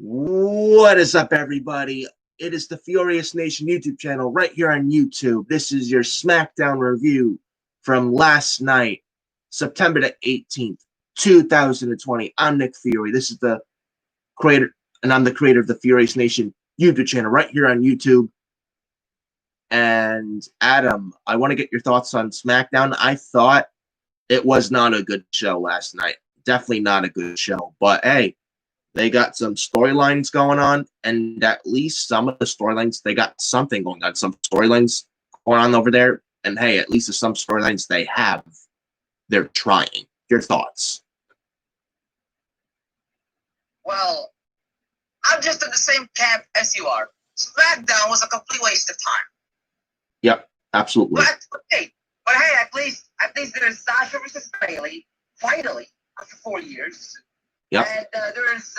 What is up, everybody? It is the Furious Nation YouTube channel right here on YouTube. This is your SmackDown review from last night, September the 18th, 2020. I'm Nick Fury. This is the creator, and I'm the creator of the Furious Nation YouTube channel right here on YouTube. And Adam, I want to get your thoughts on SmackDown. I thought it was not a good show last night. Definitely not a good show. But hey, they got some storylines going on, and at least some of the storylines, they got something going on. Some storylines going on over there. And hey, at least there's some storylines they have. They're trying. Your thoughts? Well, I'm just in the same camp as you are. SmackDown was a complete waste of time. Yep, absolutely. But hey, at least there's Sasha versus Bayley, finally, after 4 years. Yep. And there's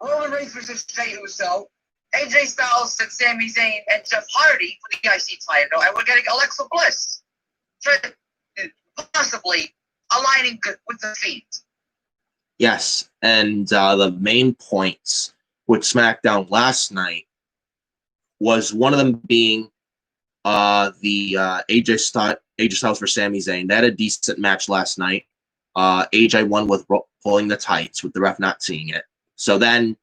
Roman Reigns versus Jey Uso, AJ Styles and Sami Zayn and Jeff Hardy for the IC title, and we're getting Alexa Bliss, possibly aligning with the Fiend. Yes, and the main points with SmackDown last night was one of them being the AJ Styles for Sami Zayn. They had a decent match last night. AJ won with pulling the tights, with the ref not seeing it. So then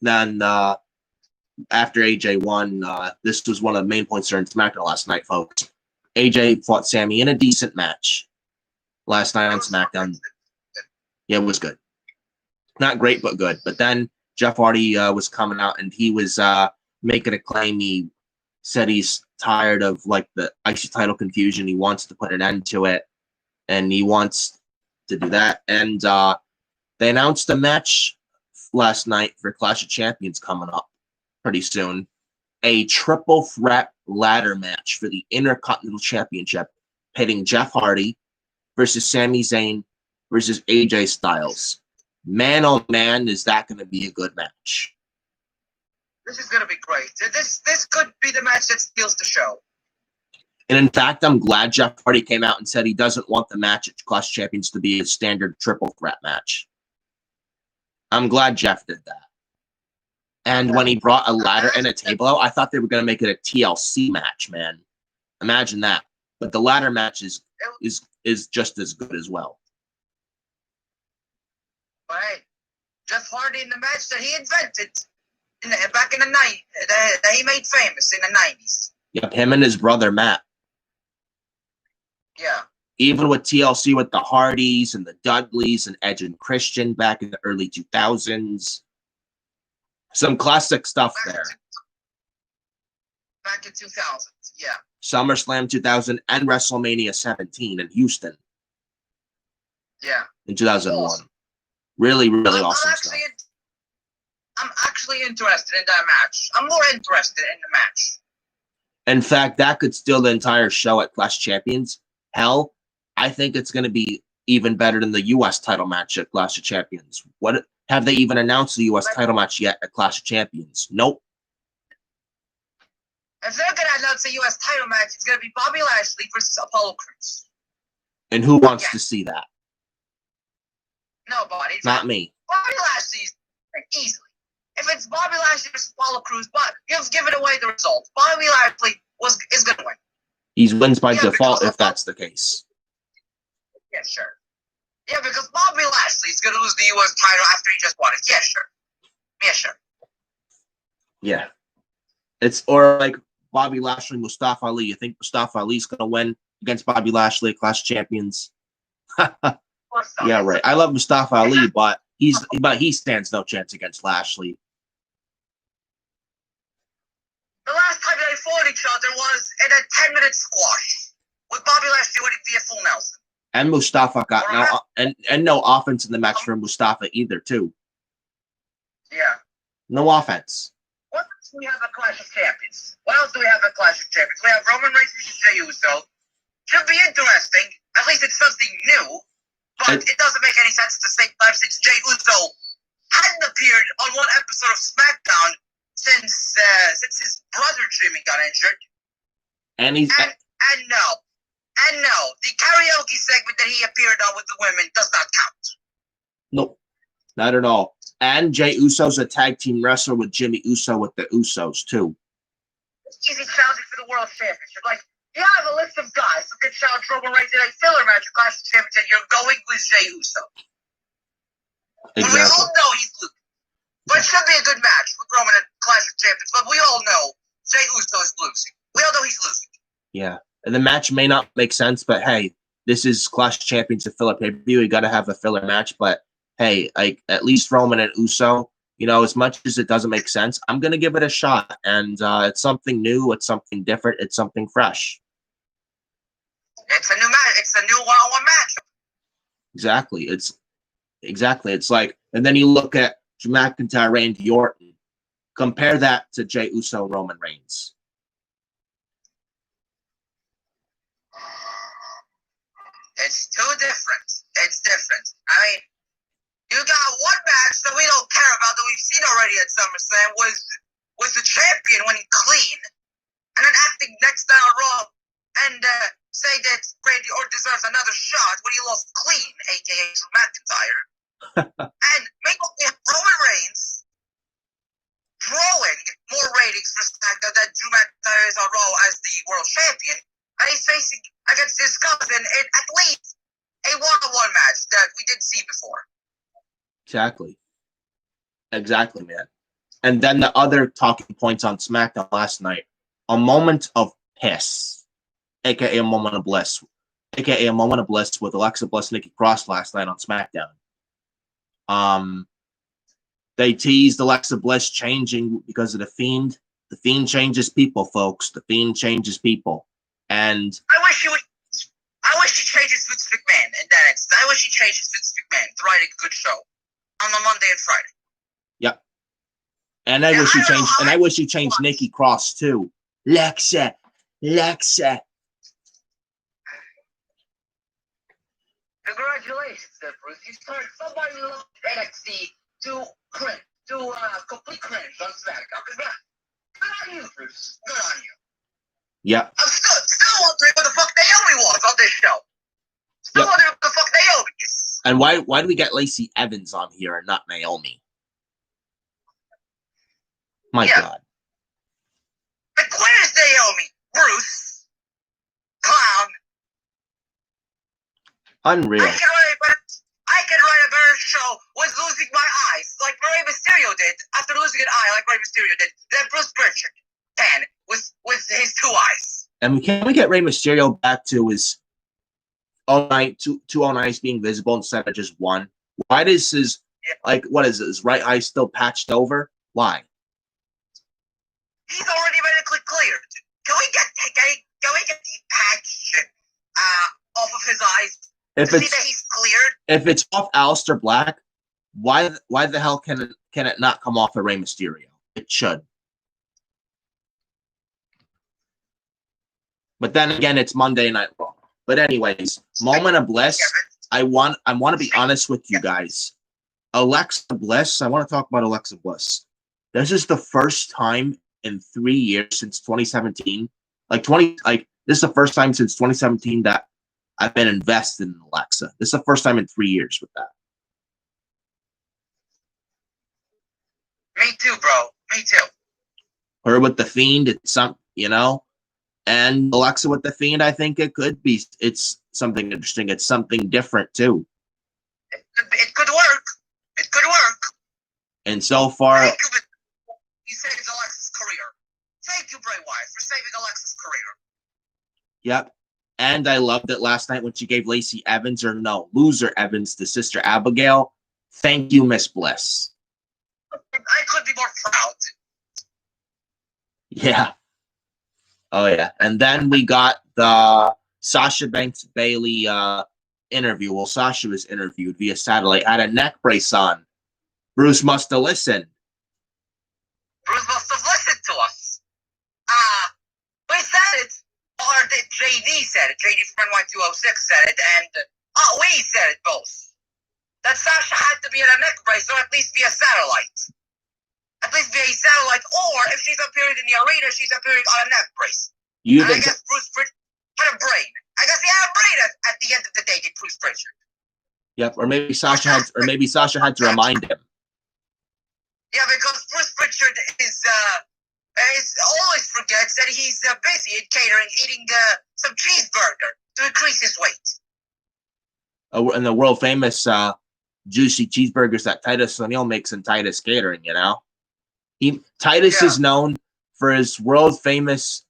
after AJ won, this was one of the main points during SmackDown last night, folks. AJ fought Sami in a decent match last night on SmackDown. Yeah, it was good. Not great, but good. But then Jeff Hardy was coming out, and he was making a claim. He said he's tired of like the IC title confusion. He wants to put an end to it, and he wants to do that. And they announced a match last night for Clash of Champions coming up pretty soon. A triple threat ladder match for the Intercontinental Championship, pitting Jeff Hardy versus Sami Zayn versus AJ Styles. Man, oh man, is that going to be a good match. This is going to be great. This could be the match that steals the show. And in fact, I'm glad Jeff Hardy came out and said he doesn't want the match at Clash of Champions to be a standard triple threat match. I'm glad Jeff did that. And when he brought a ladder and a table out, I thought they were going to make it a TLC match, man. Imagine that. But the ladder match is just as good as well. Right. Jeff Hardy in the match that he invented back in the 90s, that he made famous in the 90s. Yep, him and his brother, Matt. Yeah. Even with TLC with the Hardys and the Dudleys and Edge and Christian back in the early 2000s. Some classic stuff there. Back in 2000, yeah. SummerSlam 2000 and WrestleMania 17 in Houston. Yeah. In 2001. Awesome. Really, really awesome stuff. I'm actually interested in that match. I'm more interested in the match. In fact, that could steal the entire show at Clash Champions. Hell, I think it's going to be even better than the U.S. title match at Clash of Champions. What have they even announced the U.S. title match yet at Clash of Champions? Nope. If they're going to announce a U.S. title match, it's going to be Bobby Lashley versus Apollo Crews. And who wants to see that? Nobody. Not me. Bobby Lashley's easily. If it's Bobby Lashley versus Apollo Crews, but you've given away the result. Bobby Lashley is going to win. He wins by default if that's the case. Yeah, sure. Yeah, because Bobby Lashley is going to lose the U.S. title after he just won it. Yeah, sure. Yeah, sure. Yeah. It's or like Bobby Lashley, Mustafa Ali. You think Mustafa Ali's going to win against Bobby Lashley at Clash Champions? Yeah, right. I love Mustafa Ali, but he stands no chance against Lashley. The last time they fought each other was in a 10-minute squash with Bobby Lashley winning via full Nelson. And Mustafa got no offense in the match for Mustafa either, too. Yeah. No offense. What else do we have at Clash of Champions? We have Roman Reigns versus Jey Uso. Should be interesting. At least it's something new. But it doesn't make any sense at the same time since Jey Uso hadn't appeared on one episode of SmackDown since his brother Jimmy got injured. And no, the karaoke segment that he appeared on with the women does not count. Nope, not at all. And Jey Uso's a tag team wrestler with Jimmy Uso with the Usos, too. Easy challenging for the World Championship. Like, you have a list of guys who can challenge Roman Reigns in a filler match for Clash of Champions, and you're going with Jey Uso. Exactly. When we all know he's losing. But it should be a good match with Roman at Clash of Champions, but we all know Jey Uso is losing. We all know he's losing. Yeah. And the match may not make sense, but hey, this is Clash of Champions, a filler pay-per-view. You got to have a filler match, but hey, like at least Roman and Uso, you know, as much as it doesn't make sense, I'm going to give it a shot. And it's something new. It's something different. It's something fresh. It's a new match. It's a new one-on-one match. Exactly. It's like, and then you look at Drew McIntyre, Randy Orton. Compare that to Jey Uso, Roman Reigns. It's too different. It's different. I mean, you got one match that we don't care about that we've seen already at SummerSlam was the champion winning clean, and then acting next down Raw and say that Randy Orton deserves another shot when he lost clean, aka Drew McIntyre, and make Roman Reigns drawing more ratings for SmackDown than Drew McIntyre is on Raw as the world champion, and he's facing against his cousin in at least a one-on-one match that we didn't see before. Exactly, man. And then the other talking points on SmackDown last night, a moment of piss, aka a moment of bliss, with Alexa Bliss, Nikki Cross last night on SmackDown. They teased Alexa Bliss changing because of the Fiend. The Fiend changes people, folks. The Fiend changes people. And I wish he changes Vince McMahon in that instance. I wish he changes Vince McMahon to write a good show on the Monday and Friday. Yep. And I wish he changed Nikki Cross too. Lexa. Congratulations, there, Bruce. You started somebody who loved NXT to complete cringe on SmackDown. Good on you, Bruce. Good on you. Yeah. I'm still wondering what the fuck Naomi was on this show. Still wondering what the fuck Naomi is. And why do we get Lacey Evans on here and not Naomi? My God. Like, where's Naomi? Bruce? Clown. Unreal. I can write a better show with losing my eyes, like Rey Mysterio did, after losing an eye, like Rey Mysterio did, than Bruce Pritchard can with his two eyes. And can we get Rey Mysterio back to his two own eyes being visible instead of just one? Why does his his right eye still patched over? Why? He's already medically cleared. Can we get the patch off of his eyes? See that he's cleared? If it's off Aleister Black, why the hell can it not come off of Rey Mysterio? It should. But then again, it's Monday Night Raw. But anyways, moment of bliss. I want to be honest with you guys. Alexa Bliss. I want to talk about Alexa Bliss. This is the first time in 3 years since 2017. This is the first time since 2017 that I've been invested in Alexa. This is the first time in 3 years with that. Me too, bro. Me too. Her with the Fiend, it's and Alexa with the Fiend, I think it's something interesting. It's something different too. It could work. It could work. And so far, He saved Alexa's career. Thank you, Bray Wyatt, for saving Alexa's career. Yep. And I loved it last night when she gave Lacey Evans, Loser Evans, to Sister Abigail. Thank you, Miss Bliss. I could be more proud. Yeah. Oh, yeah. And then we got the Sasha Banks Bayley interview. Well, Sasha was interviewed via satellite, had a neck brace on. Bruce must have listened. Bruce must have listened to us. We said it, or JD said it. JD from NY206 said it, and we said it both. That Sasha had to be in a neck brace, or at least via satellite. At least via satellite, or if she's appearing in the arena, she's appearing on a neck brace. I guess Bruce Pritchard had a brain. I guess he had a brain at the end of the day, did Bruce Pritchard. Yep, or maybe Sasha had to remind him. Yeah, because Bruce Pritchard is always forgets that he's busy in catering, eating some cheeseburger to increase his weight. And the world famous juicy cheeseburgers that Titus O'Neil makes in Titus Catering, you know? Titus is known for his world famous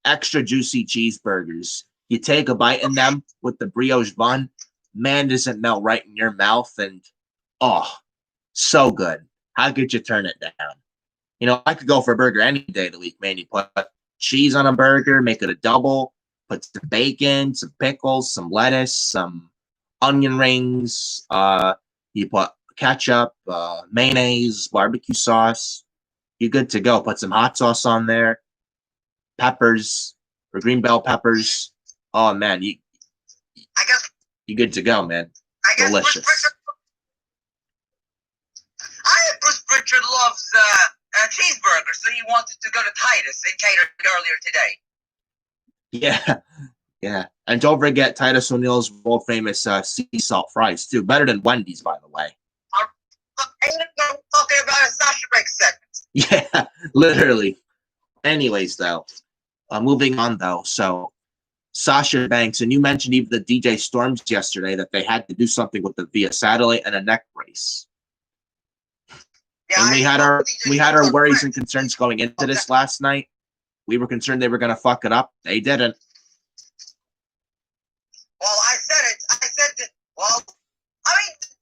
extra juicy cheeseburgers. You take a bite in them with the brioche bun, man, does it melt right in your mouth, and oh, so good. How could you turn it down? You know, I could go for a burger any day of the week, man. You put cheese on a burger, make it a double, put some bacon, some pickles, some lettuce, some onion rings. You put ketchup, mayonnaise, barbecue sauce. You're good to go. Put some hot sauce on there, peppers or green bell peppers. Oh man, you're good to go, man. Delicious. Bruce Pritchard loves cheeseburgers, so he wanted to go to Titus and cater earlier today. Yeah. And don't forget Titus O'Neil's world famous sea salt fries too. Better than Wendy's, by the way. Talking about a Sasha Banks segment. Yeah, literally. Anyways, though, moving on though. So Sasha Banks, and you mentioned even the DJ Storms yesterday that they had to do something with the via satellite and a neck brace. Yeah, and we had our worries and concerns going into this last night. We were concerned they were going to fuck it up. They didn't. Well, I said it.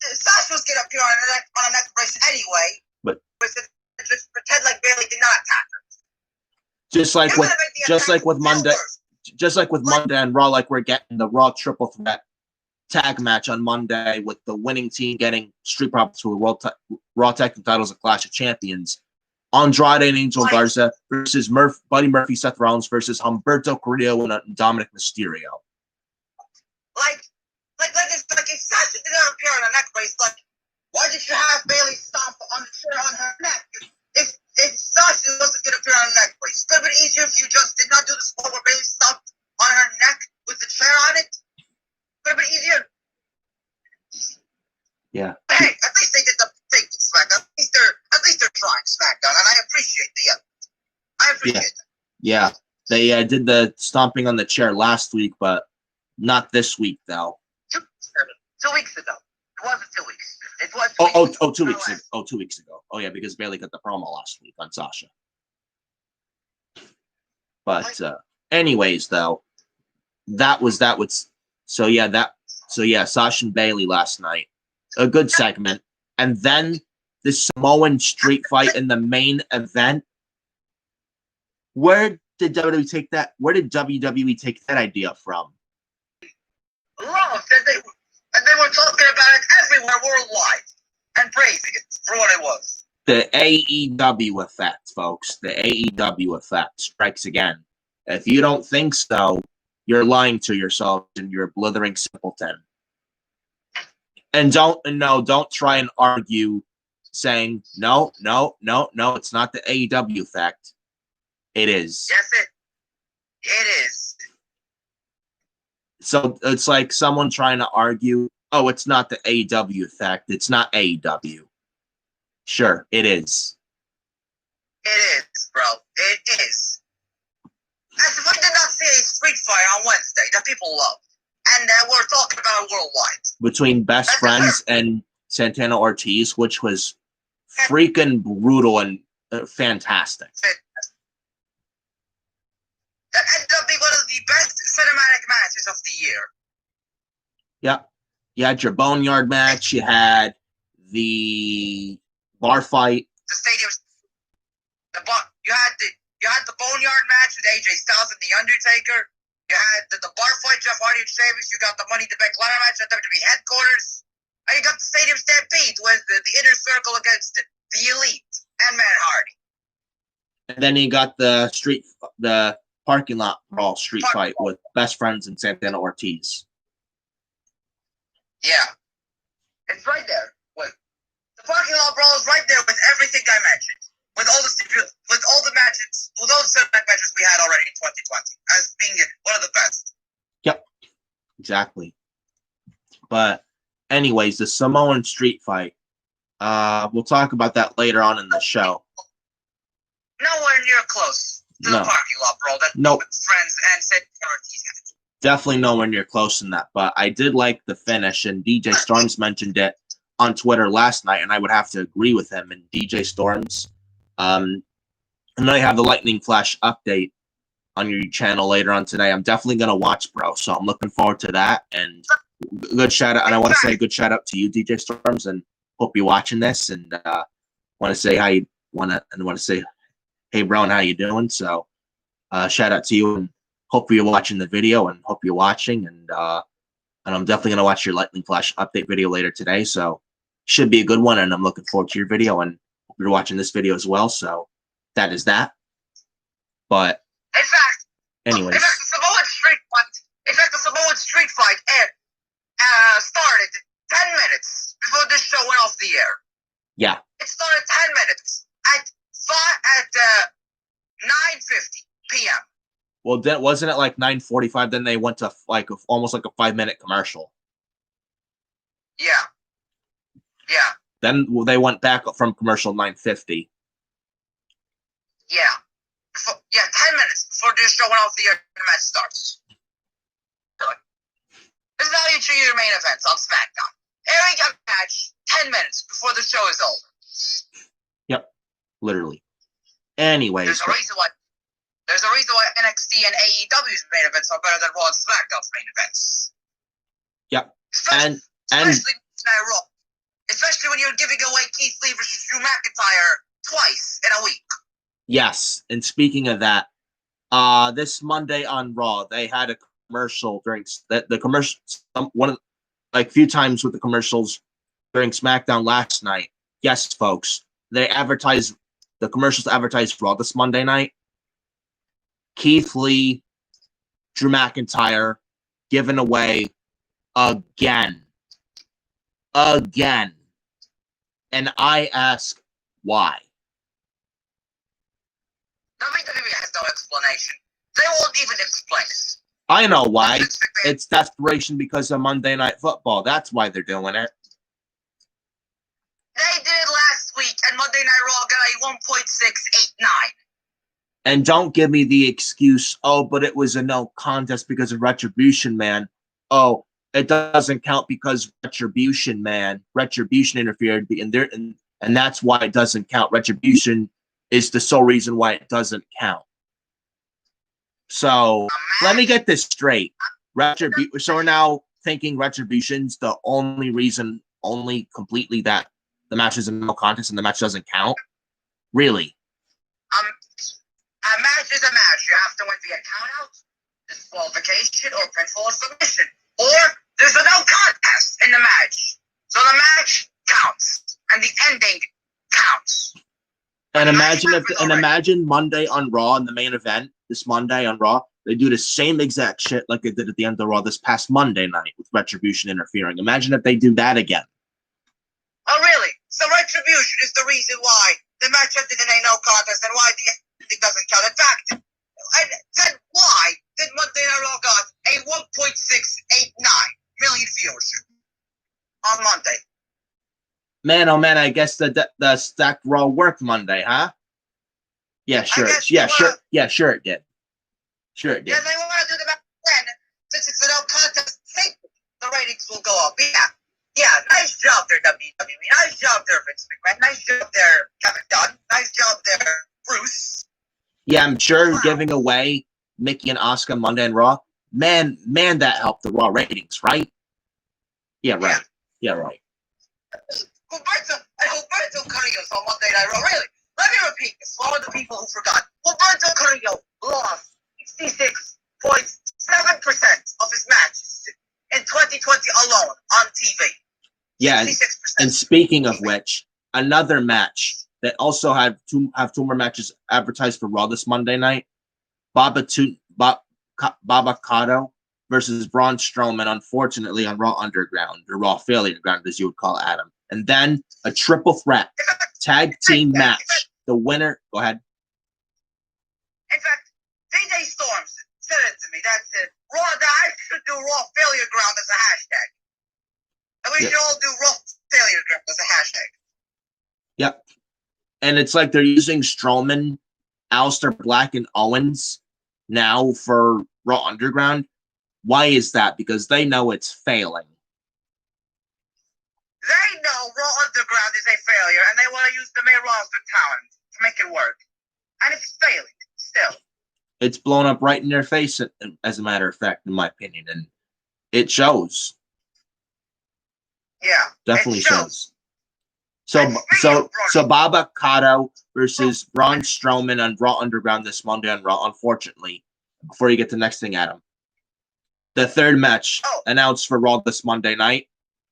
Sasha was going to appear on a neck brace anyway. But just pretend like Bayley did not attack her. Just like with Monday and Raw, like we're getting the Raw triple threat tag match on Monday with the winning team getting Street Profits for the Raw Tag Team titles at Clash of Champions. Andrade and Angel Garza versus Buddy Murphy, Seth Rollins versus Humberto Carrillo and Dominic Mysterio. Like if Sasha did not appear on a neck brace, like why did you have Bayley stomp on the chair on her neck? If Sasha wasn't going to appear on a neck brace, it could have been easier if you just did not do the spot where Bayley stomped on her neck with the chair on it. Could have been easier. Yeah. Hey, at least they did the fake SmackDown. At least they're trying SmackDown, and I appreciate that. Yeah. They did the stomping on the chair last week, but not this week, though. 2 weeks ago. It wasn't 2 weeks. It was 2 weeks ago. 2 weeks ago. Oh, yeah, because Bayley got the promo last week on Sasha. But anyways, though, Sasha and Bayley last night. A good segment. And then the Samoan street fight in the main event. Where did WWE take that? Where did WWE take that idea from? And they were talking about it everywhere worldwide and praising it for what it was. The AEW effect, folks. The AEW effect strikes again. If you don't think so, you're lying to yourself and you're a blithering simpleton. And don't try and argue saying, no, it's not the AEW effect. It is. Yes, it is. So it's like someone trying to argue, oh, it's not the AEW effect. It's not AEW. Sure, it is. It is, bro. It is. As if we did not see a street fight on Wednesday that people love. And we're talking about it worldwide. Between Best Friends and Santana Ortiz, which was freaking brutal and fantastic. That ended up being one of the best cinematic matches of the year. Yeah. You had your Boneyard match. You had the bar fight. The stadium's you had the Boneyard match with AJ Styles and The Undertaker. You had the bar fight, Jeff Hardy and Sheamus. You got the Money in the Bank ladder match at WWE headquarters. And you got the Stadium Stampede with the Inner Circle against the Elite and Matt Hardy. And then you got the parking lot brawl street fight with Best Friends and Santana Ortiz. Yeah. It's right there. The parking lot brawl is right there with everything I mentioned. With all the matches, with all the cinematic matches we had already in 2020 as being one of the best. Yep. Exactly. But anyways, the Samoan street fight. We'll talk about that later on in the show. Nowhere near close to the parking lot, bro. That with friends and said definitely nowhere near close in that. But I did like the finish, and DJ Storms mentioned it on Twitter last night, and I would have to agree with him. And DJ Storms, and then I have the Lightning Flash update on your channel later on today. I'm definitely gonna watch, bro. So I'm looking forward to that. And good shout out, and I want to say a good shout out to you, DJ Storms, and hope you're watching this. And want to say say, hey, bro, how you doing? So shout out to you, and hope you're watching the video, and hope you're watching. And I'm definitely gonna watch your Lightning Flash update video later today. So should be a good one, and I'm looking forward to your video, and hope you're watching this video as well. So that is that. But anyways, the Samoan street fight started 10 minutes before this show went off the air. Yeah, it started 10 minutes at 9:50 p.m. Well, that wasn't it like 9:45. Then they went to like almost like a 5-minute commercial. Yeah. Then they went back from commercial 9:50. Yeah. 10 minutes before this show went off the air, the match starts. This is how you treat your main events on SmackDown. Airing a match 10 minutes before the show is over. Yep, literally. Anyways, there's a reason why NXT and AEW's main events are better than Raw and SmackDown's main events. Yep, especially when you're giving away Keith Lee versus Drew McIntyre twice in a week. Yes, and speaking of that, this Monday on Raw, they had a commercial during the commercial. A few times with the commercials during SmackDown last night. Yes, folks, the commercials advertised Raw this Monday night. Keith Lee, Drew McIntyre, given away again. And I ask why. WWE has no explanation. They won't even explain it. I know why. It's desperation because of Monday Night Football. That's why they're doing it. They did it last week, and Monday Night Raw got a 1.689. And don't give me the excuse, but it was a no contest because of Retribution, man. Oh, it doesn't count because Retribution interfered, and that's why it doesn't count. Retribution is the sole reason why it doesn't count. So let me get this straight. So we're now thinking Retribution's the only reason, completely that the match is a no contest and the match doesn't count? Really? A match is a match. You have to win via countout, disqualification, or pinfall submission. Or there's a no contest in the match. So the match counts. And the ending counts. And imagine Monday on Raw in the main event, this Monday on Raw, they do the same exact shit like they did at the end of Raw this past Monday night with Retribution interfering. Imagine if they do that again. Oh, really? So Retribution is the reason why the match ended in a no contest and why the ending doesn't count. In fact, then why did Monday Night Raw got a 1.689 million viewership on Monday? Man, oh man, I guess the Stacked Raw worked Monday, huh? Yeah, sure. Sure it did. Sure it did. Yeah, they want to do the match again. Since it's a no contest, the ratings will go up. Yeah, nice job there, WWE. Nice job there, Vince McMahon. Nice job there, Kevin Dunn. Nice job there, Bruce. Yeah, I'm sure giving away Mickey and Asuka Monday and Raw, man, that helped the Raw ratings, right? Yeah, right. Yeah, right. Humberto Carrillo's on Monday Night Raw. Really? Let me repeat this for all the people who forgot. Humberto Carrillo lost 66.7% of his matches in 2020 alone on TV. Yeah, and speaking of which, another match that also had two more matches advertised for Raw this Monday night. Baba Kato versus Braun Strowman, unfortunately, on Raw Underground, or Raw Failure Ground, as you would call it, Adam. And then a triple threat tag team match. The winner, go ahead. In fact, DJ Storms said it to me. That's it. I should do Raw Failure Ground as a hashtag. And we should all do Raw Failure Ground as a hashtag. And it's like they're using Strowman, Aleister Black, and Owens now for Raw Underground. Why is that? Because they know it's failing. They know Raw Underground is a failure, and they want to use the main roster talent to make it work. And it's failing, still. It's blown up right in their face, as a matter of fact, in my opinion. And it shows. Yeah. Definitely shows. So Baba Kato versus Braun Strowman on Raw Underground this Monday on Raw, unfortunately, before you get to the next thing, Adam. The third match announced for Raw this Monday night.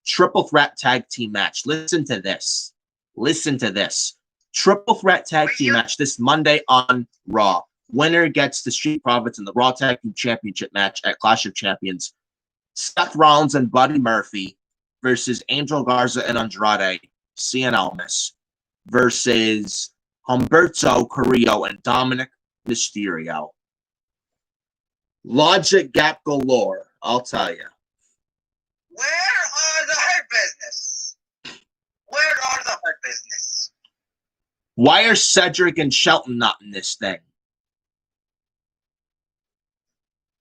Triple threat tag team match. Listen to this. Listen to this. Triple threat tag team match this Monday on Raw. Winner gets the Street Profits in the Raw Tag Team Championship match at Clash of Champions. Seth Rollins and Buddy Murphy versus Angel Garza and Andrade Cien Almas versus Humberto Carrillo and Dominic Mysterio. Logic gap galore, I'll tell you. Where are the Hurt Business? Where are the Hurt Business? Why are Cedric and Shelton not in this thing?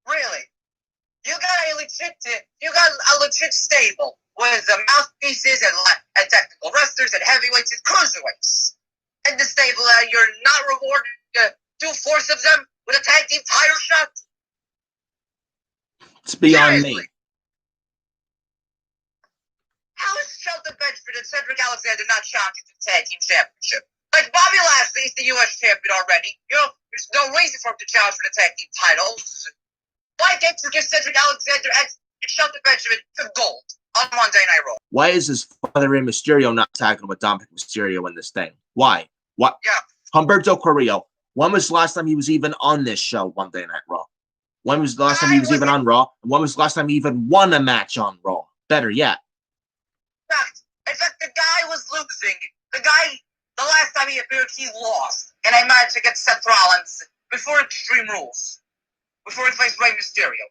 Really? You got a legit stable with the mouthpieces and technical wrestlers and heavyweights and cruiserweights. And the stable you're not rewarded two-fourths of them with a tag team title shot? It's beyond Seriously. me. How is Shelton Benjamin and Cedric Alexander not challenging for the tag team championship? Like, Bobby Lashley is the U.S. champion already. You know, there's no reason for him to challenge for the tag team titles. Why can't you give Cedric Alexander and Shelton Benjamin the gold on Monday Night Raw? Why is his father Rey Mysterio not tagging with Dominic Mysterio in this thing? Why? What? Yeah. Humberto Carrillo. When was the last time he was even on this show, Monday Night Raw? When was the last time he was even on Raw? And when was the last time he even won a match on Raw? Better yet. In fact, the guy was losing. The last time he appeared, he lost. And I managed to get Seth Rollins before Extreme Rules. Before he faced Rey Mysterio.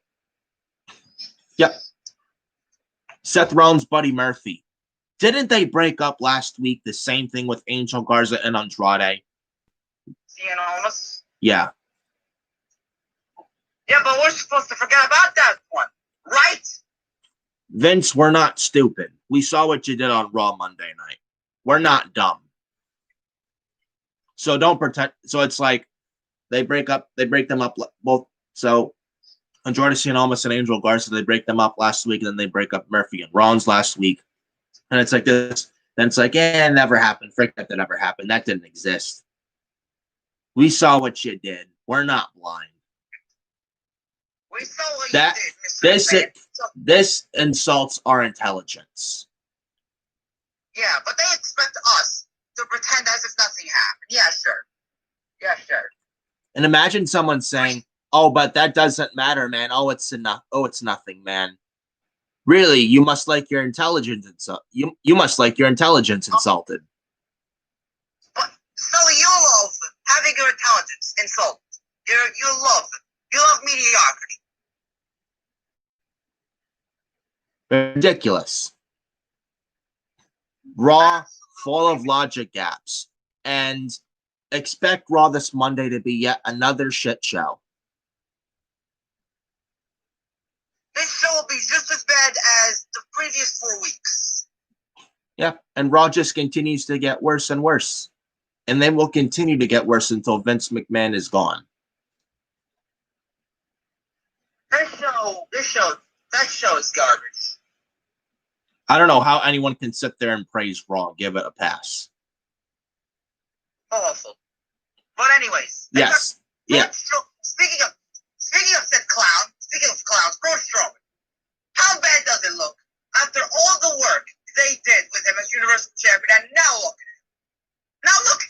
Yep. Seth Rollins, Buddy Murphy. Didn't they break up last week the same thing with Angel Garza and Andrade? Cien Almas? Yeah. Yeah, but we're supposed to forget about that one, right? Vince, we're not stupid. We saw what you did on Raw Monday night. We're not dumb. So don't pretend. So it's like they break them up both. So Andrade Cien Almas and Angel Garza, they break them up last week, and then they break up Murphy and Rollins last week. And it's like this. Then it's like, it never happened. Forget that never happened. That didn't exist. We saw what you did. We're not blind. We saw what you did, Mr. This insults our intelligence. Yeah, but they expect us to pretend as if nothing happened. Yeah, sure. Yeah, sure. And imagine someone saying, "Oh, but that doesn't matter, man. Oh, it's enough. Oh, it's nothing, man." Really, you must like your intelligence you must like your intelligence insulted. But so you love having your intelligence insulted. You love mediocrity. Ridiculous. Raw, full of logic gaps, and expect Raw this Monday to be yet another shit show. This show will be just as bad as the previous 4 weeks. Yeah, and Raw just continues to get worse and worse. And they will continue to get worse until Vince McMahon is gone. That show is garbage. I don't know how anyone can sit there and praise Raw and give it a pass. Awful. But anyways. Yes. Yeah. Speaking of said clown, speaking of clowns, Braun Strowman. How bad does it look after all the work they did with him as Universal Champion, and now look at him. Now look at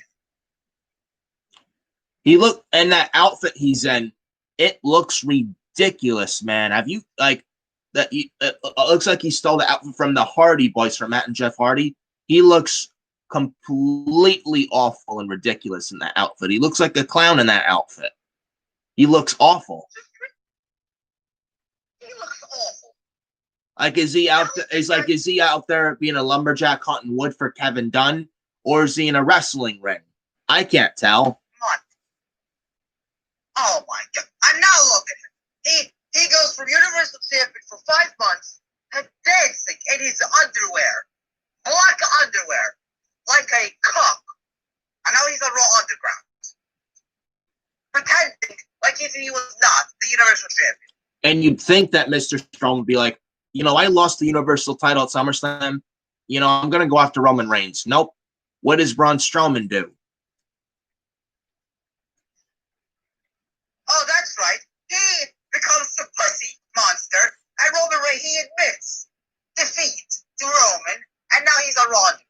him. And that outfit he's in, it looks ridiculous, man. Have you, like, it looks like he stole the outfit from the Hardy Boys, from Matt and Jeff Hardy. He looks completely awful and ridiculous in that outfit. He looks like a clown in that outfit. He looks awful. He looks awful. Like, is he out there being a lumberjack hunting wood for Kevin Dunn, or is he in a wrestling ring I can't tell. Come on. Oh my God! And now look at him. He goes from Universal Champion for 5 months to dancing in his underwear, black underwear, like a cock. And now he's on Raw Underground, pretending like he was not the Universal Champion. And you'd think that Mr. Strong would be like, I lost the Universal title at SummerSlam. I'm going to go after Roman Reigns. Nope. What does Braun Strowman do? Oh, that's right. He becomes the pussy monster, and Roman Reigns, he admits defeat to Roman, and now he's on Raw Underground.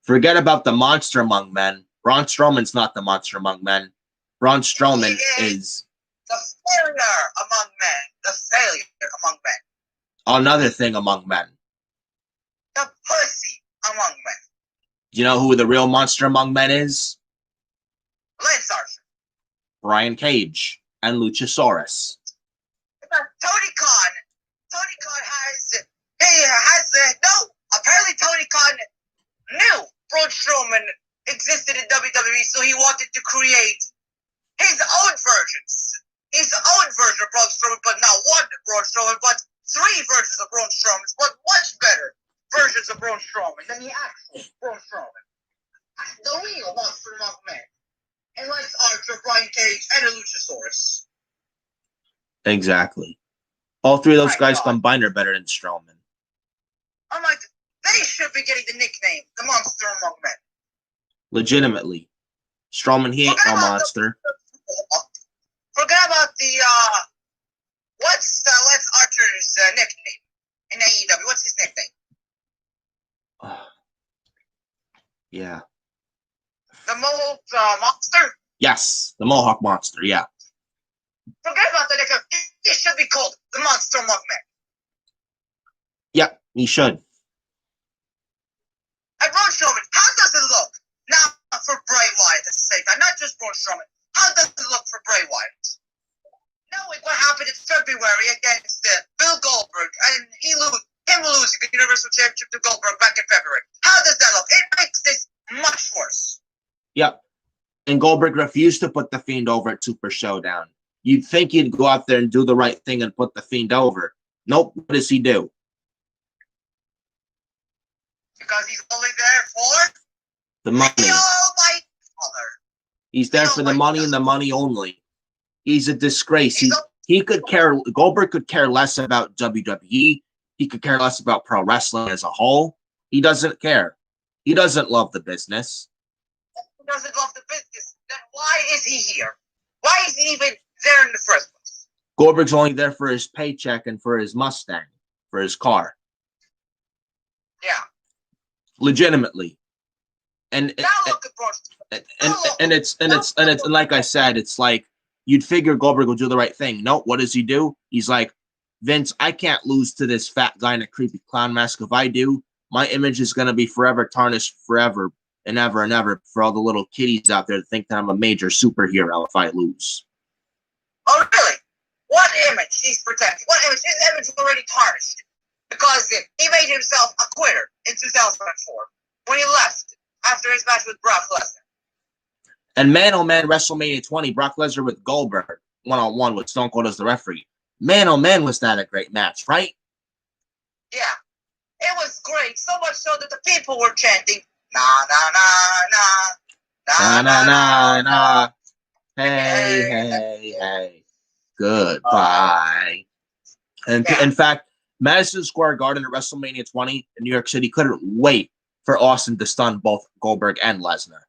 Forget about the monster among men. Braun Strowman's not the monster among men. Braun Strowman is the failure among men. The failure among men. Another thing among men. The pussy among men. Do you know who the real monster among men is? Lance Archer. Brian Cage and Luchasaurus. Tony Khan apparently Tony Khan knew Braun Strowman existed in WWE, so he wanted to create his own versions. His own version of Braun Strowman, but not one Braun Strowman, but 3 versions of Braun Strowman, but much better versions of Braun Strowman than the actual Braun Strowman. The real monster among men. And Lance Archer, Brian Cage, and a Luchasaurus. Exactly. All 3 of those guys combined are better than Strowman. I'm like, they should be getting the nickname, the monster among men. Legitimately. Strowman, he ain't no monster. Forget about the, what's Lance Archer's nickname in AEW? What's his nickname? Yeah. The Mohawk Monster? Yes, the Mohawk Monster, yeah. Forget about the nickname. He should be called the Monster Among Men. Yeah, he should. And Braun Strowman, how does it look now for Bray Wyatt at the same time? Not just Braun Strowman. How does it look for Bray Wyatt? Knowing what happened in February against Bill Goldberg, and him losing the Universal Championship to Goldberg back in February. How does that look? It makes this much worse. Yep. And Goldberg refused to put The Fiend over at Super Showdown. You'd think he'd go out there and do the right thing and put The Fiend over. Nope. What does he do? Because he's only there for the money. The Almighty Father. He's there for the money and the money only. He's a disgrace. Goldberg could care less about WWE. He could care less about pro wrestling as a whole. He doesn't care. He doesn't love the business. He doesn't love the business. Then why is he here? Why is he even there in the first place? Goldberg's only there for his paycheck and for his Mustang, for his car. Yeah. Legitimately. And now look at Braun. And like I said, it's like you'd figure Goldberg would do the right thing. No, what does he do? He's like, Vince, I can't lose to this fat guy in a creepy clown mask. If I do, my image is going to be forever tarnished forever and ever for all the little kiddies out there that think that I'm a major superhero if I lose. Oh, really? What image he's protecting? What image? His image is already tarnished because he made himself a quitter in 2004 when he left after his match with Brock Lesnar. And man, oh man, WrestleMania 20, Brock Lesnar with Goldberg, one-on-one with Stone Cold as the referee. Man, oh man, was that a great match, right? Yeah. It was great, so much so that the people were chanting, na, na, na, na, na, na, na, na. Hey. Goodbye. And in fact, Madison Square Garden at WrestleMania 20 in New York City couldn't wait for Austin to stun both Goldberg and Lesnar.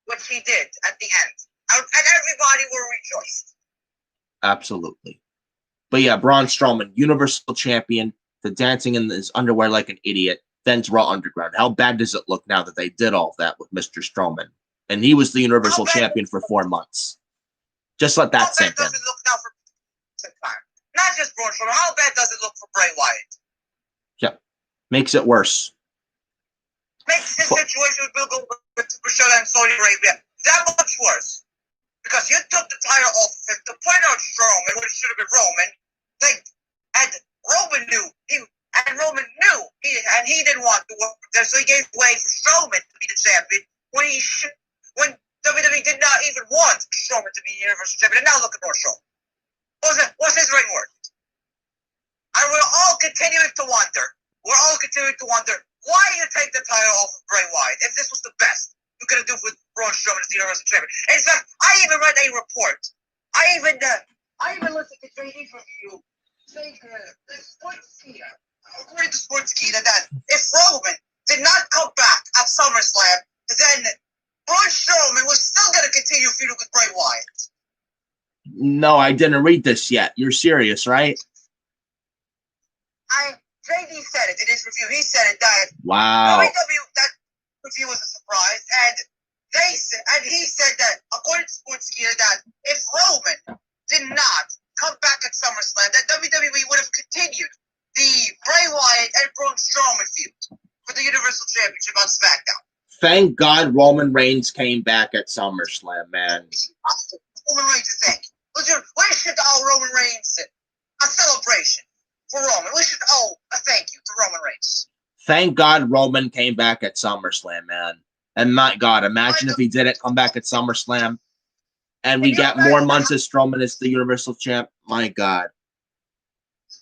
Which he did at the end. And everybody were rejoiced. Absolutely. But yeah, Braun Strowman, Universal Champion, to dancing in his underwear like an idiot, then to Raw Underground. How bad does it look now that they did all that with Mr. Strowman? And he was the Universal Champion for 4 months. Just let that sink in. How bad does it look now for not just Braun Strowman, how bad does it look for Bray Wyatt? Yep. Makes it worse. Makes his situation with Bill Goldberg with Super Showdown in Saudi Arabia that much worse. Because you took the title off of him to point out Strowman, when it should have been Roman. And Roman knew. He didn't want to work there, so he gave way for Strowman to be the champion when did not even want Strowman to be Universal Champion, and now look at Braun Strowman. What's his reign worth? And we're all continuing to wonder. Why you take the title off of Bray Wyatt if this was the best you could have done with Braun Strowman as the Universal Champion. In fact, I even read a report. I even listened to JD's review saying according to Sportskeeda, that if Roman did not come back at SummerSlam, then Braun Strowman was still going to continue feuding with Bray Wyatt. No, I didn't read this yet. You're serious, right? JD said it in his review. He said it that wow. that review was a surprise, and he said that according to Sportskeeda that if Roman did not come back at SummerSlam, that WWE would have continued the Bray Wyatt and Braun Strowman feud for the Universal Championship on SmackDown. Thank God Roman Reigns came back at SummerSlam, man. Roman Reigns, thank you. We should owe Roman Reigns a celebration for Roman. We should owe a thank you to Roman Reigns. Thank God Roman came back at SummerSlam, man. And my God, imagine if he didn't come back at SummerSlam and we get more months as Strowman as the Universal Champ. My God.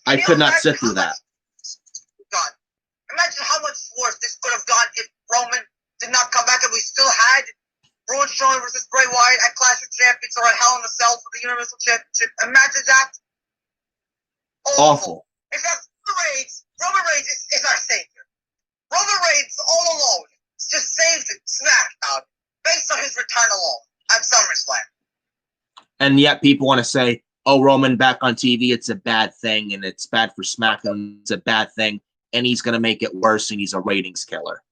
I could not sit through that. God. Imagine how much worse this could have gone if Roman did not come back and we still had Braun Strowman versus Bray Wyatt at Clash of Champions or at Hell in a Cell for the Universal Championship. Imagine that. Awful. In fact, Roman Reigns is our savior. Roman Reigns all alone just saved SmackDown based on his return alone at SummerSlam. And yet people want to say, oh, Roman back on TV, it's a bad thing, and it's bad for SmackDown, it's a bad thing, and he's going to make it worse, and he's a ratings killer.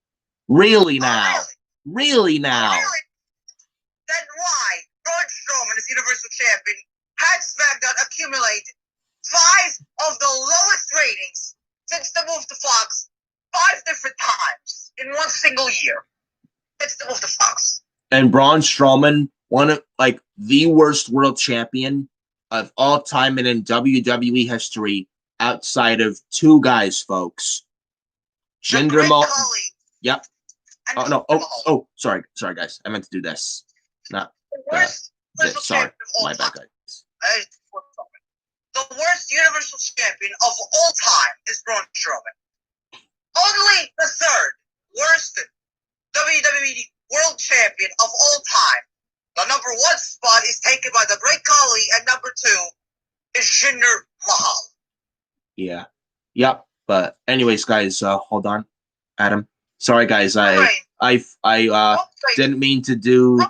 Really now? Really now? Really? Then why Braun Strowman as Universal Champion had SmackDown accumulate 5 of the lowest ratings since the move to Fox 5 different times in one single year since the move to Fox. And Braun Strowman, one of the worst world champion of all time and in WWE history, outside of 2 guys, folks. Jinder Mahal. Yep. Oh no. Oh, sorry, guys. I meant to do this. Not sorry. My bad, guys. The worst Universal Champion of all time is Braun Strowman. Only the 3rd worst WWE World Champion of all time. The number 1 spot is taken by the Great Khali, and number 2 is Jinder Mahal. Yeah. Yep. But anyways, guys, hold on, Adam. Sorry, guys. I didn't mean to do.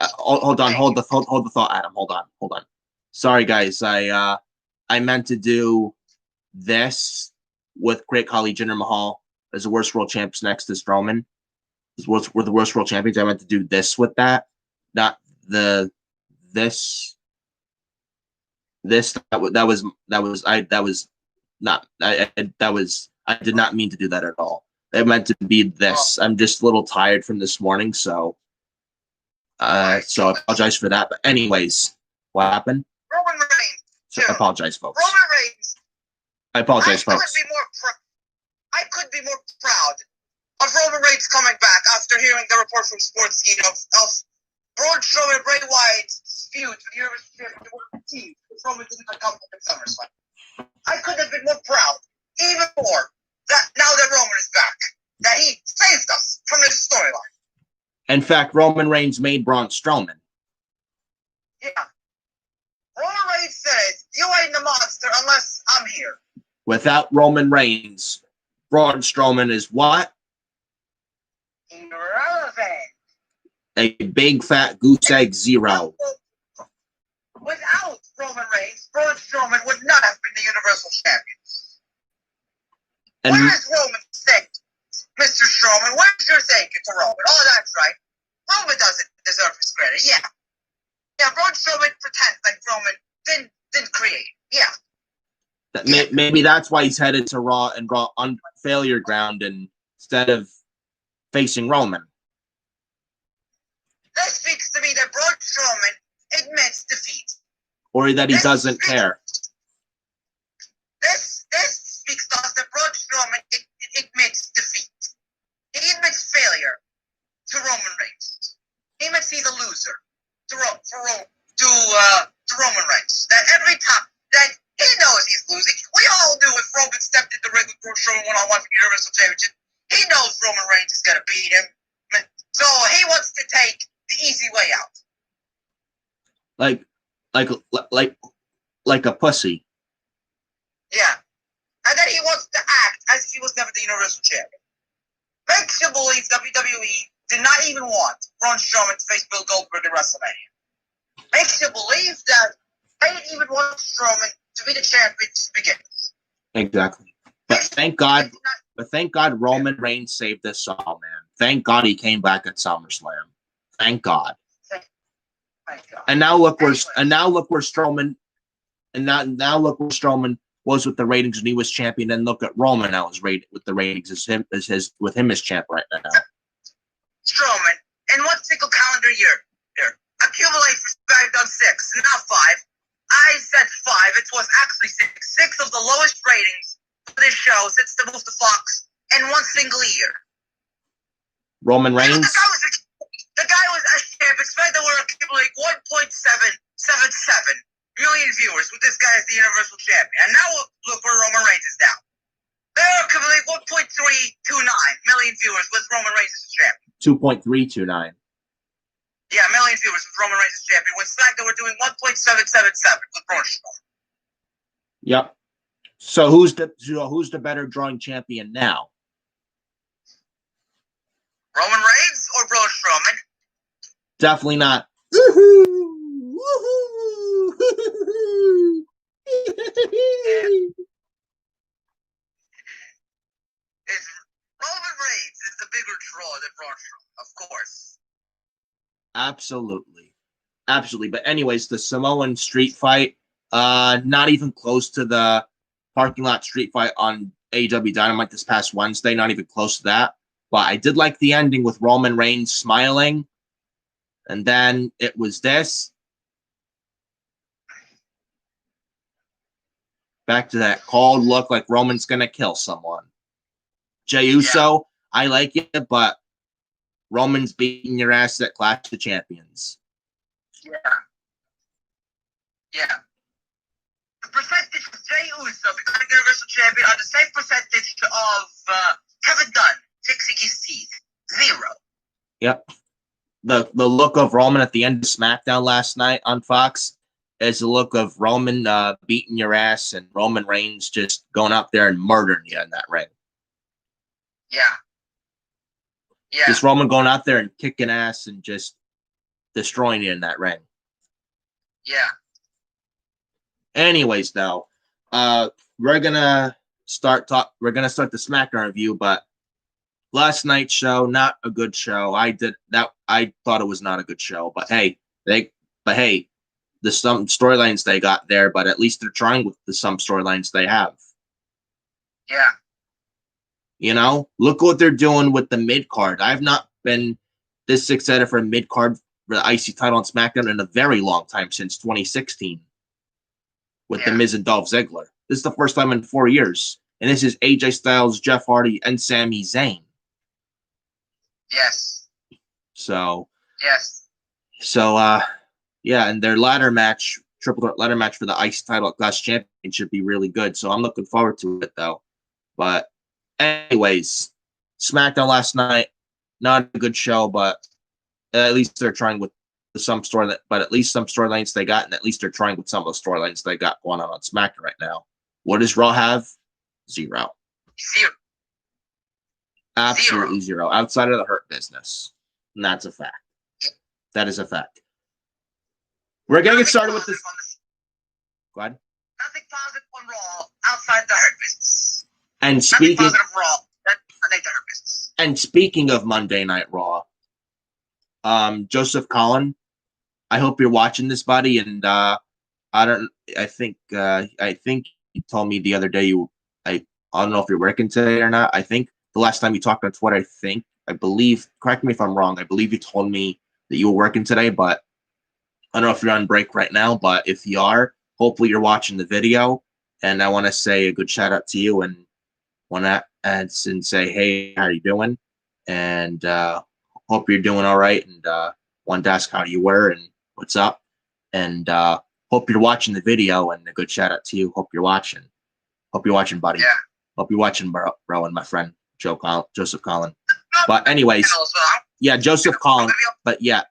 Hold on. Hold the thought, Adam. Hold on. Sorry, guys. I meant to do this with Great Khali, Jinder Mahal as the worst world champs next to Strowman. We're the worst world champions. I meant to do this with that, not this. I did not mean to do that at all. It meant to be this. I'm just a little tired from this morning, so I apologize for that. But anyways, what happened? Roman Reigns. So I apologize, folks. Roman Reigns. I apologize, folks. I could be more proud of Roman Reigns coming back after hearing the report from Sportskeeda of Braun Strowman and Bray Wyatt's feud with the Universal Championship team. Roman didn't come up in SummerSlam. I could have been more proud, even more, that now that Roman is back, that he saved us from this storyline. In fact, Roman Reigns made Braun Strowman. Yeah. Roman Reigns says, you ain't the monster unless I'm here. Without Roman Reigns, Braun Strowman is what? Irrelevant. A big fat goose egg 0. Without Roman Reigns, Braun Strowman would not have been the Universal Champion. Where is Roman's thank you, Mr. Strowman? Where's your thank you to Roman? Oh, that's right. Roman doesn't deserve his credit. Yeah. Yeah, Braun Strowman pretends like Roman didn't create. Yeah. Maybe that's why he's headed to Raw and Raw on failure ground instead of facing Roman. This speaks to me that Braun Strowman admits defeat. Or that he doesn't care. This speaks to us that Braun Strowman admits defeat. He admits failure to Roman Reigns. He admits he's a loser. to Roman Reigns. That every time that he knows he's losing. We all knew if Roman stepped in the ring with Braun Strowman one-on-one for the Universal Championship, he knows Roman Reigns is going to beat him. So he wants to take the easy way out. Like a pussy. Yeah. And then he wants to act as if he was never the Universal Champion. Makes you believe WWE did not even want Braun Strowman to face Bill Goldberg in WrestleMania. Makes you believe that they didn't even want Strowman to be the champion to begin with. Exactly. But thank God Roman Reigns saved us all, man. Thank God he came back at SummerSlam. Thank God. Thank God. And now look where Strowman was with the ratings when he was champion, and look at Roman now is rated with the ratings as him as champ right now. Strowman in one single calendar year accumulate for SmackDown 6, not 5. I said 5. It was actually 6. 6 of the lowest ratings for this show since the move to Fox in one single year. Roman Reigns. The guy was a champ. SmackDown were accumulating 1.777 million viewers with this guy as the Universal Champion. And now look where Roman Reigns is now. They're accumulating 1.329 million viewers with Roman Reigns as champion. 2.329. Yeah, million viewers with Roman Reigns as champion. When SmackDown were doing 1.777 with Braun Strowman. Yep. So who's the better drawing champion now? Roman Reigns or Braun Strowman? Definitely not. Roman Reigns is the bigger draw than Braun Strowman, of course. Absolutely. But anyways, the Samoan street fight, not even close to the parking lot street fight on AEW Dynamite this past Wednesday, not even close to that. But I did like the ending with Roman Reigns smiling. And then it was this. Back to that cold look like Roman's going to kill someone. Jey Uso, I like it, but Roman's beating your ass at Clash of Champions. Yeah. The percentage of Jey Uso becoming Universal Champion are the same percentage of Kevin Dunn fixing his teeth. 0. Yep. The look of Roman at the end of SmackDown last night on Fox is the look of Roman beating your ass and Roman Reigns just going out there and murdering you in that ring. Yeah. Just Roman going out there and kicking ass and just destroying you in that ring. Yeah. Anyways, though, we're gonna start the SmackDown review, but last night's show, not a good show. I thought it was not a good show, but hey, the some storylines they got there, but at least they're trying with the some storylines they have. Yeah. You know, look what they're doing with the mid card. I've not been this excited for a mid card for the IC title on SmackDown in a very long time, since 2016 with The Miz and Dolph Ziggler. This is the first time in 4 years. And this is AJ Styles, Jeff Hardy, and Sami Zayn. Yes. So, yeah, and their ladder match, triple threat ladder match for the IC title at Clash Champion should be really good. So I'm looking forward to it, though. But anyways, SmackDown last night, not a good show, but at least they're trying with some story. But at least some storylines they got, and at least they're trying with some of the storylines they got going on SmackDown right now. What does Raw have? 0. Absolutely 0. Outside of the Hurt Business. And that's a fact. That is a fact. We're going to get started with this. Go ahead. Nothing positive on Raw outside the Hurt Business. And speaking nothing positive Raw outside the Hurt Business. And speaking of Monday Night Raw, Joseph Collin, I hope you're watching this, buddy. And I think you told me the other day I don't know if you're working today or not. I think the last time you talked on Twitter, I believe, correct me if I'm wrong, I believe you told me that you were working today, but I don't know if you're on break right now, but if you are, hopefully you're watching the video. And I want to say a good shout out to you and want to add and say, hey, how are you doing? And hope you're doing all right. And wanted to ask how you were and what's up? And hope you're watching the video, and a good shout out to you. Hope you're watching. Hope you're watching, buddy. Yeah. Hope you're watching, bro, and my friend Joseph Collin. But anyways, yeah, Joseph Collin. But yeah,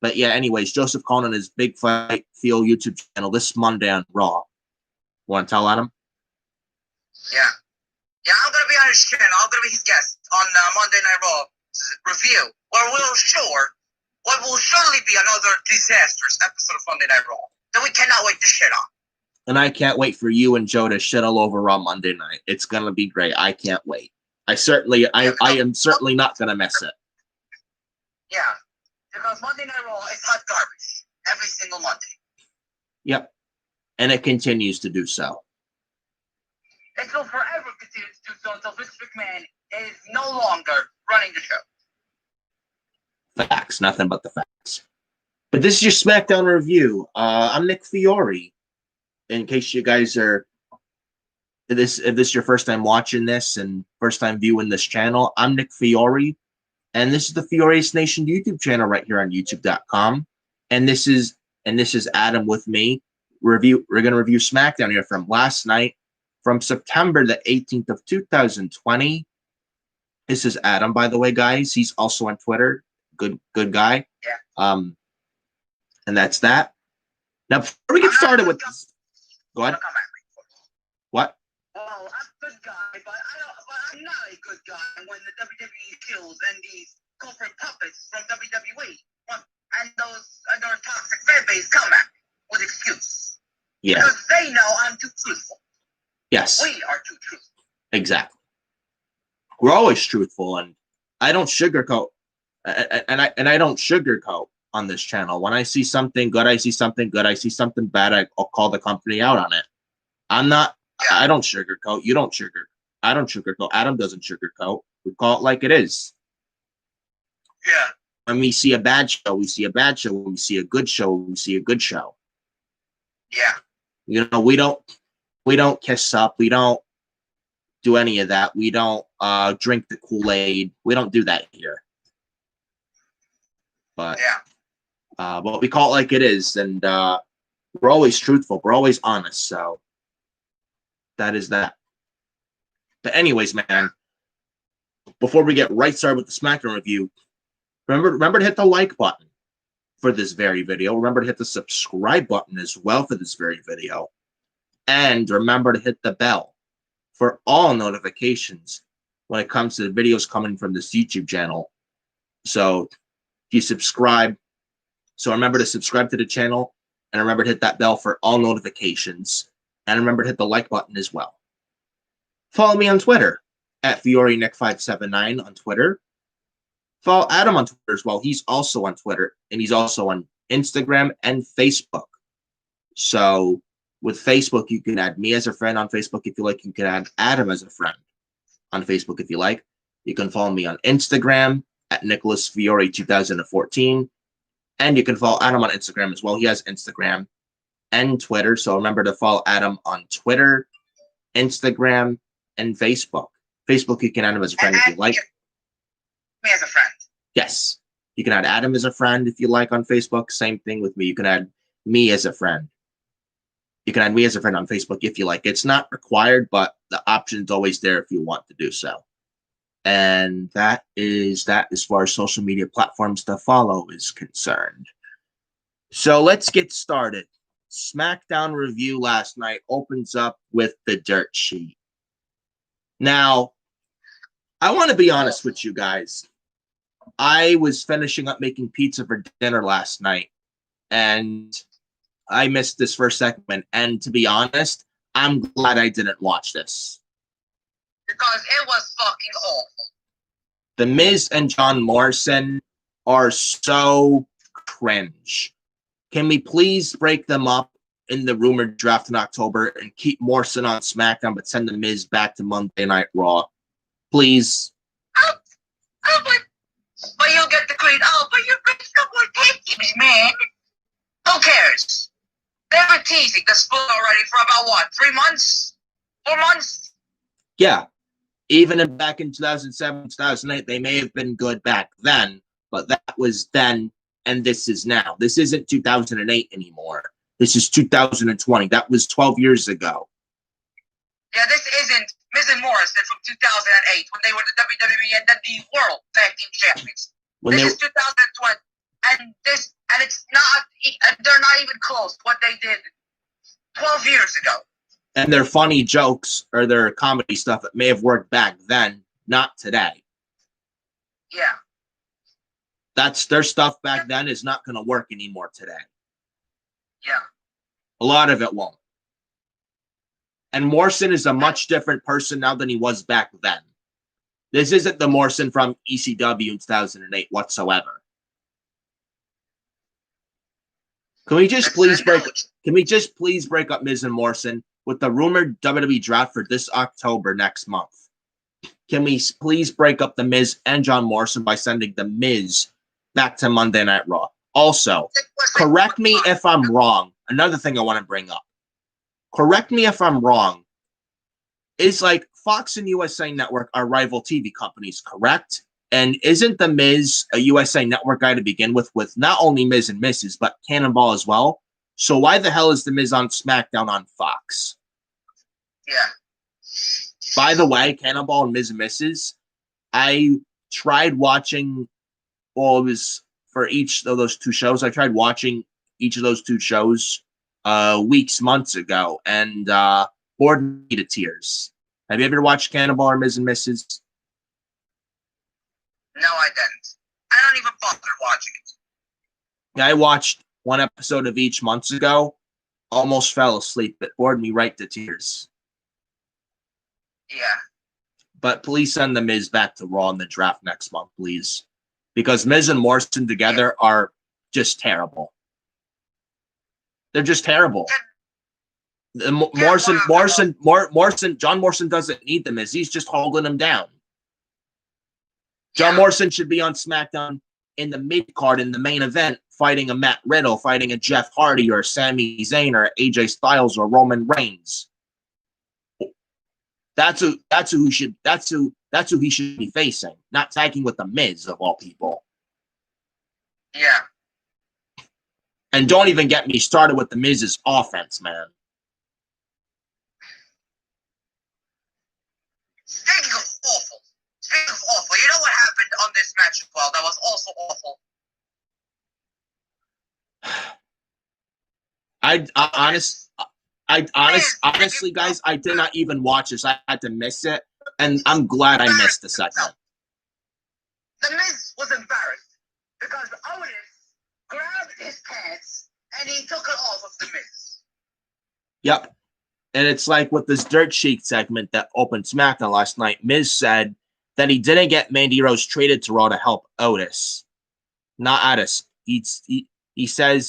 anyways, Joseph Collin and his Big Fight Feel YouTube channel this Monday on Raw. Want to tell Adam? Yeah. Yeah, I'm going to be on his channel. I'm going to be his guest on Monday Night Raw review, where what will surely be another disastrous episode of Monday Night Raw that we cannot wait to shit on. And I can't wait for you and Joe to shit all over Raw Monday night. It's going to be great. I can't wait. I am certainly not going to miss it. Yeah, because Monday Night Raw is hot garbage every single Monday. Yep. And it continues to do so. It will forever continue to do so until Vince McMahon is no longer running the show. Facts. Nothing but the facts. But this is your SmackDown review. I'm Nick Fiore. In case you guys are, if this is your first time watching this and first time viewing this channel, I'm Nick Fiore. And this is the Fiore's Nation YouTube channel right here on YouTube.com. And this is Adam with me. We're going to review SmackDown here from last night, from September the 18th of 2020. This is Adam, by the way, guys. He's also on Twitter. Good guy. Yeah. And that's that. Now, before we get started with this, go ahead. What? Well, I'm a good guy, but I'm not a good guy when the WWE kills and these corporate puppets from WWE and those toxic fan base come at me with excuse. Yeah. Because they know I'm too truthful. Yes. We are too truthful. Exactly. We're always truthful, and I don't sugarcoat. And I don't sugarcoat on this channel. When I see something good, I see something good. I see something bad, I'll call the company out on it. I don't sugarcoat. You don't sugarcoat. I don't sugarcoat. Adam doesn't sugarcoat. We call it like it is. Yeah. When we see a bad show, we see a bad show. When we see a good show, we see a good show. Yeah. You know, we don't kiss up. We don't do any of that. We don't drink the Kool-Aid. We don't do that here. But yeah. But we call it like it is, and we're always truthful. We're always honest. So that is that. But anyways, man, before we get right started with the SmackDown review, remember to hit the like button for this very video. Remember to hit the subscribe button as well for this very video. And remember to hit the bell for all notifications when it comes to the videos coming from this YouTube channel. So if you subscribe, so remember to subscribe to the channel, and remember to hit that bell for all notifications, and remember to hit the like button as well. Follow me on Twitter at FioreNick579 on Twitter. Follow Adam on Twitter as well. He's also on Twitter, and he's also on Instagram and Facebook. So with Facebook, you can add me as a friend on Facebook if you like. You can add Adam as a friend on Facebook if you like. You can follow me on Instagram at Nicholas Fiore 2014. And you can follow Adam on Instagram as well. He has Instagram and Twitter. So remember to follow Adam on Twitter, Instagram, and Facebook. Facebook, you can add him as a friend if you like. Me as a friend. Yes. You can add Adam as a friend if you like on Facebook. Same thing with me. You can add me as a friend. You can add me as a friend on Facebook if you like. It's not required, but the option's always there if you want to do so. And that is that as far as social media platforms to follow is concerned. So let's get started. SmackDown review last night opens up with the dirt sheet. Now, I want to be honest with you guys. I was finishing up making pizza for dinner last night, and I missed this first segment. And to be honest, I'm glad I didn't watch this. Because it was fucking awful. The Miz and John Morrison are so cringe. Can we please break them up in the rumored draft in October and keep Morrison on SmackDown but send the Miz back to Monday Night Raw? Please. But you'll get the green. Oh, but you're breaking up more takings, man. Who cares? They've been teasing the split already for about, what, 3 months? 4 months? Yeah. Even back in 2007, 2008, they may have been good back then, but that was then, and this is now. This isn't 2008 anymore. This is 2020. That was 12 years ago. Yeah, this isn't Miz and Morrison from 2008 when they were the WWE and then the World Tag Team Champions. This is 2020, and it's not. They're not even close to what they did 12 years ago. And their funny jokes or their comedy stuff that may have worked back then, not today. Yeah. That's their stuff back then is not going to work anymore today. Yeah. A lot of it won't. And Morrison is a much different person now than he was back then. This isn't the Morrison from ECW in 2008 whatsoever. Can we just please break up Miz and Morrison with the rumored WWE draft for this October next month? Can we please break up the Miz and John Morrison by sending the Miz back to Monday Night Raw? Also, correct me if I'm wrong. Another thing I want to bring up. Correct me if I'm wrong. Is like Fox and USA Network are rival TV companies, correct? And isn't the Miz a USA Network guy to begin with not only Miz and Mrs., but Cannonball as well? So why the hell is the Miz on SmackDown on Fox? Yeah. By the way, Cannonball and Miz and Mrs., I tried watching, well, it was for each of those two shows. I tried watching each of those two shows months ago, and bored me to tears. Have you ever watched Cannonball or Miz and Mrs.? No, I didn't. I don't even bother watching it. Yeah, I watched one episode of each months ago. Almost fell asleep. It bored me right to tears. Yeah. But please send the Miz back to Raw in the draft next month, please. Because Miz and Morrison together are just terrible. They're just terrible. John Morrison doesn't need the Miz. He's just holding him down. John Morrison should be on SmackDown in the mid-card in the main event, fighting a Matt Riddle, fighting a Jeff Hardy or Sami Zayn or AJ Styles or Roman Reigns. That's who he should be facing, not tagging with the Miz of all people. Yeah. And don't even get me started with the Miz's offense, man. Speaking of awful, you know what happened on this match as well that was also awful? Honestly, guys, I did not even watch this. I had to miss it, and I'm glad I missed the segment. The Miz was embarrassed because Otis grabbed his pants and he took it off of the Miz. Yep. And it's like with this Dirt Sheet segment that opened SmackDown last night, Miz said that he didn't get Mandy Rose traded to Raw to help Otis. Not Otis. He said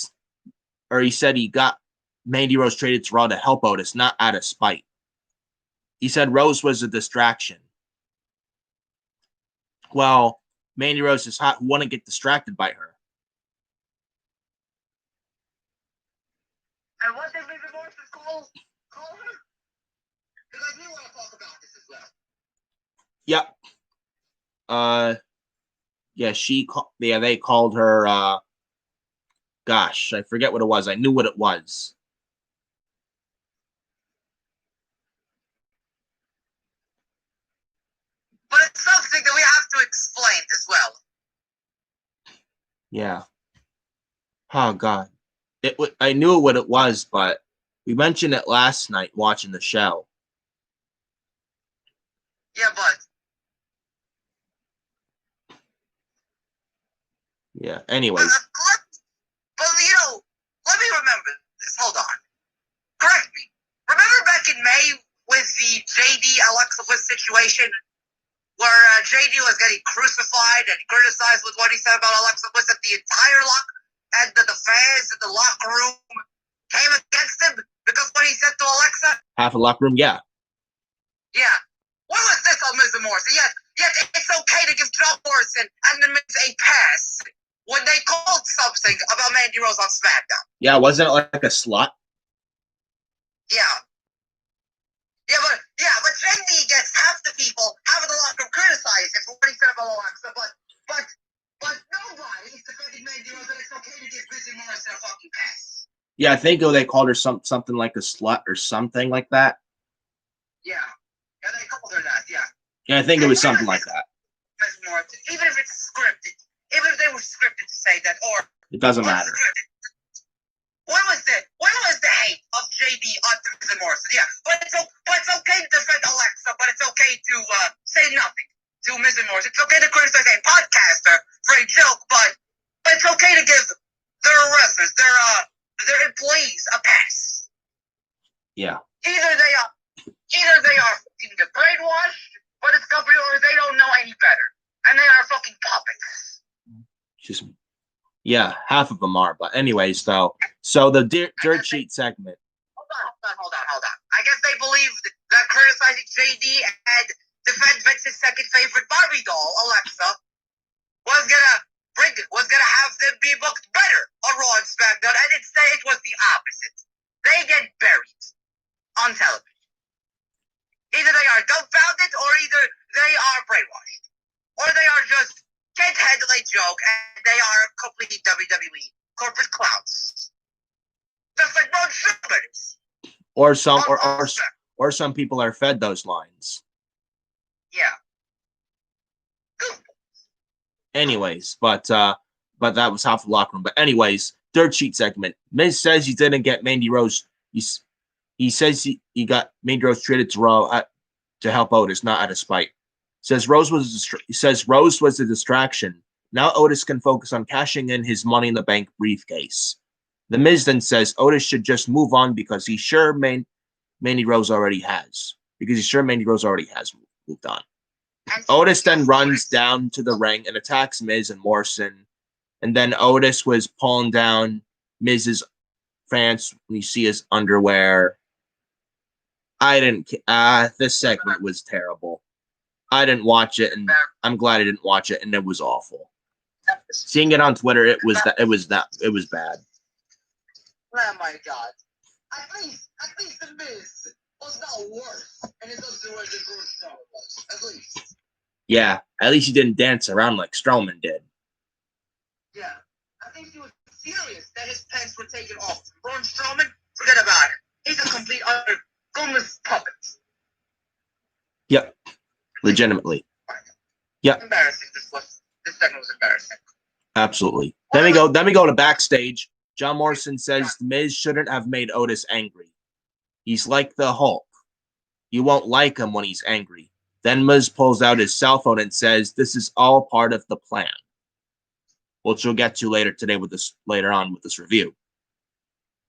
he got Mandy Rose traded to Raw to help Otis, not out of spite. He said Rose was a distraction. Well, Mandy Rose is hot. Want to get distracted by her. And what did Mandy Rose call her? Because we want to talk about this as well. Yep. Yeah, they called her, gosh, I forget what it was. I knew what it was. But it's something that we have to explain as well. Yeah. Oh, God. I knew what it was, but we mentioned it last night watching the show. Yeah, but... Yeah, anyway. But, let me remember this. Hold on. Correct me. Remember back in May with the JD Alexa Bliss situation where JD was getting crucified and criticized with what he said about Alexa Bliss, and the entire the fans in the locker room came against him because what he said to Alexa? Half a locker room, yeah. Yeah. What was this on Miz and Morrison? Yet it's okay to give John Morrison and the Miz a pass when they called something about Mandy Rose on SmackDown. Yeah, wasn't it like a slut? Yeah. But JD gets half the people, half of the locker room criticize him for what he said about Alexa, but nobody is defending Mandy Rose that it's okay to give Miz and Morrison a fucking pass. Yeah, I think they called her something like a slut or something like that. Yeah. Yeah, they called her that, yeah. Yeah, I think it was something like that. Miz Morrison, even if it's scripted, even if they were scripted to say that, or it doesn't matter. When was the hate of JD on Miz and Morrison? Yeah, but it's okay to defend Alexa, but it's okay to say nothing to Miz and Morrison. It's okay to criticize a podcaster for a joke, but it's okay to give their wrestlers, their employees a pass. Yeah. Either they are fucking brainwashed by this company, or they don't know any better, and they are fucking puppets. Yeah, half of them are. But anyways, though, so the dirt sheet segment. Hold on. I guess they believed that criticizing JD and defend Vince's second favorite Barbie doll, Alexa, was gonna have them be booked better on Raw and SmackDown, and instead it was the opposite. They get buried on television. Either they are dumbfounded, or either they are brainwashed, or they are just can't handle a joke, and they are complete WWE corporate clowns, just like Braun Strowman is. Or some people are fed those lines. Yeah. Anyways, but that was half the locker room. But anyways, dirt sheet segment. Miz says he didn't get Mandy Rose. He says he got Mandy Rose traded to Raw to help Otis, not out of spite. Says Rose was a distraction. Now Otis can focus on cashing in his Money in the Bank briefcase. The Miz then says Otis should just move on because he's sure Mandy Rose already has. Moved on. Otis then runs down to the ring and attacks Miz and Morrison. And then Otis was pulling down Miz's pants when you see his underwear. This segment was terrible. I didn't watch it, and I'm glad I didn't watch it, and it was awful. Seeing it on Twitter, it was bad. Oh my God! At least the Miz was not worse, and his observation was at least. Yeah, at least he didn't dance around like Strowman did. Yeah, I think he was furious that his pants were taken off. Braun Strowman, forget about it. He's a complete utter goomless puppet. Yep. Legitimately. Yep. Embarrassing. This segment was embarrassing. Absolutely. Then we go to backstage. John Morrison says the Miz shouldn't have made Otis angry. He's like the Hulk. You won't like him when he's angry. Then Miz pulls out his cell phone and says this is all part of the plan. Which we'll get to later on with this review.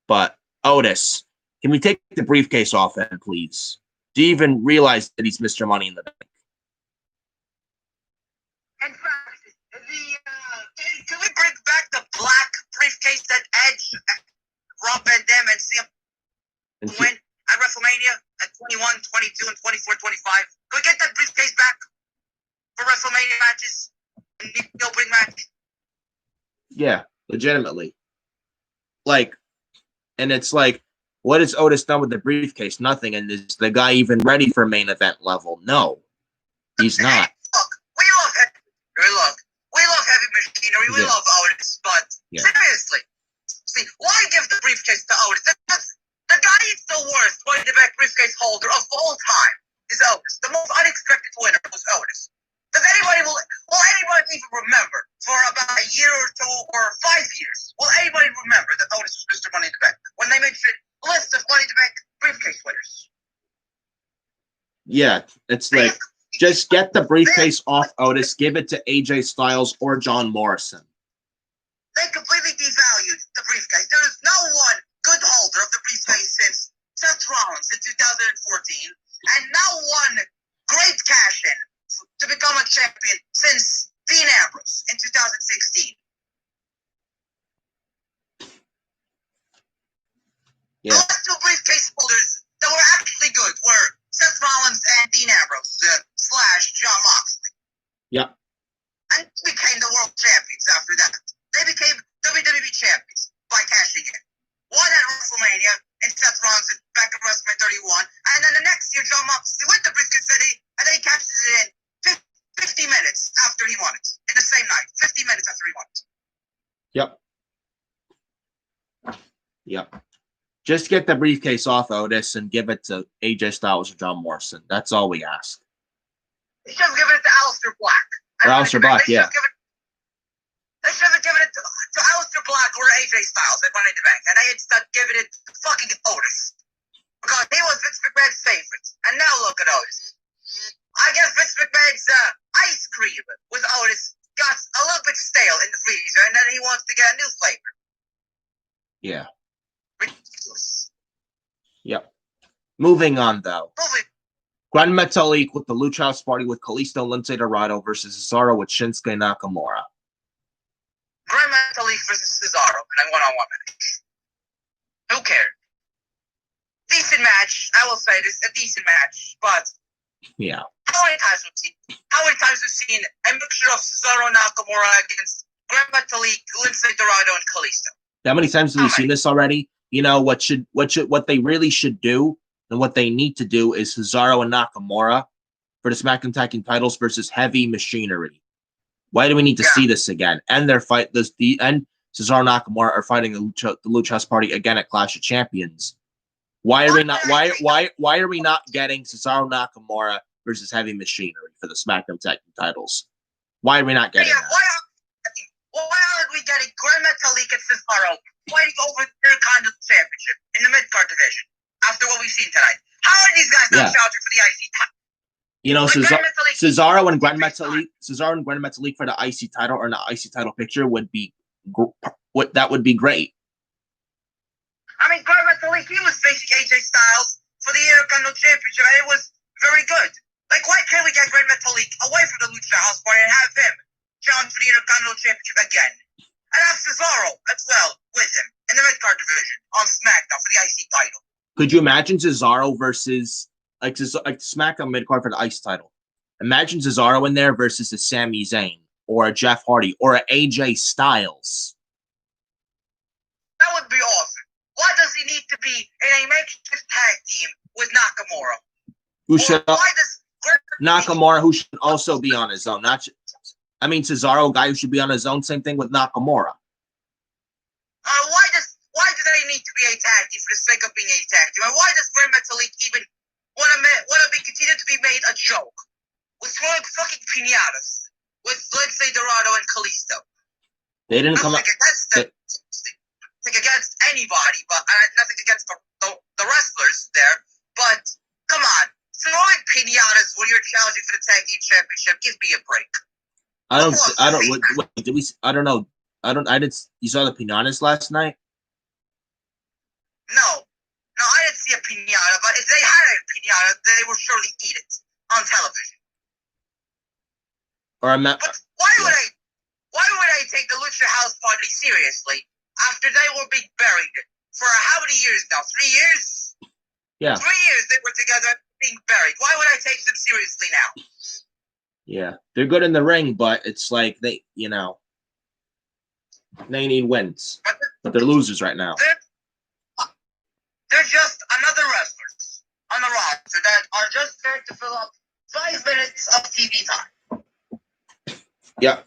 But Otis, can we take the briefcase off him, please? Do you even realize that he's Mr. Money in the Bank? In fact, can we bring back the black briefcase that Edge, Rob Van Dam, and CM win at WrestleMania at 21, 22, and 24, 25? Can we get that briefcase back for WrestleMania matches and the opening match? Yeah, legitimately. And it's like, what has Otis done with the briefcase? Nothing. And is the guy even ready for main event level? No, he's not. Look, we love heavy machinery. We love Otis, but seriously, see, why give the briefcase to Otis? The guy is the worst money in the bank briefcase holder of all time. Is Otis. The most unexpected winner was Otis. Will anybody even remember for about a year or 2 or 5 years? Will anybody remember that Otis was Mr. Money in the Bank when they mentioned a list of Money in the Bank briefcase winners? Yeah, it's like just get the briefcase off Otis, give it to AJ Styles or John Morrison. They completely devalued the briefcase. There is no one good holder of the briefcase since Seth Rollins in 2014, and no one great cash-in to become a champion since Dean Ambrose in 2016. Yeah. The last 2 briefcase holders that were actually good were Seth Rollins and Dean Ambrose / Jon Moxley. Yeah. And became the world champions after that. They became WWE champions by cashing in. One at WrestleMania and Seth Rollins back at WrestleMania 31. And then the next year, Jon Moxley went to briefcase and then he cashes it in 50 minutes after he won it. In the same night. 50 minutes after he won it. Yep. Yep. Just get the briefcase off Otis and give it to AJ Styles or John Morrison. That's all we ask. They should have given it to Aleister Black. Or Aleister Black, yeah. They should have given it to Aleister Black or AJ Styles at Money in the Bank. And they instead given it to fucking Otis. Because he was Vince McMahon's favorite. And now look at Otis. I guess Vince McMahon's ice cream with Otis got a little bit stale in the freezer, and then he wants to get a new flavor. Yeah. Ridiculous. Yep. Moving on, though. Gran Metalik with the Lucha House Party with Kalisto and Lince Dorado versus Cesaro with Shinsuke Nakamura. Gran Metalik versus Cesaro in a one-on-one match. Who cares? Decent match. I will say this, a decent match, but yeah. How many times have we seen a mixture of Cesaro Nakamura against Gran Metalik, Lince Dorado, and Kalisto? How many times have we seen this already? You know what they really should do, and what they need to do is Cesaro and Nakamura for the SmackDown Tag Team titles versus Heavy Machinery. Why do we need to see this again? And their fight, Cesaro and Nakamura are fighting the Lucha House Party again at Clash of Champions. Why are we not? Why are we not getting Cesaro Nakamura versus Heavy Machinery for the SmackDown Tag Team titles? Why are we not getting that? Why aren't we getting Gran Metalik and Cesaro fighting over the Intercontinental Championship in the mid-card division after what we've seen tonight? How are these guys not challenging for the IC title? You know, Cesaro and Gran Metalik for the IC title or in the IC title picture would be that would be great. I mean, Gran Metalik, he was facing AJ Styles for the Intercontinental Championship, and it was very good. Like, why can't we get Gran Metalik away from the Lucha House Party and have him challenge for the Intercontinental Championship again? And have Cesaro as well with him in the mid-card division on SmackDown for the IC title. Could you imagine Cesaro versus like SmackDown mid-card for the IC title? Imagine Cesaro in there versus a Sami Zayn or a Jeff Hardy or a AJ Styles. That would be awesome. Why does he need to be in a makeshift tag team with Nakamura? Nakamura, who should also be on his own. Cesaro, guy who should be on his own. Same thing with Nakamura. Why do they need to be a tag team for the sake of being a tag team? And why does Gran Metalik even want to be continued to be made a joke with throwing fucking pinatas with Lince Dorado and Kalisto? They didn't come up against anybody, but nothing against the wrestlers there. But come on, throwing pinatas when you're challenging for the tag team championship, give me a break. You saw the pinatas last night? No, I didn't see a pinata. But if they had a pinata, they would surely eat it on television. But why would I take the Lucha House Party seriously after they were being buried for how many years now? 3 years? Yeah. 3 years they were together being buried. Why would I take them seriously now? Yeah. They're good in the ring, but it's like they need wins. But they're losers right now. They're just another wrestlers on the roster that are just there to fill up 5 minutes of TV time. Yeah.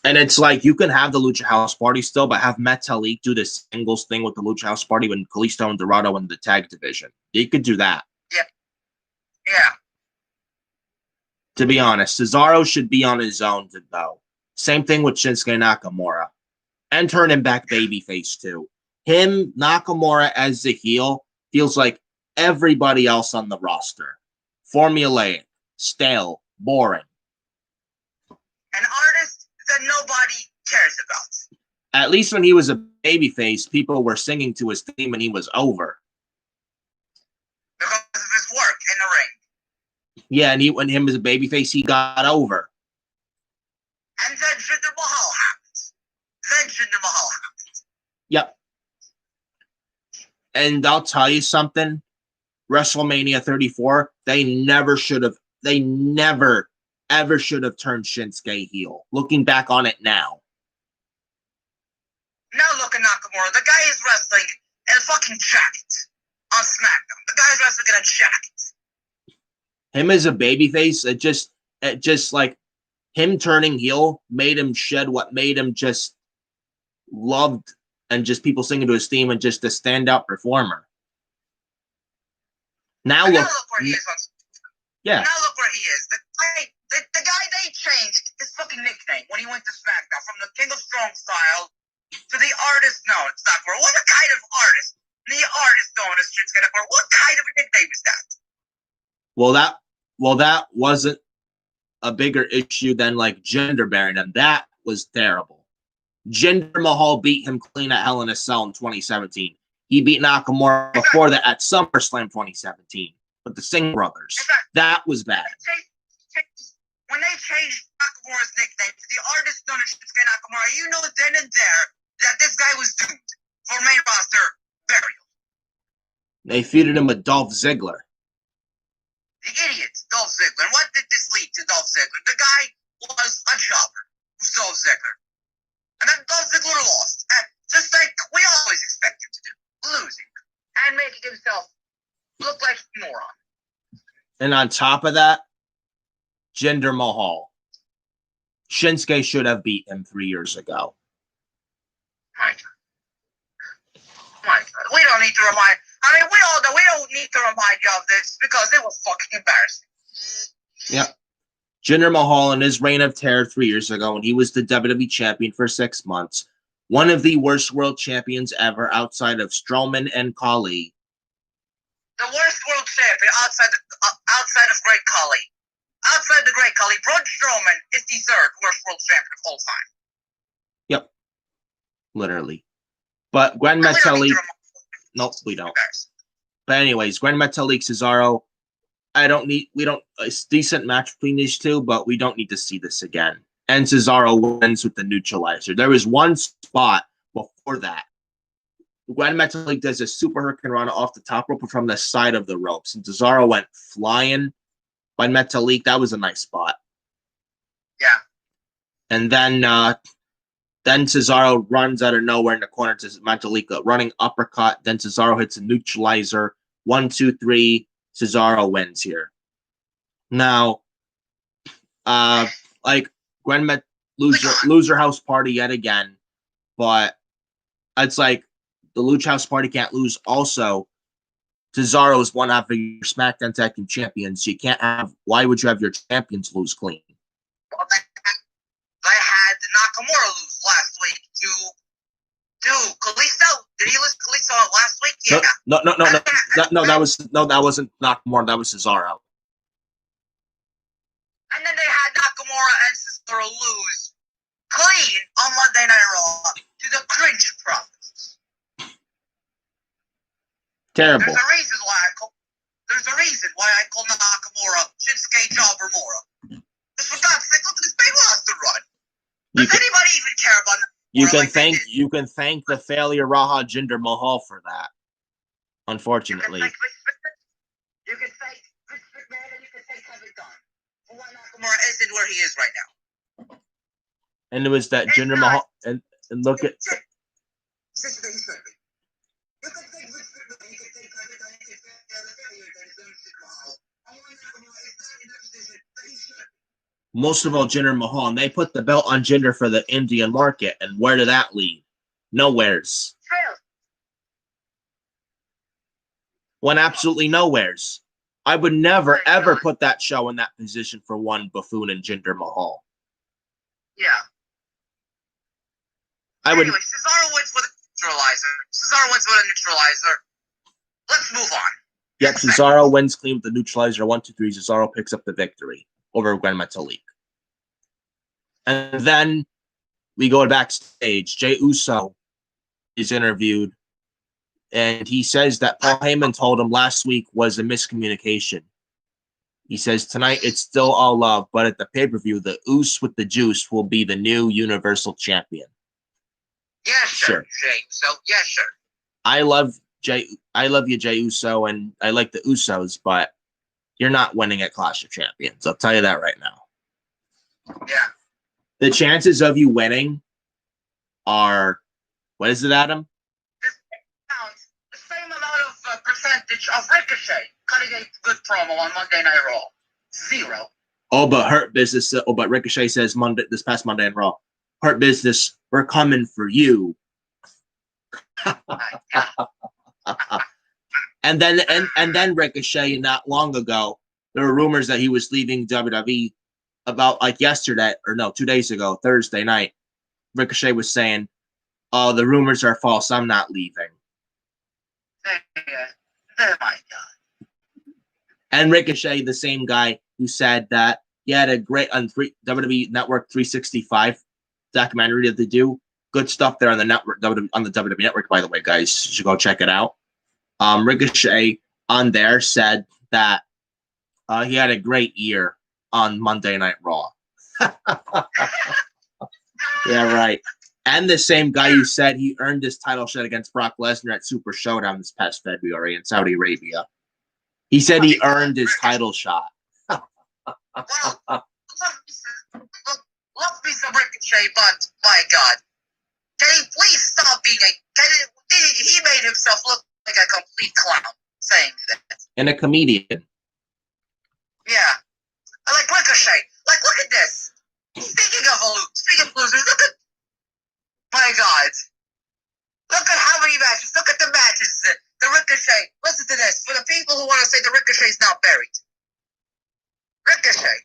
And it's like you can have the Lucha House Party still, but have Metalik do this singles thing with the Lucha House Party when Kalisto and Dorado in the tag division. You could do that. Yeah. Yeah. To be honest, Cesaro should be on his own to go. Same thing with Shinsuke Nakamura. And turn him back babyface too. Him, Nakamura as the heel, feels like everybody else on the roster. Formulaic, stale, boring. An artist that nobody cares about. At least when he was a babyface, people were singing to his theme and he was over. Because of his work in the ring. Yeah, and when him as a babyface, he got over. And then Jinder Mahal happened. Yep. And I'll tell you something. WrestleMania 34, they never ever should have turned Shinsuke heel. Looking back on it now. Now look at Nakamura. The guy is wrestling in a fucking jacket on SmackDown. The guy's wrestling in a jacket. Him as a babyface, it just like him turning heel made him shed what made him just loved and just people singing to his theme and just a standout performer. Now look where he is. Yeah. Now look where he is. The guy they changed his fucking nickname when he went to SmackDown from the King of Strong Style to the artist. No, it's not. What kind of artist? The artist known as Shinsuke Nakamura. What kind of a nickname is that? Well, that wasn't a bigger issue than like Jinder bearing him. That was terrible. Jinder Mahal beat him clean at Hell in a Cell in 2017. He beat Nakamura before that at SummerSlam 2017 with the Singh brothers. That was bad. When they changed Nakamura's nickname to the artist known as Shinsuke Nakamura, you know then and there that this guy was doomed for main roster burial. They feuded him with Dolph Ziggler. The idiot, Dolph Ziggler. And what did this lead to Dolph Ziggler? The guy was a jobber, who's Dolph Ziggler. And then Dolph Ziggler lost, and just like we always expect him to do, losing and making himself look like a moron. And on top of that, Jinder Mahal. Shinsuke should have beat him 3 years ago. My God. We don't need to remind. I mean, we all know we don't need to remind you of this because it was fucking embarrassing. Yep. Jinder Mahal in his reign of terror 3 years ago when he was the WWE champion for 6 months. One of the worst world champions ever outside of Strowman and Khali. The worst world champion outside of Great Khali. Outside the Great Khali, Braun Strowman is the third worst world champion of all time. Yep. Literally. But Grand Metalik... Nope, we don't. But anyways, Grand Metalik, Cesaro... It's a decent match between these two, but we don't need to see this again. And Cesaro wins with the neutralizer. There was one spot before that. Grand Metalik does a super hurricane run off the top rope from the side of the ropes. And Cesaro went flying by Metalik. That was a nice spot. Yeah. And then Cesaro runs out of nowhere in the corner to Metalik, running uppercut. Then Cesaro hits a neutralizer. 1, 2, 3. Cesaro wins here. Now, like Grand Met loser house party yet again, but it's like the Lucha House Party can't lose. Also, Cesaro is one half of your SmackDown Tag Team Champions. You can't have. Why would you have your champions lose clean? Well, they had Nakamura lose last week to Kalisto. Did he lose Kalisto last week? Yeah. No. That wasn't Nakamura. That was Cesaro. And then they had Nakamura and Cesaro lose clean on Monday Night Raw to the Cringe Brothers. Terrible. There's a reason why I call Nakamura Shinsuke Jobber Mora. Just for God's sake, look at this big roster run. Does anybody even care about Nakamura? You can thank the failure Raha Jinder Mahal for that. Unfortunately. You can thank Vince McMahon and you can thank Kevin Dunn for why Nakamura isn't where he is right now. And it was that Jinder Mahal and look at. Most of all, Jinder Mahal, and they put the belt on Jinder for the Indian market. And where did that lead? Nowheres. Went absolutely nowheres. I would never, ever put that show in that position for one buffoon and Jinder Mahal. Yeah. Anyway, Cesaro wins with a neutralizer. Let's move on. Yep, Cesaro wins clean with the neutralizer. 1, 2, 3. Cesaro picks up the victory over Grand Metalik. And then we go backstage. Jey Uso is interviewed. And he says that Paul Heyman told him last week was a miscommunication. He says tonight it's still all love, but at the pay-per-view, the Uso with the juice will be the new Universal Champion. Yeah, sure. Jey Uso. Yeah, sure. I love you, Jey Uso, and I like the Usos, but you're not winning at Clash of Champions. I'll tell you that right now. Yeah. The chances of you winning are, what is it, Adam? The same amount of percentage of Ricochet cutting a good promo on Monday Night Raw. 0. Oh, but Hurt Business. Oh, but Ricochet says this past Monday in Raw. Hurt Business, we're coming for you. and then Ricochet, not long ago, there were rumors that he was leaving WWE about like yesterday, or no, 2 days ago, Thursday night. Ricochet was saying, "Oh, the rumors are false. I'm not leaving." Oh my God. And Ricochet, the same guy who said that he had a great on WWE Network 365 documentary that they do. Good stuff there on the network, on the WWE Network, by the way, guys. You should go check it out. Ricochet on there said that he had a great year on Monday Night Raw. Yeah, right. And the same guy who said he earned his title shot against Brock Lesnar at Super Showdown this past February in Saudi Arabia. He said he earned his title shot. Well, love me some Ricochet, but my God, can he please stop being he made himself look like a complete clown saying that. And a comedian. Yeah. I like Ricochet. Like, look at this. Speaking of losers, look at, my God. Look at how many matches. Look at the matches. The Ricochet. Listen to this. For the people who want to say the Ricochet's not buried. Ricochet.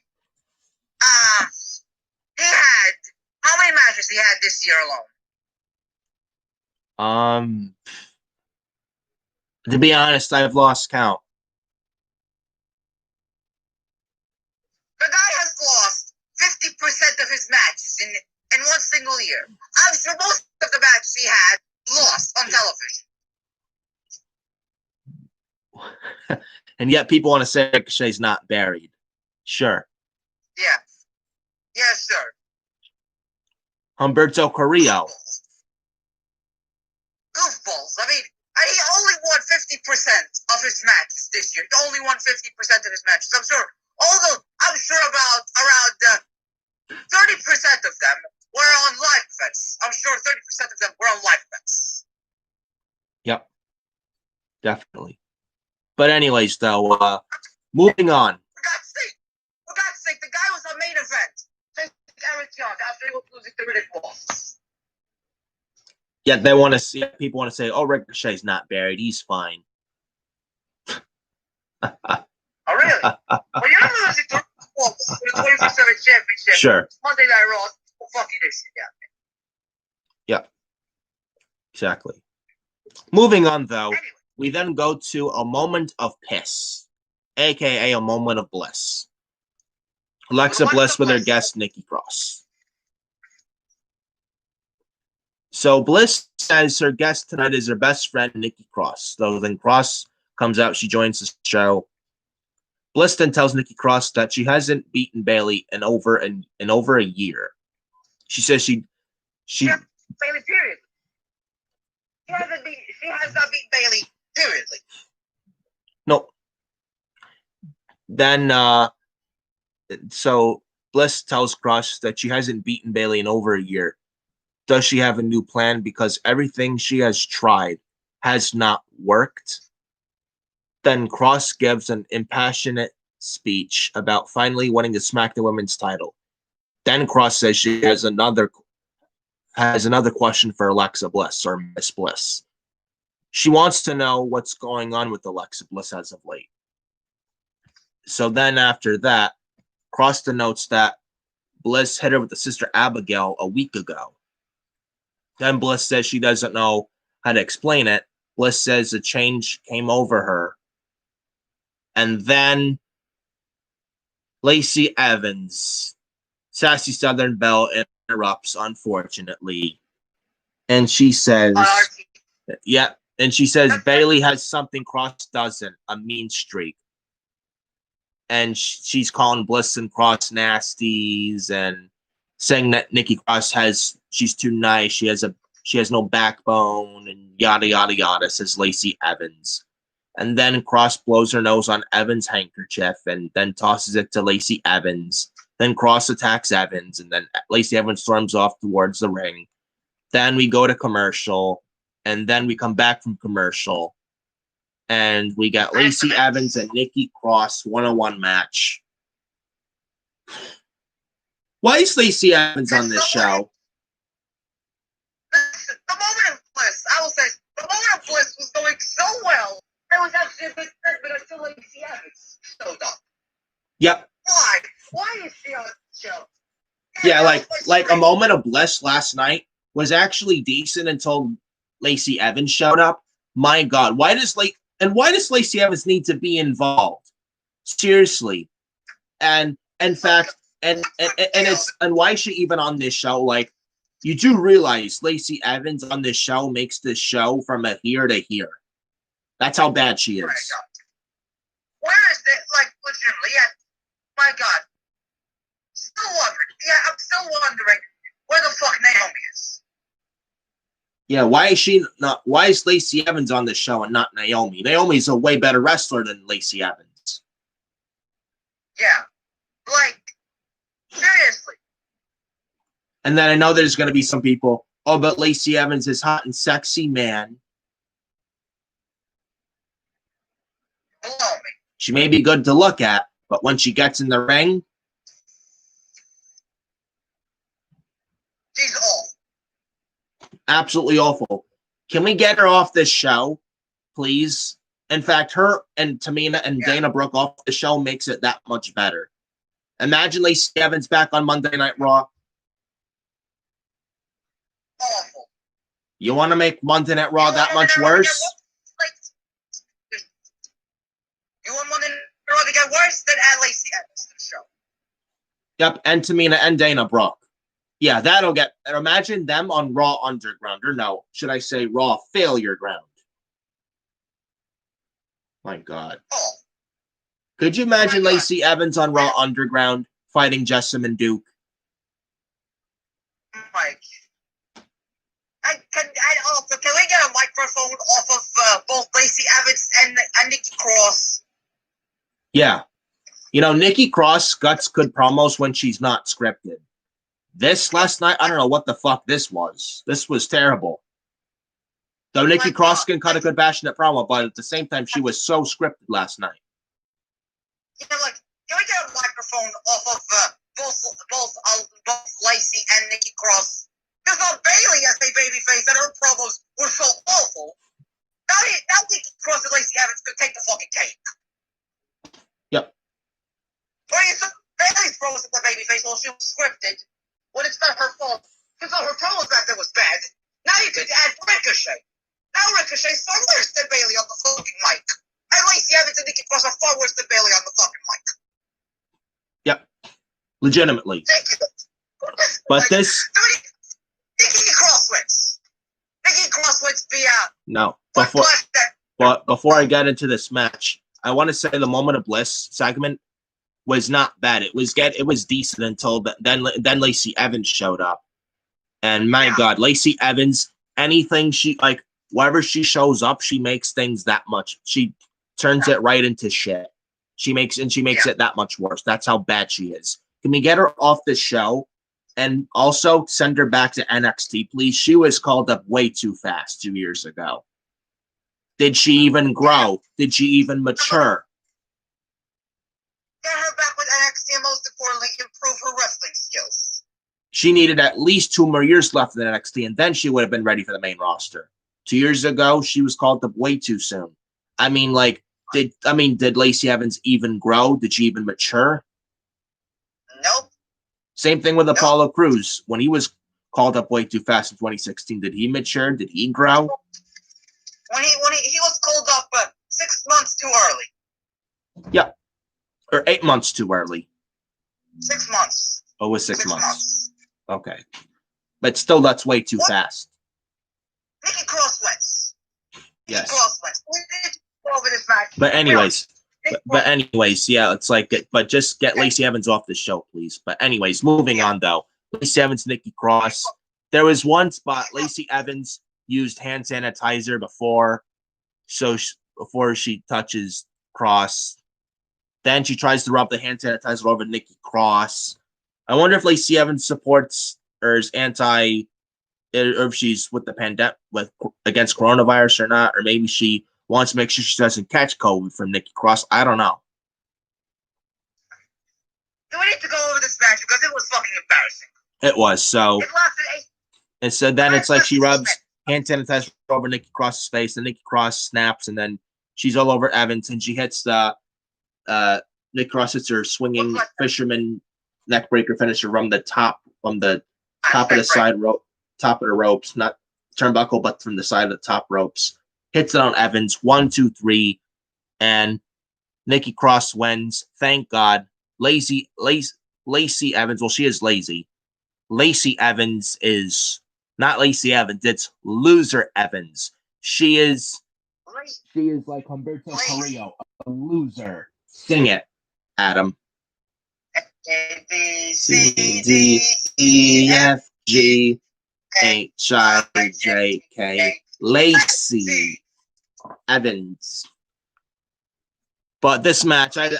He had, how many matches he had this year alone? To be honest, I've lost count. The guy has lost 50% of his matches in one single year. I'm sure most of the matches he had lost on television. And yet people want to say Ricochet's not buried. Sure. Yeah. Yeah, sure. Humberto Carrillo. Goofballs. I mean, he only won 50% of his matches this year. He only won 50% of his matches. I'm sure about around 30% of them were on live events. I'm sure 30% of them were on live events. Yep. Definitely. But anyways, though, moving on. For God's sake, the guy was on main event. Eric Young after he was losing to Riddick Moss. Yeah, they want to see, people want to say, "Oh, Ricochet's not buried. He's fine." Oh, really? Well, you're not losing to Riddick Moss for the 24/7 championship. Sure. Monday Night Raw. Fucking this shit down there. Yep. Exactly. Moving on, though, we then go to a moment of piss, aka a moment of bliss. Alexa Bliss with her guest Nikki Cross. So Bliss says her guest tonight is her best friend Nikki Cross. So then Cross comes out, she joins the show. Bliss then tells Nikki Cross that she hasn't beaten Bayley in over a year. She says she Bayley, period. She has not beaten Bayley, periodly. No. Then so Bliss tells Cross that she hasn't beaten Bayley in over a year. Does she have a new plan? Because everything she has tried has not worked. Then Cross gives an impassionate speech about finally winning the SmackDown Women's title. Then Cross says she has another question for Alexa Bliss or Miss Bliss. She wants to know what's going on with Alexa Bliss as of late. So then after that, Cross denotes that Bliss hit her with the Sister Abigail a week ago. Then Bliss says she doesn't know how to explain it. Bliss says a change came over her. And then Lacey Evans, Sassy Southern Belle, interrupts, unfortunately. And she says, yeah, and she says Bayley has something Cross doesn't, a mean streak. And she's calling Bliss and Cross nasties and saying that Nikki Cross she's too nice, she has no backbone, and yada yada yada, says Lacey Evans. And then Cross blows her nose on Evans' handkerchief and then tosses it to Lacey Evans. Then Cross attacks Evans, and then Lacey Evans storms off towards the ring. Then we go to commercial, and then we come back from commercial, and we got Lacey Evans and Nikki Cross one-on-one match. Why is Lacey Evans on this show? Yeah, like a moment of bliss last night was actually decent until Lacey Evans showed up. My God, why does Lacey Evans need to be involved? Seriously. And in fact, and why is she even on this show? Like, you do realize Lacey Evans on this show makes this show from a here to here. That's how bad she is. Where is it? Like, legitimately, yeah. My God. Still wondering. Yeah, I'm still wondering where the fuck Naomi is. Yeah, why is Lacey Evans on the show and not Naomi? Naomi's a way better wrestler than Lacey Evans. Yeah. Like, seriously. And then I know there's going to be some people, oh, but Lacey Evans is hot and sexy, man. Allow me. She may be good to look at, but when she gets in the ring, she's awful. Absolutely awful. Can we get her off this show, please? In fact, her and Tamina and Dana Brooke off the show makes it that much better. Imagine Lacey Evans back on Monday Night Raw. Awful. You want to make Monday Night Raw that much worse? You want Monday Night Raw to get worse than add Lacey Evans to the show? Yep, and Tamina and Dana Brooke. Yeah, that'll get. Imagine them on Raw Underground, or no, should I say Raw Failure Ground? My God. Oh. Could you imagine Lacey Evans on Raw Underground fighting Jessamine Duke? Mike. Can we get a microphone off of both Lacey Evans and Nikki Cross? Yeah. You know, Nikki Cross cuts good promos when she's not scripted. This last night, I don't know what the fuck this was. This was terrible. Though Nikki Cross can cut a good passionate promo, but at the same time, she was so scripted last night. You know, like, can we get a microphone off of both Lacey and Nikki Cross? Because Bayley as a babyface and her promos were so awful. Now Nikki Cross and Lacey Evans could take the fucking cake. Yep. Or you said Bayley's promos as the babyface while she was scripted when it's not her fault. Because her promos back then was bad. Now you could add Ricochet. Now Ricochet's far worse than Bayley on the fucking mic. And Lacey Evans and Nikki Cross are far worse than Bayley on the fucking mic. Yep. Legitimately. But like, this... Nikki Cross wins. Nikki Cross wins via... No. Before I get into this match, I want to say the Moment of Bliss segment was not bad. It was decent until then Lacey Evans showed up. And my God, Lacey Evans, anything she... like. Wherever she shows up, she makes things that much. She turns it right into shit. She makes it that much worse. That's how bad she is. Can we get her off the show and also send her back to NXT, please? She was called up way too fast 2 years ago. Did she even grow? Did she even mature? Get her back with NXT and most importantly, improve her wrestling skills. She needed at least 2 more years left in NXT, and then she would have been ready for the main roster. 2 years ago, she was called up way too soon. I mean, like, did Lacey Evans even grow? Did she even mature? Nope. Same thing with Apollo Crews. When he was called up way too fast in 2016, did he mature? Did he grow? When he was called up 6 months too early. Yeah. Or 8 months too early. 6 months. Oh, it was 6 months. Okay. But still, that's way too fast. Nikki Cross wins. Yes. Nikki Cross wins. We did go over this match. But anyways, yeah, it's like, but just get Lacey Evans off the show, please. But anyways, moving on though. Lacey Evans, Nikki Cross. There was one spot Lacey Evans used hand sanitizer before she touches Cross. Then she tries to rub the hand sanitizer over Nikki Cross. I wonder if Lacey Evans supports or is anti. Or if she's with the pandemic against coronavirus or not, or maybe she wants to make sure she doesn't catch COVID from Nikki Cross. I don't know. Do we need to go over this match because it was fucking embarrassing? It was. So, and so then it's like she rubs hand sanitizer over Nikki Cross's face, and Nikki Cross snaps, and then she's all over Evans, and she hits the Nikki Cross hits her swinging fisherman neckbreaker finisher from the top from the top of the side rope, top of the ropes, not turnbuckle, but from the side of the top ropes. Hits it on Evans, 1, 2, 3, and Nikki Cross wins. Thank God. Lacey Evans. Well, she is lazy. Lacey Evans is not Lacey Evans. It's Loser Evans. She is like Humberto Carrillo, a loser. Sing it, Adam. A, B, C, D, E, F, G, H, I, J, K. Lacey Evans. But this match, I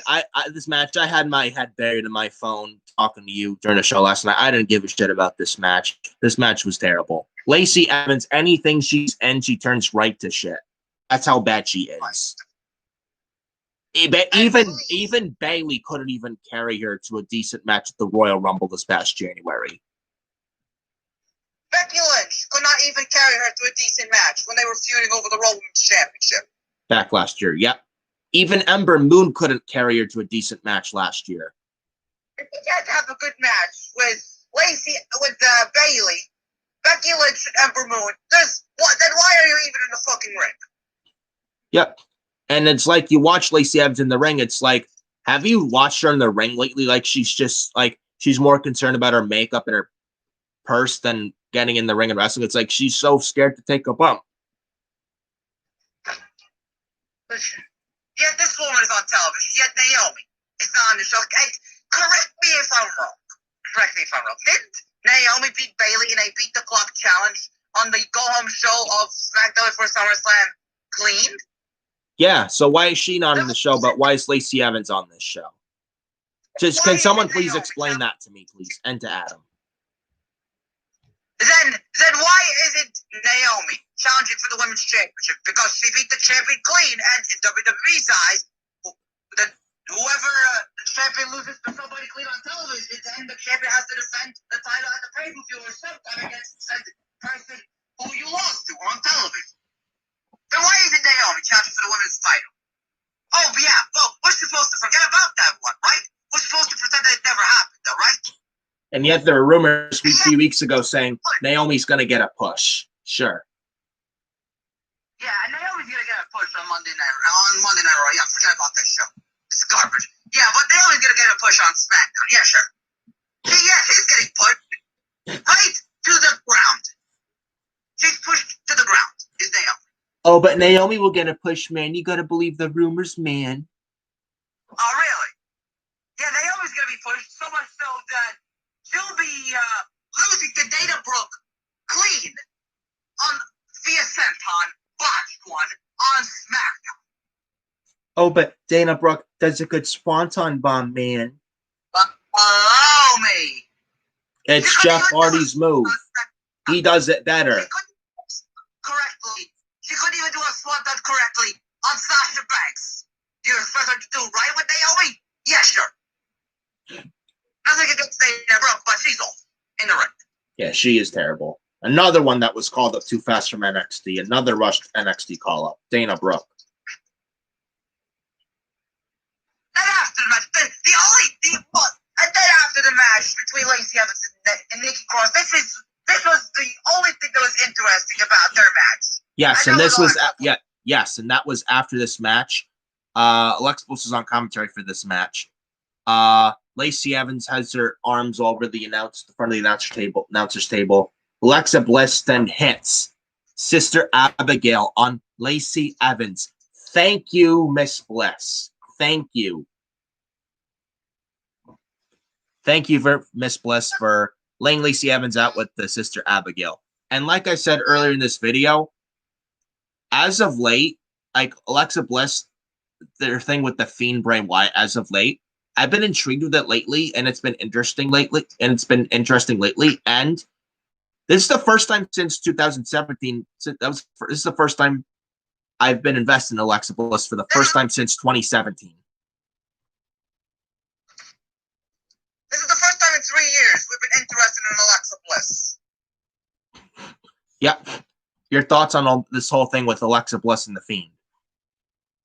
had my head buried in my phone talking to you during the show last night. I didn't give a shit about this match. This match was terrible. Lacey Evans, anything she's in, she turns right to shit. That's how bad she is. Even Bayley couldn't even carry her to a decent match at the Royal Rumble this past January. Becky Lynch could not even carry her to a decent match when they were feuding over the Raw Women's Championship. Back last year, yep. Even Ember Moon couldn't carry her to a decent match last year. If you can't have a good match with Bayley, Becky Lynch, and Ember Moon, then why are you even in the fucking ring? Yep. And it's like you watch Lacey Evans in the ring, it's like, have you watched her in the ring lately? Like she's more concerned about her makeup and her purse than getting in the ring and wrestling. It's like she's so scared to take a bump. Yet this woman is on television. Yet Naomi is not on the show. And correct me if I'm wrong. Didn't Naomi beat Bayley in a Beat the Clock challenge on the go-home show of SmackDown for SummerSlam clean? Yeah, so why is she not on the show, but why is Lacey Evans on this show? Can someone please explain that to me, please, and to Adam? Then why isn't Naomi challenging for the Women's Championship? Because she beat the champion clean, and in WWE's eyes, whoever the champion loses to somebody clean on television, then the champion has to defend the title at the pay-per-view or sometime against the person who you lost to on television. Then why isn't Naomi challenging for the women's title? Oh, yeah, well, we're supposed to forget about that one, right? We're supposed to pretend that it never happened, though, right? And yet there were rumors a few weeks ago saying Naomi's going to get a push. Sure. Yeah, Naomi's going to get a push on Monday Night Raw. Yeah, forget about that show. It's garbage. Yeah, but Naomi's going to get a push on SmackDown. Yeah, sure. Yeah, she's getting pushed right to the ground. She's pushed to the ground, is Naomi. Oh, but Naomi will get a push, man. You got to believe the rumors, man. Oh, really? Yeah, Naomi's going to be pushed so much so that she'll be losing to Dana Brooke clean via senton, botched one, on SmackDown. Oh, but Dana Brooke does a good swanton bomb, man. Allow me. It's Jeff Hardy's move. He does it better. She couldn't even do a swanton correctly on Sasha Banks. You expect her to do right with Naomi? Yeah, sure. Nothing against Dana Brooke, but she's old in the ring. Yeah, she is terrible. Another one that was called up too fast from NXT. Another rushed NXT call-up. Dana Brooke. And after the match, and then after the match between Lacey Evans and Nikki Cross, this was the only thing that was interesting about their match. Yes, and this was yes, and that was after this match. Alexa Bliss was on commentary for this match. Lacey Evans has her arms over the front of the announcer's table. Alexa Bliss then hits Sister Abigail on Lacey Evans. Thank you, Miss Bliss. Thank you. Thank you for Miss Bliss for laying Lacey Evans out with the Sister Abigail. And like I said earlier in this video, as of late, like Alexa Bliss, their thing with the Fiend Bray Wyatt as of late, I've been intrigued with it lately, and it's been interesting lately. And this is the first time since 2017. This is the first time I've been invested in Alexa Bliss for the first time since 2017. This is the first time in 3 years we've been interested in Alexa Bliss. Yep. Your thoughts on this whole thing with Alexa Bliss and the Fiend?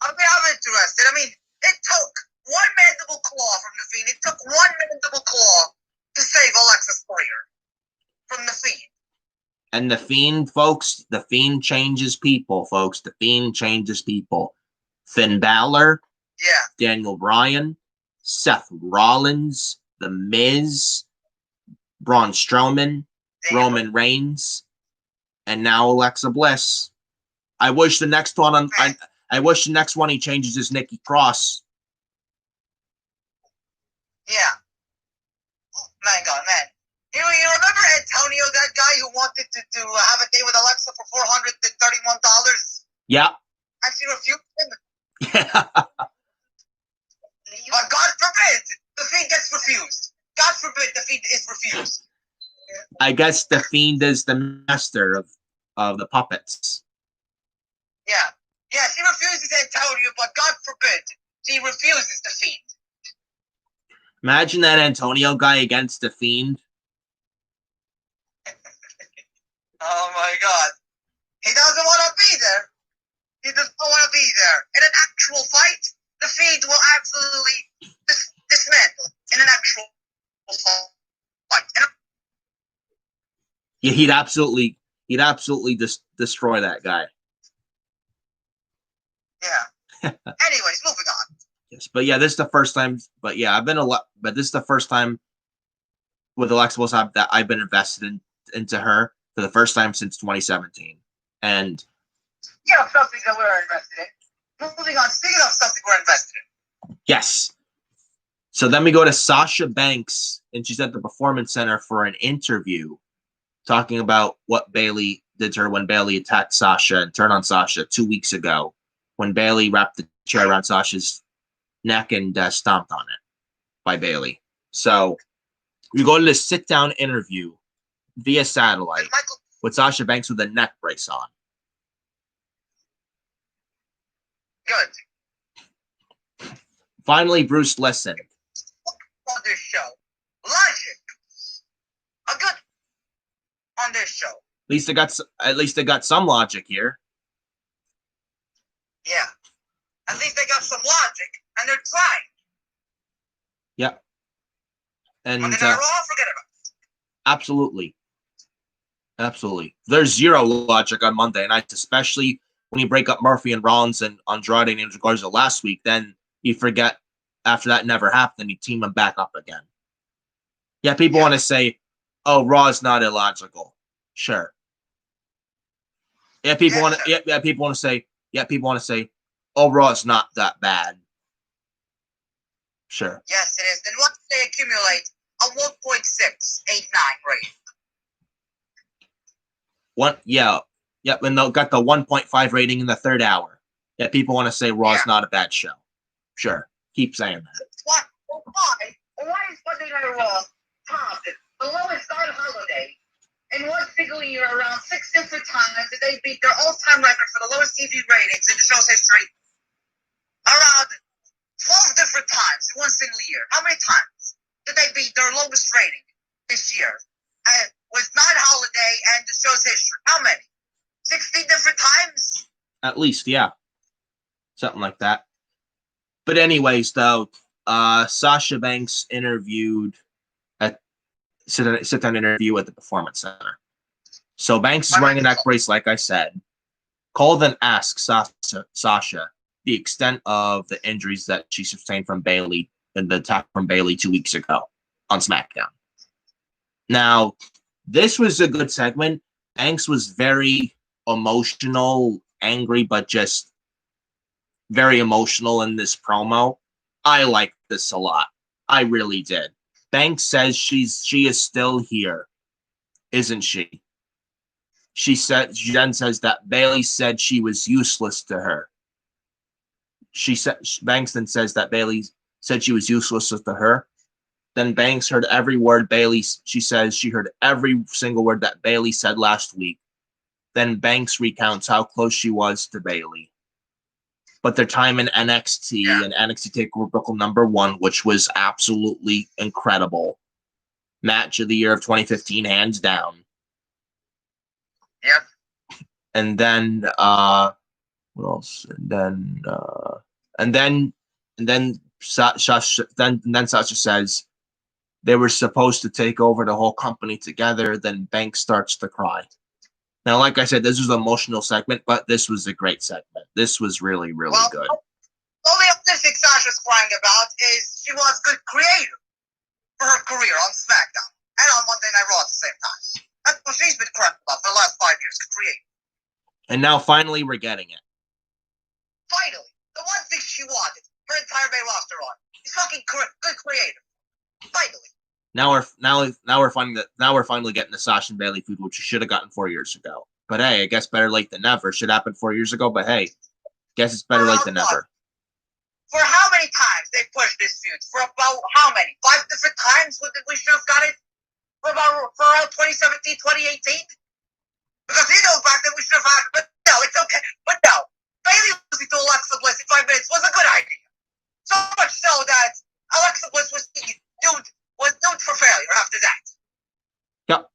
I mean, I'm interested. I mean, it took one mandible claw from the Fiend. It took one mandible claw to save Alexa's career. And the Fiend, folks, the Fiend changes people, folks. The Fiend changes people. Finn Balor, Daniel Bryan, Seth Rollins, The Miz, Braun Strowman, Roman Reigns, and now Alexa Bliss. I wish the next one I wish the next one he changes is Nikki Cross. Yeah. Oh, man. You remember Antonio, that guy who wanted to have a date with Alexa for $431? Yeah. And she refused him. But God forbid the Fiend gets refused. God forbid the Fiend is refused. I guess the Fiend is the master of the puppets. Yeah. Yeah, she refuses Antonio, but God forbid she refuses the Fiend. Imagine that Antonio guy against the Fiend. Oh my God. He doesn't want to be there. He doesn't want to be there. In an actual fight, the Fiend will absolutely dismantle. In an actual fight. Yeah, he'd absolutely destroy that guy. Yeah. Anyways, moving on. Yes, but yeah, this is the first time. But yeah, but this is the first time with Alexa Bliss that I've been invested into her for the first time since 2017. And yeah, something that we're invested in. Moving on. Speaking of something we're invested in. Yes. So then we go to Sasha Banks, and she's at the Performance Center for an interview, talking about what Bayley did to her when Bayley attacked Sasha and turned on Sasha 2 weeks ago, when Bayley wrapped the chair around Sasha's neck and stomped on it by Bayley. So we go to this sit-down interview via satellite with Sasha Banks with a neck brace on. Good. Finally, Bruce listened. On this show, logic. A good on this show. At least they got some logic here. Yeah. At least they got some logic, and they're trying. Yep. And when they're wrong, forget about it. Absolutely. There's zero logic on Monday nights, especially when you break up Murphy and Rollins and Andrade and Angel Garza last week. Then you forget after that never happened, and you team them back up again. Yeah, people want to say, "Oh, Raw's not illogical." Sure. Yeah, people want to. Yeah, people want to say. Yeah, people want to say, "Oh, Raw's not that bad." Sure. Yes, it is. Then once they accumulate a 1.689 rating. And they got the 1.5 rating in the third hour. Yeah, people want to say Raw's not a bad show. Sure. Keep saying that. Why is Monday Night Raw topped the lowest on holiday in one single year around 6 different times that they beat their all-time record for the lowest TV ratings in the show's history? Around 12 different times in one single year. How many times did they beat their lowest rating this year? With Night Holiday and the show's history. How many? 60 different times? At least, yeah. Something like that. But anyways, though, Sasha Banks interviewed at sit-down interview at the Performance Center. So Banks is wearing a neck brace, like I said. Cole then asks Sasha the extent of the injuries that she sustained from Bayley and the attack from Bayley 2 weeks ago on SmackDown. Now, this was a good segment. Banks was very emotional, angry, but just very emotional in this promo. I liked this a lot. I really did. Banks says she is still here, isn't she? She then says that Bayley said she was useless to her. Banks then says that Bayley said she was useless to her. Then Banks heard every word she says she heard every single word that Bayley said last week. Then Banks recounts how close she was to Bayley. But their time in NXT and NXT TakeOver Brooklyn #1, which was absolutely incredible. Match of the year of 2015, hands down. Yep. And then what else? And then Sasha says they were supposed to take over the whole company together. Then Banks starts to cry. Now, like I said, this was an emotional segment, but this was a great segment. This was really, really good. The only other thing Sasha's crying about is she was good creator for her career on SmackDown and on Monday Night Raw at the same time. That's what she's been crying about for the last 5 years, creator. And now, finally, we're getting it. Finally, the one thing she wanted her entire main roster on is fucking good creator. Finally. Now we're finally getting the Sasha and Bayley feud, which we should have gotten 4 years ago. But hey, I guess better late than never. Should happen 4 years ago, but hey, guess it's better late than never. For how many times they pushed this feud? For about how many? 5 different times we should have got it? For around 2017, 2018? Because back then we should have had it, but no, it's okay. But no, Bayley losing to Alexa Bliss in 5 minutes was a good idea. So much so that Alexa Bliss was doomed for failure after that. Yep.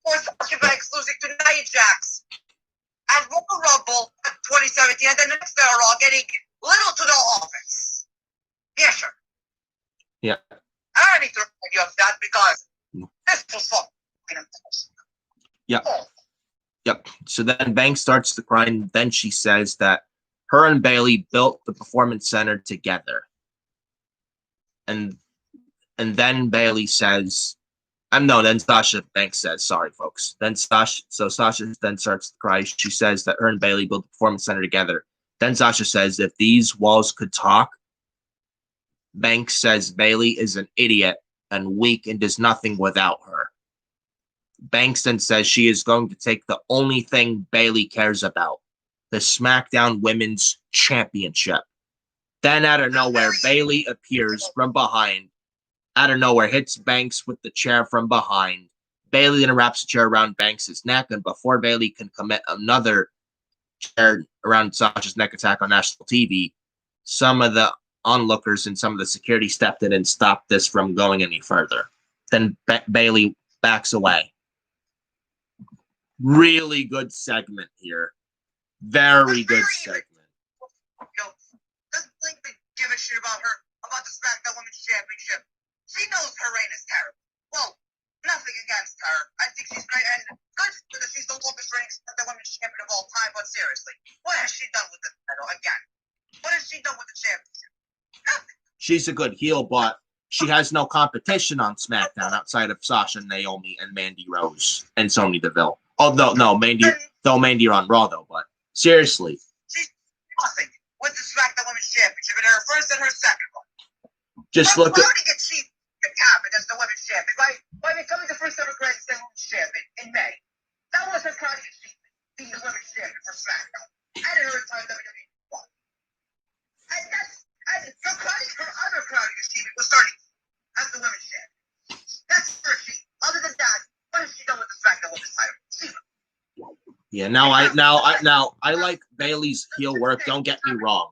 Or Sasha Banks losing to Nia Jax at Royal Rumble in 2017, and then next day Raw getting little to no offense. Yeah, sure. Yeah. I don't need to remind you of that because this was fucking impossible. Yeah. Oh. Yep. So then Banks starts to cry, and then she says that her and Bayley built the Performance Center together. And then Bayley says, then Sasha Banks says, sorry, folks. Then Sasha then starts to cry. She says that her and Bayley built the Performance Center together. Then Sasha says, if these walls could talk, Banks says Bayley is an idiot and weak and does nothing without her. Banks then says she is going to take the only thing Bayley cares about, the SmackDown Women's Championship. Then out of nowhere, Bayley appears from behind. Out of nowhere, hits Banks with the chair from behind. Bayley then wraps the chair around Banks' neck, and before Bayley can commit another chair around Sasha's neck attack on national TV, some of the onlookers and some of the security stepped in and stopped this from going any further. Then Bayley backs away. Really good segment here. Very good segment. Doesn't even give a shit about her, about the SmackDown Women's Championship. She knows her reign is terrible. Well, nothing against her. I think she's great and good that she's the longest reigning SmackDown Women's Champion of all time, but seriously, what has she done with the title again? What has she done with the championship? Nothing. She's a good heel, but she has no competition on SmackDown outside of Sasha, Naomi, and Mandy Rose and Sonya Deville. Although, no, Mandy on Raw, though, but seriously. She's nothing with the SmackDown Women's Championship in her first and her second one. Just look at... How did she get happened as the Women's Champion? By becoming the first ever Grand Slam Women's Champion in May. That was her crowning achievement, being the Women's Champion for SmackDown. And in her time, WWE won. And her other crowning achievement was starting as the Women's Champion. That's her achievement. Other than that, what has she done with the SmackDown Women's title? Yeah, now I like Bayley's heel work. Don't get me wrong.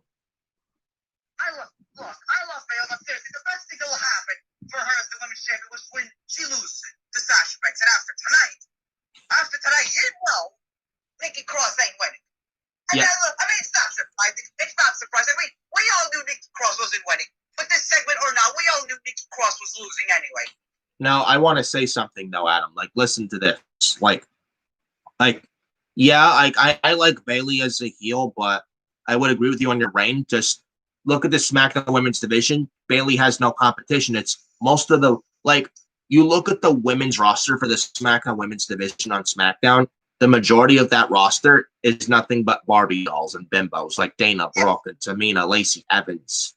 I love Bayley. But seriously, the best thing that will happen for her as the Women's Champion was when she loses to Sasha Banks. And after tonight, you know, Nikki Cross ain't winning. And yeah. It's not surprising. It's not surprising. We all knew Nikki Cross wasn't winning. But this segment or not, we all knew Nikki Cross was losing anyway. Now, I want to say something, though, Adam. Listen to this. I like Bayley as a heel, but I would agree with you on your reign. Just look at the SmackDown Women's division. Bayley has no competition. It's most of the, you look at the women's roster for the SmackDown Women's division on SmackDown, the majority of that roster is nothing but Barbie dolls and bimbos like Dana Brooke and Tamina, Lacey Evans.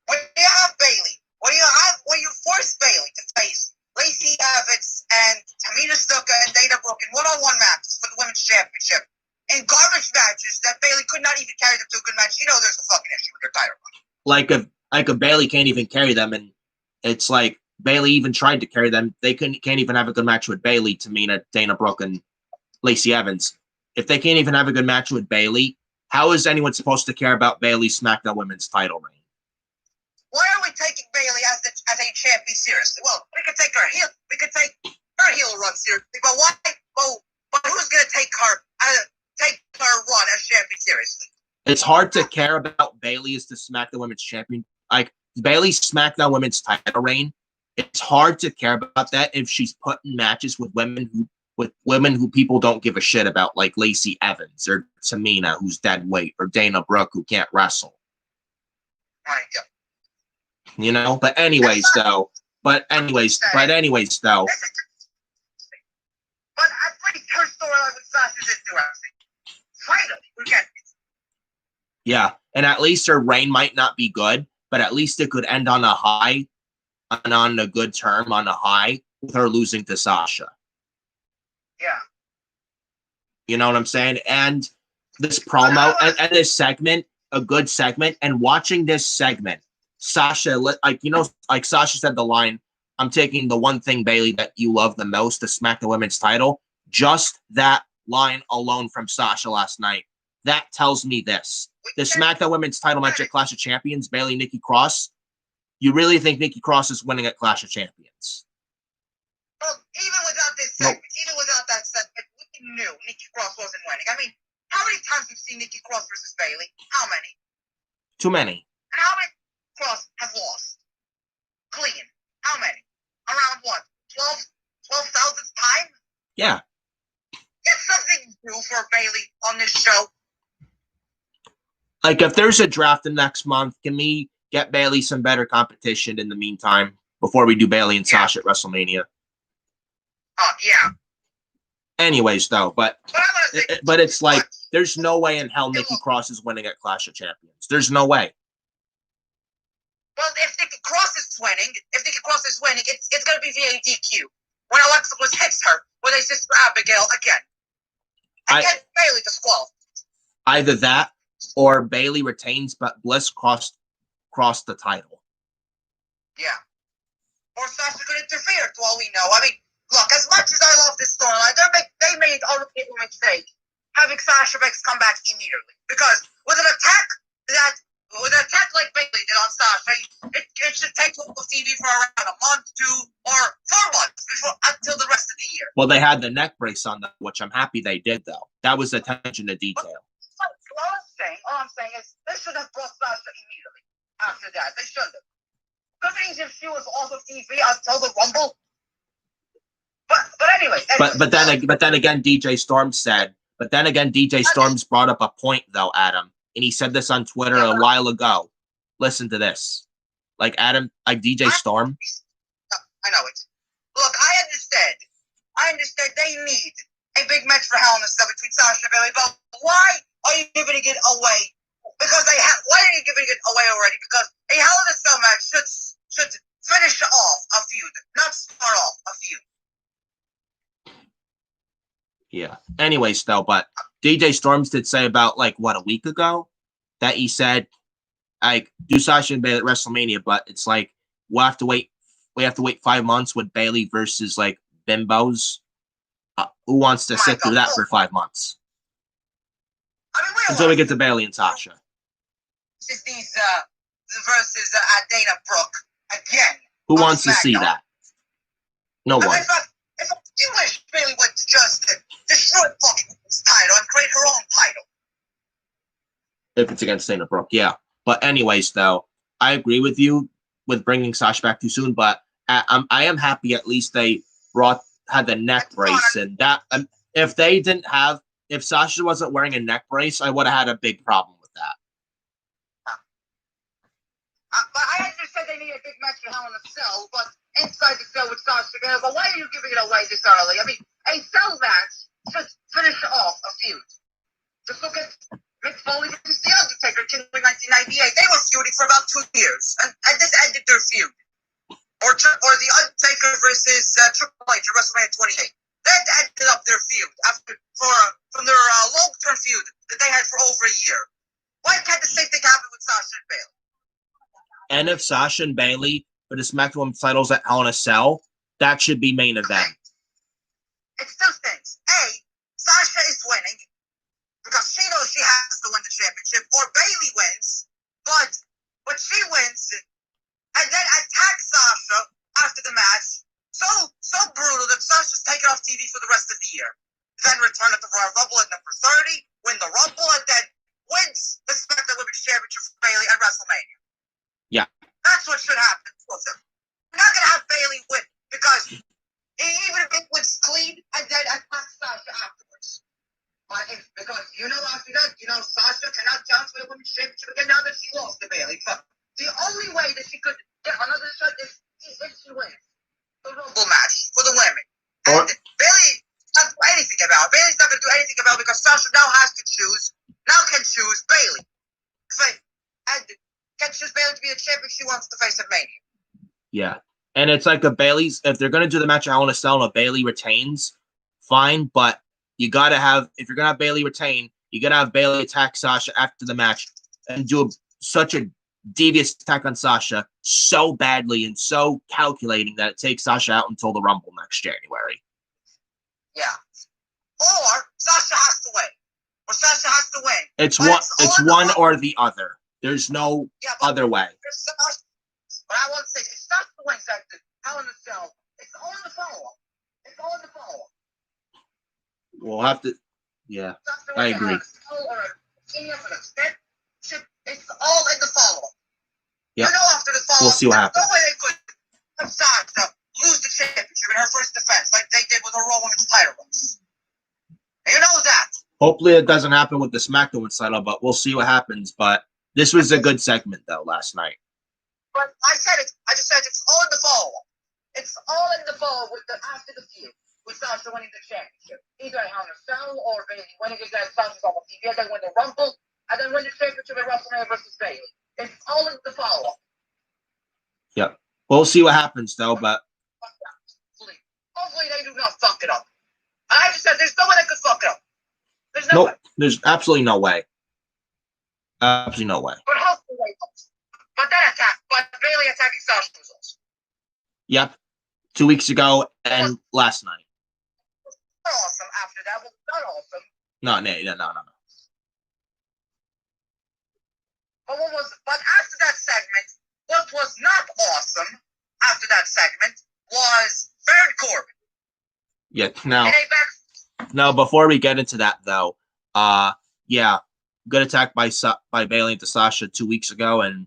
When you have Bayley, when you force Bayley to face Lacey Evans and Tamina Snuka and Dana Brooke in one-on-one matches for the Women's Championship, in garbage matches that Bayley could not even carry them to a good match, you know there's a fucking issue with their title run. Like if Bayley can't even carry them, and it's like Bayley even tried to carry them, they can't even have a good match with Bayley, Tamina, Dana Brooke, and Lacey Evans. If they can't even have a good match with Bayley, how is anyone supposed to care about Bayley's SmackDown Women's title reign? Why are we taking Bayley as a champion seriously? Well, we could take her heel run seriously, but why? But who's going to take her run as champion seriously? It's hard to care about Bayley as the SmackDown Women's champion. Like Bayley's SmackDown Women's title reign, it's hard to care about that if she's put in matches with women who with women who people don't give a shit about, like Lacey Evans or Tamina, who's dead weight, or Dana Brooke, who can't wrestle. Right, yeah. You know, but anyways, though. But anyways, though. But I think her storyline with Sasha is interesting. Finally, we get it. Yeah, and at least her reign might not be good, but at least it could end on a high, and on a good term, on a high, with her losing to Sasha. Yeah. You know what I'm saying? And this promo and this segment, a good segment, and watching this segment, Sasha, like, you know, like Sasha said the line, I'm taking the one thing, Bayley, that you love the most to smack the women's title. Just that line alone from Sasha last night, that tells me this. The SmackDown Women's title match at Clash of Champions, Bayley, Nikki Cross, you really think Nikki Cross is winning at Clash of Champions? Well, even without this segment, even without that segment, we knew Nikki Cross wasn't winning. I mean, how many times we've seen Nikki Cross versus Bayley? How many? Too many. And how many Cross have lost? Clean. How many? Around what? 12,000th time? Yeah. Get something new for Bayley on this show. Like, if there's a draft in next month, can we get Bayley some better competition in the meantime before we do Bayley and Sasha at WrestleMania? Yeah. Anyways, though, but it's like, there's no way in hell Nikki Cross is winning at Clash of Champions. There's no way. Well, if Nikki Cross is winning, it's going to be via DQ. When Alexa Bliss hits her with a Sister Abigail again. And get Bayley disqualified. Either that, or Bayley retains, but Bliss crossed the title. Yeah. Or Sasha could interfere, to all we know. I mean, look, as much as I love this storyline, they made all the people mistake having Sasha Banks come back immediately. Because with an attack like Bayley did on Sasha, it should take local TV for around a month, 2 or 4 months until the rest of the year. Well, they had the neck brace on them, which I'm happy they did, though. That was attention to detail. All I'm saying is they should have brought Sasha immediately after that. They should have. Because it means if she was off of TV until the Rumble. But anyway. But then again, DJ Storms brought up a point, though, Adam. And he said this on Twitter a while ago. Listen to this. Like, Adam, like DJ Storm. I know it. Look, I understand they need a big match for Hell in a Cell between Sasha and Bayley, but why are you giving it away? Why are you giving it away already? Because a Hell in a Cell match should finish off a feud, not start off a feud. Yeah. Anyways, though, but DJ Storms did say about, like, what, a week ago? That he said, like, do Sasha and Bayley at WrestleMania, but it's like, we have to wait 5 months with Bayley versus, like, bimbos. Who wants to sit through that for 5 months? I mean, until we get to Bayley and Sasha. Just these versus Dana Brooke again. Who wants to see that? No one. If you wish Bayley would just destroy fucking this title and create her own title. If it's against Dana Brooke, yeah. But anyways, though, I agree with you with bringing Sasha back too soon. But I am happy at least they had the neck brace, and that if Sasha wasn't wearing a neck brace, I would have had a big problem with that. But I understand they need a big match for Hell in a Cell, but inside the cell with Sasha, but why are you giving it away this early? I mean, a cell match should finish off a feud. Just look at Mick Foley versus The Undertaker in 1998. They were feuding for about 2 years, and this ended their feud. Or The Undertaker versus Triple H at WrestleMania 28. That ended up their feud from their long-term feud that they had for over a year. Why can't the same thing happen with Sasha and Bayley? And if Sasha and Bayley for the SmackDown titles at Hell in a Cell, that should be main event. It's two things. A, Sasha is winning because she knows she has to win the championship, or Bayley wins, but she wins and then attacks Sasha after the match so brutal that Sasha's taken off TV for the rest of the year. Then return at the Royal Rumble at number 30, win the Rumble, and then wins the SmackDown Women's Championship for Bayley at WrestleMania. Yeah. That's what should happen. We're not going to have Bayley win because even if it wins clean and then Because after that, Sasha cannot challenge for the women's championship again now that she lost to Bayley. But the only way that she could get another shot is if she wins the Rumble match for the women. And Bayley not do anything about. Bayley's not going to do anything about because Sasha now has to choose. Now can choose Bayley. And can choose Bayley to be a champion she wants to face at Mania. Yeah. And it's like a Bayley's, if they're going to do the match, I want to sell and a Bayley retains, fine. But you got to have, if you're going to have Bayley retain, you got to have Bayley attack Sasha after the match and do such a devious attack on Sasha so badly and so calculating that it takes Sasha out until the Rumble next January. Yeah. Or Sasha has to win. Or Sasha has to win. It's one or the other. There's no other way. But I want to say, if Sasha wins at the Hell in a Cell, it's all in the follow-up. It's all in the follow-up. We'll have to, yeah, I agree. It's all in the follow-up. Yep. After the follow-up, we'll see what happens. No way they could have Sasha lose the championship in her first defense like they did with her Raw Women's title race. And that. Hopefully it doesn't happen with the SmackDown title, but we'll see what happens. But this was a good segment, though, last night. But I just said it's all in the follow-up. It's all in the follow-up after the feud with Sasha winning the championship. Either Hell in a Cell or Bayley winning against Sasha's on TV, and then win the Rumble, and then win the championship at WrestleMania versus Bayley. It's all in the follow-up. Yep. We'll see what happens, though, but hopefully they do not fuck it up. I just said there's no way they could fuck it up. There's no way. There's absolutely no way. Absolutely no way. But hopefully they don't. But Bayley attacking Sasha was awesome. Yep. 2 weeks ago and last night. Not awesome after that. Well, not awesome. No. But after that segment, what was not awesome after that segment was Baron Corbin. Yeah, now before we get into that though, good attack by Bayley into Sasha 2 weeks ago, and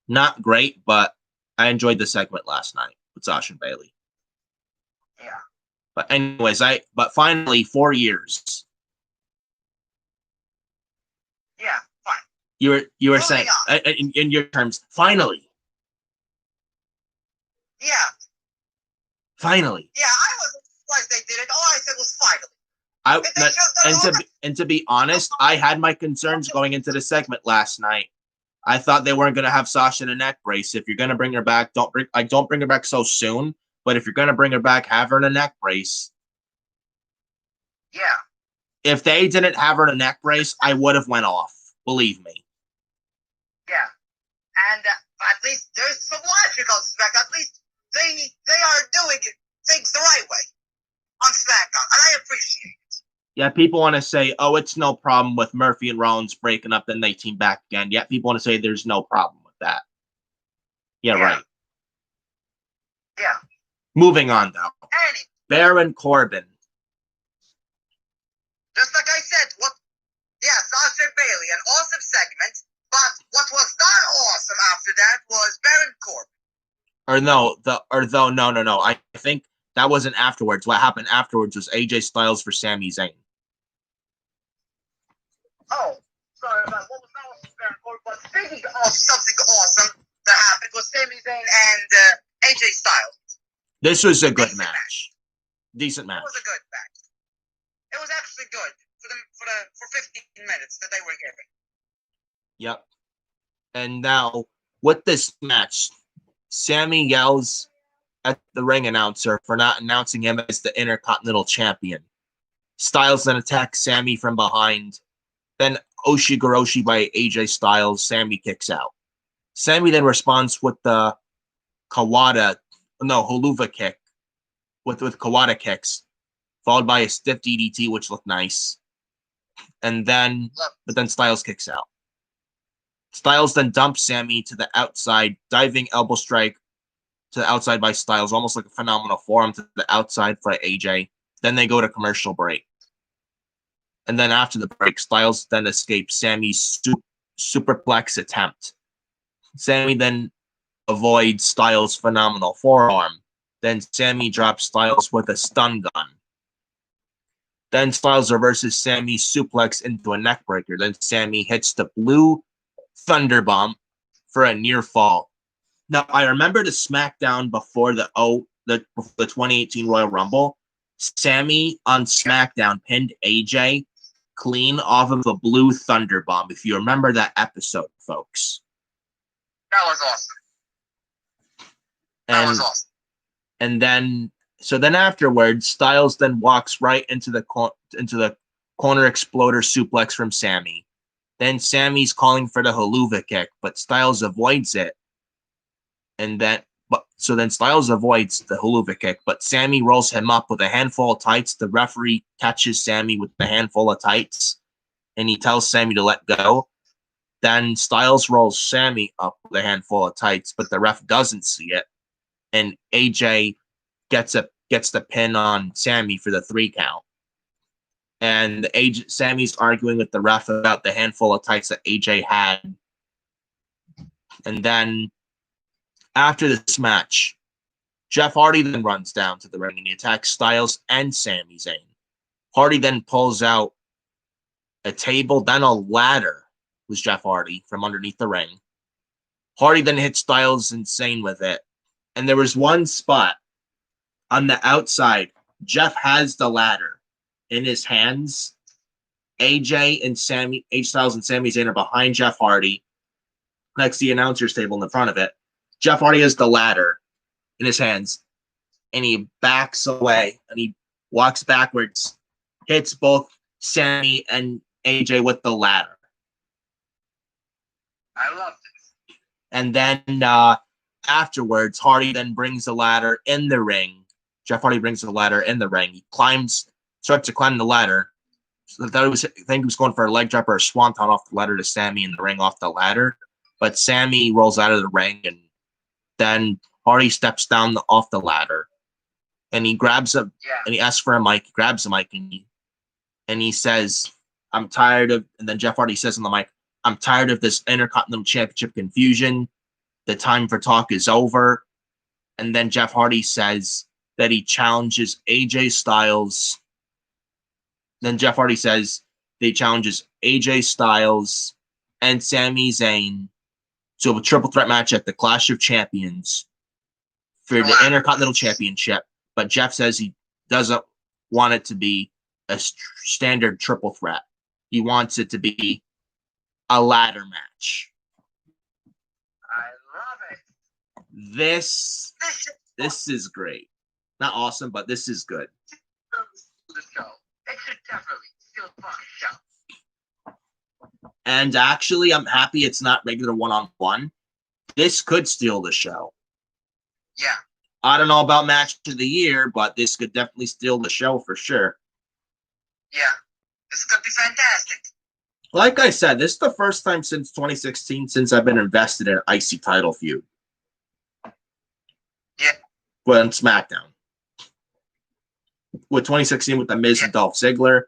not great, but I enjoyed the segment last night with Sasha and Bayley. Yeah. But anyways, but finally 4 years. Yeah, fine. You were saying in your terms, finally. Yeah. Finally. Yeah, I wasn't surprised they did it. All I said was finally. And to be honest, I had my concerns going into the segment last night. I thought they weren't going to have Sasha in a neck brace. If you're going to bring her back, don't bring her back so soon. But if you're going to bring her back, have her in a neck brace. Yeah. If they didn't have her in a neck brace, I would have went off. Believe me. Yeah. And at least there's some logical aspect. At least they are doing things the right way on SmackDown, and I appreciate it. Yeah, people want to say, oh, it's no problem with Murphy and Rollins breaking up, then they team back again. Yet people want to say there's no problem with that. Yeah, right. Yeah. Moving on, though. Baron Corbin. Just like I said, Sasha and Bayley, an awesome segment, but what was not awesome after that was Baron Corbin. No. I think that wasn't afterwards. What happened afterwards was AJ Styles for Sami Zayn. Oh, sorry about what was not awesome Baron Corbin, but speaking of something awesome that happened was Sami Zayn and AJ Styles. This was a good match. Decent match. It was a good match. It was actually good for 15 minutes that they were giving. Yep. And now with this match, Sami yells at the ring announcer for not announcing him as the Intercontinental Champion. Styles then attacks Sami from behind. Then Oshigoroshi by AJ Styles. Sami kicks out. Sami then responds with the Haluva kick with Kawada kicks, followed by a stiff DDT, which looked nice. But then Styles kicks out. Styles then dumps Sami to the outside, diving elbow strike to the outside by Styles, almost like a phenomenal forearm to the outside for AJ. Then they go to commercial break. And then after the break, Styles then escapes Sami's superplex attempt. Sami then avoids Styles' phenomenal forearm. Then Sami drops Styles with a stun gun. Then Styles reverses Sami's suplex into a neck breaker. Then Sami hits the blue thunder bomb for a near fall. Now, I remember the SmackDown before the 2018 Royal Rumble. Sami on SmackDown pinned AJ clean off of a blue thunder bomb. If you remember that episode, folks. That was awesome. That was awesome. And then, so then afterwards, Styles then walks right into the corner exploder suplex from Sami. Then Sami's calling for the haluva kick, but Styles avoids it. And then, so then Styles avoids the haluva kick, but Sami rolls him up with a handful of tights. The referee catches Sami with the handful of tights, and he tells Sami to let go. Then Styles rolls Sami up with a handful of tights, but the ref doesn't see it. And AJ gets the pin on Sami for the 3 count. And Sami's arguing with the ref about the handful of tights that AJ had. And then after this match, Jeff Hardy then runs down to the ring and he attacks Styles and Sami Zayn. Hardy then pulls out a table, then a ladder with Jeff Hardy from underneath the ring. Hardy then hits Styles and Zayn with it. And there was one spot on the outside. Jeff has the ladder in his hands. AJ Styles and Sami Zayn are behind Jeff Hardy next to the announcer's table in the front of it. Jeff Hardy has the ladder in his hands, and he backs away, and he walks backwards, hits both Sami and AJ with the ladder. I love this. And then afterwards, Hardy then brings the ladder in the ring. Jeff Hardy brings the ladder in the ring. He starts to climb the ladder. So I think he was going for a leg drop or a swanton off the ladder to Sami in the ring off the ladder. But Sami rolls out of the ring, and then Hardy steps down off the ladder, and he grabs and he asks for a mic. He grabs the mic, and he says, "I'm tired of." And then Jeff Hardy says on the mic, "I'm tired of this Intercontinental Championship confusion. The time for talk is over." And then Jeff Hardy says that he challenges AJ Styles. Then Jeff Hardy says that he challenges AJ Styles and Sami Zayn to a triple threat match at the Clash of Champions for the Intercontinental Championship. But Jeff says he doesn't want it to be a standard triple threat. He wants it to be a ladder match. I love it. This is great. Not awesome, but this is good. The show. It should definitely steal the fucking show. And actually, I'm happy it's not regular one-on-one. This could steal the show. Yeah. I don't know about match of the year, but this could definitely steal the show for sure. Yeah. This could be fantastic. Like I said, this is the first time since 2016 since I've been invested in an IC title feud. Yeah. Well, in SmackDown. With 2016 with The Miz and Dolph Ziggler.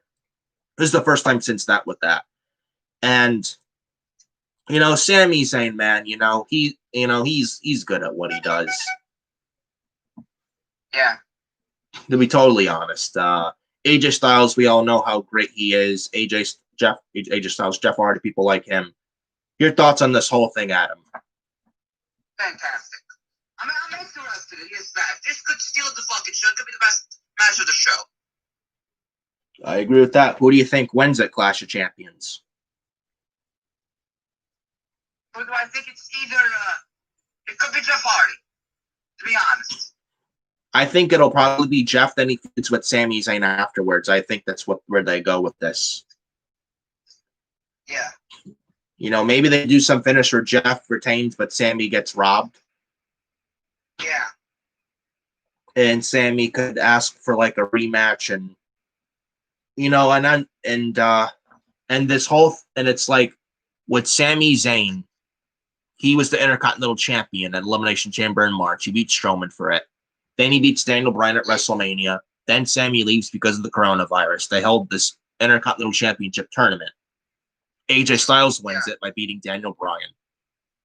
This is the first time since that with that. And Sami Zayn, man, he's good at what he does. Yeah. To be totally honest, AJ Styles, we all know how great he is. AJ Styles, Jeff Hardy, people like him. Your thoughts on this whole thing, Adam? Fantastic. I'm interested in this match. This could steal the fucking show. It could be the best match of the show. I agree with that. Who do you think wins at Clash of Champions? Who do I think? It's either it could be Jeff Hardy, to be honest. I think it'll probably be Jeff, then he fits with Sami Zayn afterwards. I think that's where they go with this. Yeah. Maybe they do some finish where Jeff retains, but Sami gets robbed. Yeah. And Sami could ask for like a rematch, and and this whole and it's like with Sami Zayn, he was the Intercontinental Champion at Elimination Chamber in March. He beat Strowman for it. Then he beats Daniel Bryan at WrestleMania. Then Sami leaves because of the coronavirus. They held this Intercontinental Championship tournament. AJ Styles wins it by beating Daniel Bryan.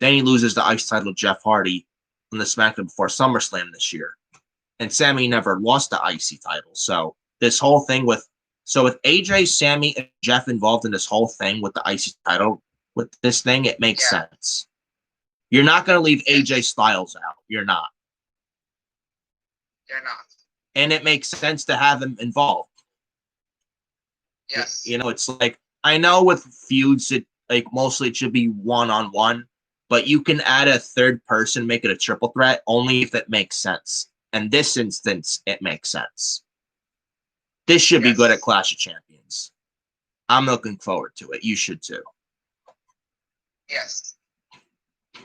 Then he loses the IC title to Jeff Hardy on the SmackDown before SummerSlam this year. And Sami never lost the IC title. So this whole thing with So with AJ, Sami, and Jeff involved in this whole thing with the IC title, with this thing, it makes sense. You're not going to leave AJ Styles out. You're not. You're not. And it makes sense to have him involved. Yes. You know, it's like, I know with feuds, mostly it should be one-on-one, but you can add a third person, make it a triple threat, only if it makes sense. In this instance, it makes sense. This should be good at Clash of Champions. I'm looking forward to it. You should too. Yes.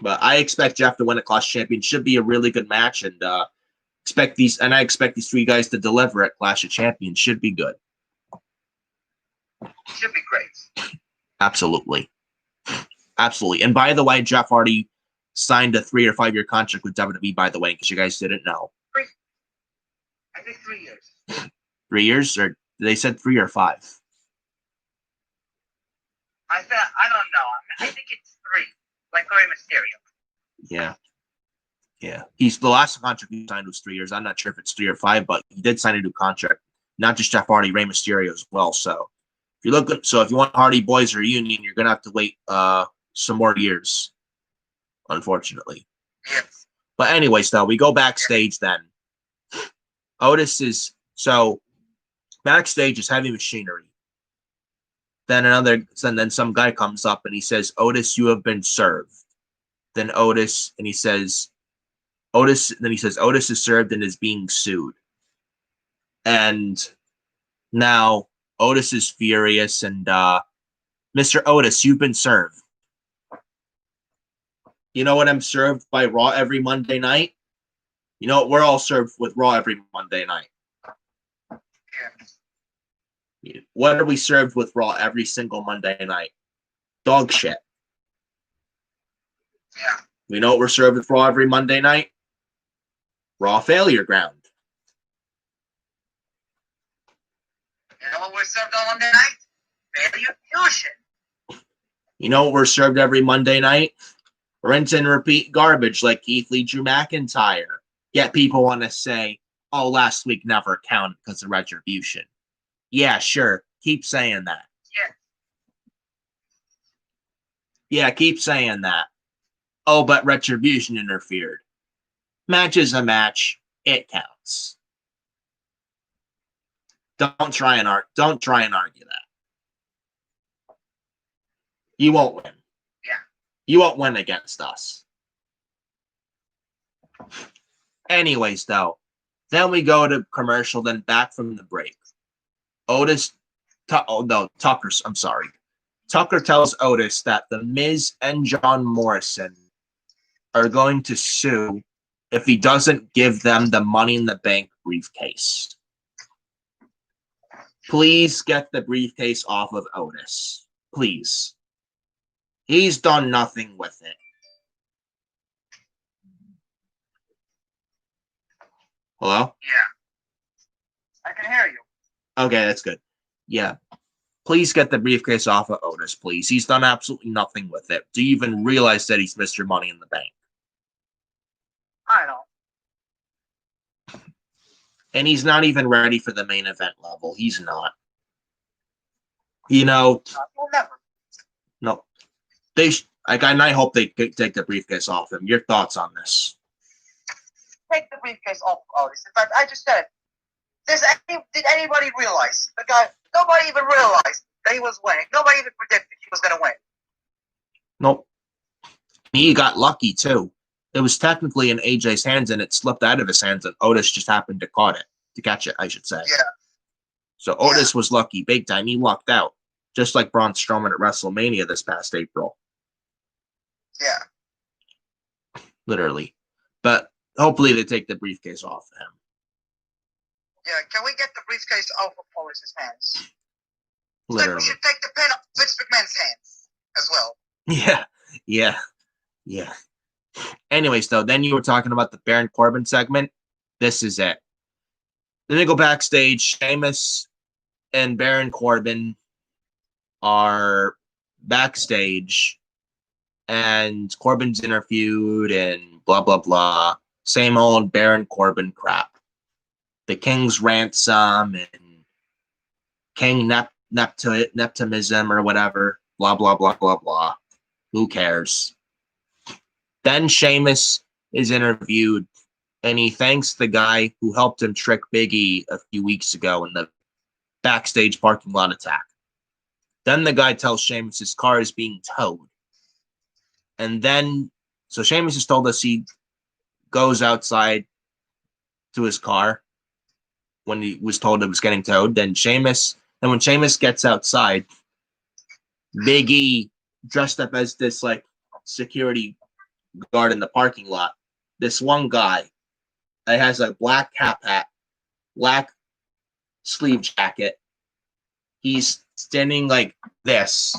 But I expect Jeff to win a Clash of Champions. Should be a really good match, and I expect these three guys to deliver at Clash of Champions. Should be good. Should be great. Absolutely. Absolutely. And by the way, Jeff already signed a 3 or 5 year contract with WWE, by the way, because you guys didn't know. I think 3 years. 3 years? Or they said 3 or 5? I don't know. I think it's 3. Like Rey Mysterio. Yeah. Yeah. He's the last contract he signed was 3 years. I'm not sure if it's 3 or 5, but he did sign a new contract. Not just Jeff Hardy, Rey Mysterio as well. So if you want Hardy Boys reunion, you're gonna have to wait some more years, unfortunately. Yes. But anyways, though, we go backstage then. Otis is backstage is Heavy Machinery. Then some guy comes up and he says, "Otis, you have been served." Then Otis says, "Otis is served and is being sued." And now Otis is furious and Mr. Otis, you've been served. You know what I'm served by Raw every Monday night? You know what we're all served with Raw every Monday night? Yeah. What are we served with Raw every single Monday night? Dog shit. Yeah. We know what we're served with Raw every Monday night? Raw failure ground. You know what we're served on Monday night? Failure fusion. You know what we're served every Monday night? Rinse and repeat garbage like Keith Lee, Drew McIntyre. Yet people want to say, "Oh, last week never counted because of Retribution." Yeah, sure. Keep saying that. Yeah, keep saying that. Oh, but Retribution interfered. Match is a match. It counts. Don't try and argue that. You won't win. Yeah. You won't win against us. Anyways, though, then we go to commercial, then back from the break. Tucker tells Otis that The Miz and John Morrison are going to sue if he doesn't give them the Money in the Bank briefcase. Please get the briefcase off of Otis. Please. He's done nothing with it. Hello? Yeah. I can hear you. Okay, that's good. Yeah. Please get the briefcase off of Otis, please. He's done absolutely nothing with it. Do you even realize that he's Mr. Money in the Bank? I know. And he's not even ready for the main event level. He's not. You know. We'll never. No. And I hope they take the briefcase off him. Your thoughts on this? Take the briefcase off Otis. In fact, I just said, did anybody realize? Nobody even realized that he was winning. Nobody even predicted he was going to win. Nope. He got lucky, too. It was technically in AJ's hands, and it slipped out of his hands, and Otis just happened to catch it, I should say. Yeah. So Otis was lucky big time. He lucked out, just like Braun Strowman at WrestleMania this past April. Yeah. Literally. But hopefully they take the briefcase off of him. Yeah, can we get the briefcase off of Otis' hands? Literally. Like we should take the pin off Vince McMahon's hands as well. Yeah. Anyways, though, then you were talking about the Baron Corbin segment. This is it. Then they go backstage. Sheamus and Baron Corbin are backstage, and Corbin's interviewed, and blah, blah, blah. Same old Baron Corbin crap. The King's Ransom and King Neptunism or whatever. Blah, blah, blah, blah, blah. Who cares? Then Sheamus is interviewed, and he thanks the guy who helped him trick Big E a few weeks ago in the backstage parking lot attack. Then the guy tells Sheamus his car is being towed. And then, so Sheamus has told us he goes outside to his car when he was told it was getting towed. Then when Sheamus gets outside, Big E, dressed up as this like security guard in the parking lot, this one guy that has a black cap hat, black sleeve jacket. He's standing like this.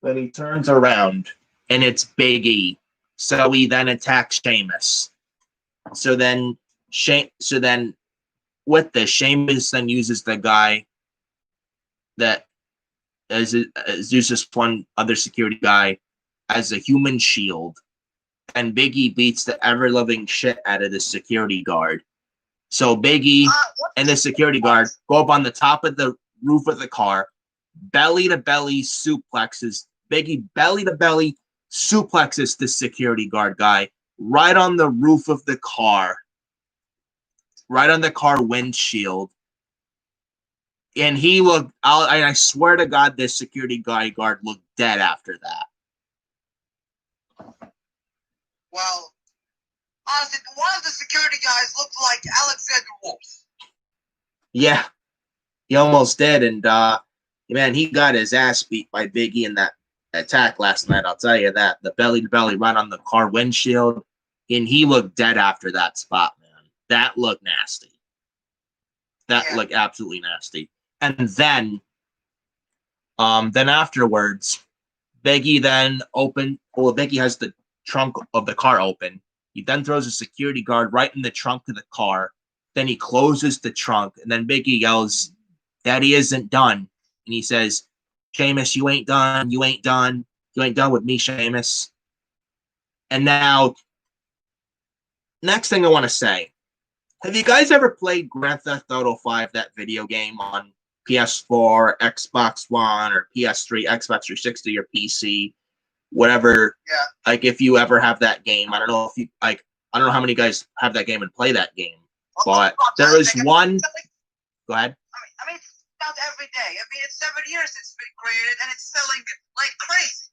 Then he turns around and it's Big E. So he then attacks Sheamus. So then with this, Sheamus then uses the guy that uses one other security guy as a human shield. And Big E beats the ever-loving shit out of the security guard. So Big E and the security guard go up on the top of the roof of the car, belly-to-belly suplexes. Big E belly-to-belly suplexes the security guard guy right on the roof of the car, right on the car windshield. And he looked, I swear to God, this security guard looked dead after that. Well, honestly, one of the security guys looked like Alexander Wolf. Yeah, he almost did. And, man, he got his ass beat by Big E in that attack last night. I'll tell you that. The belly-to-belly right on the car windshield. And he looked dead after that spot, man. That looked nasty. That looked absolutely nasty. And then afterwards, Big E then Big E has the trunk of the car open. He then throws a security guard right in the trunk of the car. Then he closes the trunk, and then Big E yells, "Daddy isn't done." And he says, "Sheamus, you ain't done. You ain't done. You ain't done with me, Sheamus." And now, next thing I want to say, have you guys ever played Grand Theft Auto 5, that video game on PS4, Xbox One, or PS3, Xbox 360, or PC? Whatever, like if you ever have that game, I don't know I don't know how many guys have that game and play that game, but there is one. Go ahead. I mean, it's out every day. I mean, it's 7 years it's been created, and it's selling like crazy.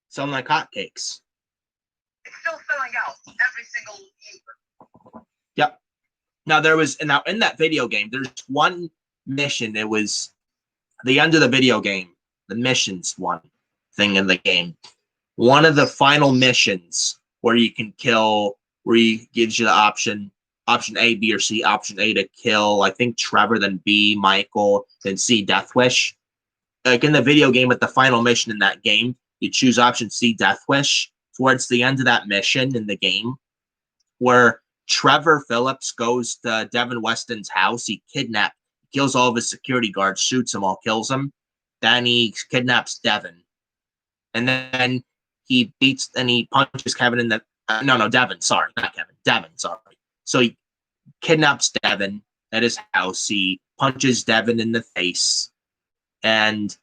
Selling like hotcakes. It's still selling out every single year. Yep. Now in that video game, there's one mission. It was the end of the video game. The missions one thing in the game. One of the final missions where you can kill, where he gives you the option A, B, or C. Option A to kill, I think, Trevor, then B, Michael, then C, Death Wish. Like in the video game, at the final mission in that game, you choose option C, Death Wish. Towards the end of that mission in the game, where Trevor Phillips goes to Devin Weston's house, he kills all of his security guards, shoots them all, kills them. Then he kidnaps Devin. And then he punches Kevin in the Devin, sorry, not Kevin, Devin, sorry. So he kidnaps Devin at his house. He punches Devin in the face. And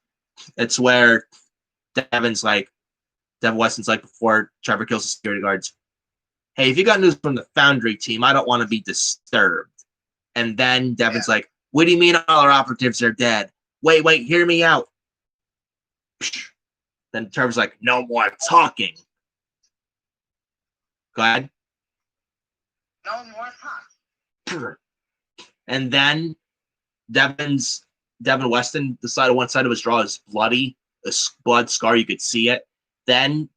it's where Devin Weston's like, before Trevor kills the security guards, "Hey, if you got news from the Foundry team, I don't want to be disturbed." And then Devin's like, "What do you mean all our operatives are dead? Wait, hear me out." Then Trevor's like, "No more talking." Go ahead. No more talking. And then Devin Weston, one side of his jaw is bloody, a blood scar, you could see it. Then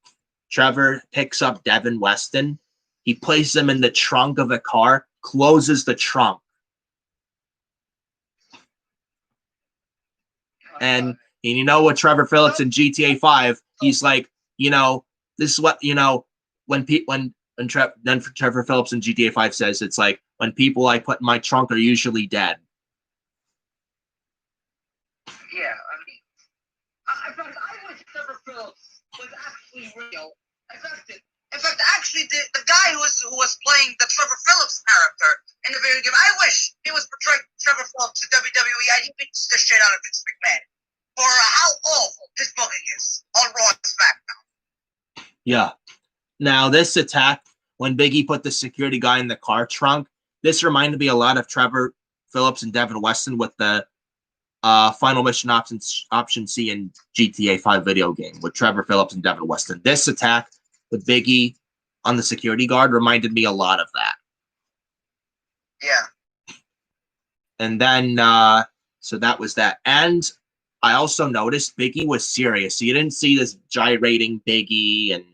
Trevor picks up Devin Weston. He places him in the trunk of a car, closes the trunk. And you know what Trevor Phillips in GTA 5, he's like, this is what, when Trevor Phillips in GTA 5 says, it's like, when people I put in my trunk are usually dead. Yeah, I wish Trevor Phillips was actually real. In fact, In fact, actually, the guy who was playing the Trevor Phillips character in the video game, I wish he was portraying Trevor Phillips in WWE. And he beats the shit out of Vince McMahon for how awful his booking is on Raw and SmackDown. Yeah. Now, this attack, when Big E put the security guy in the car trunk, this reminded me a lot of Trevor Phillips and Devin Weston with the Final Mission Option C in GTA 5 video game with Trevor Phillips and Devin Weston. This attack with Big E on the security guard reminded me a lot of that. Yeah. And then, so that was that. And I also noticed Big E was serious. So you didn't see this gyrating Big E and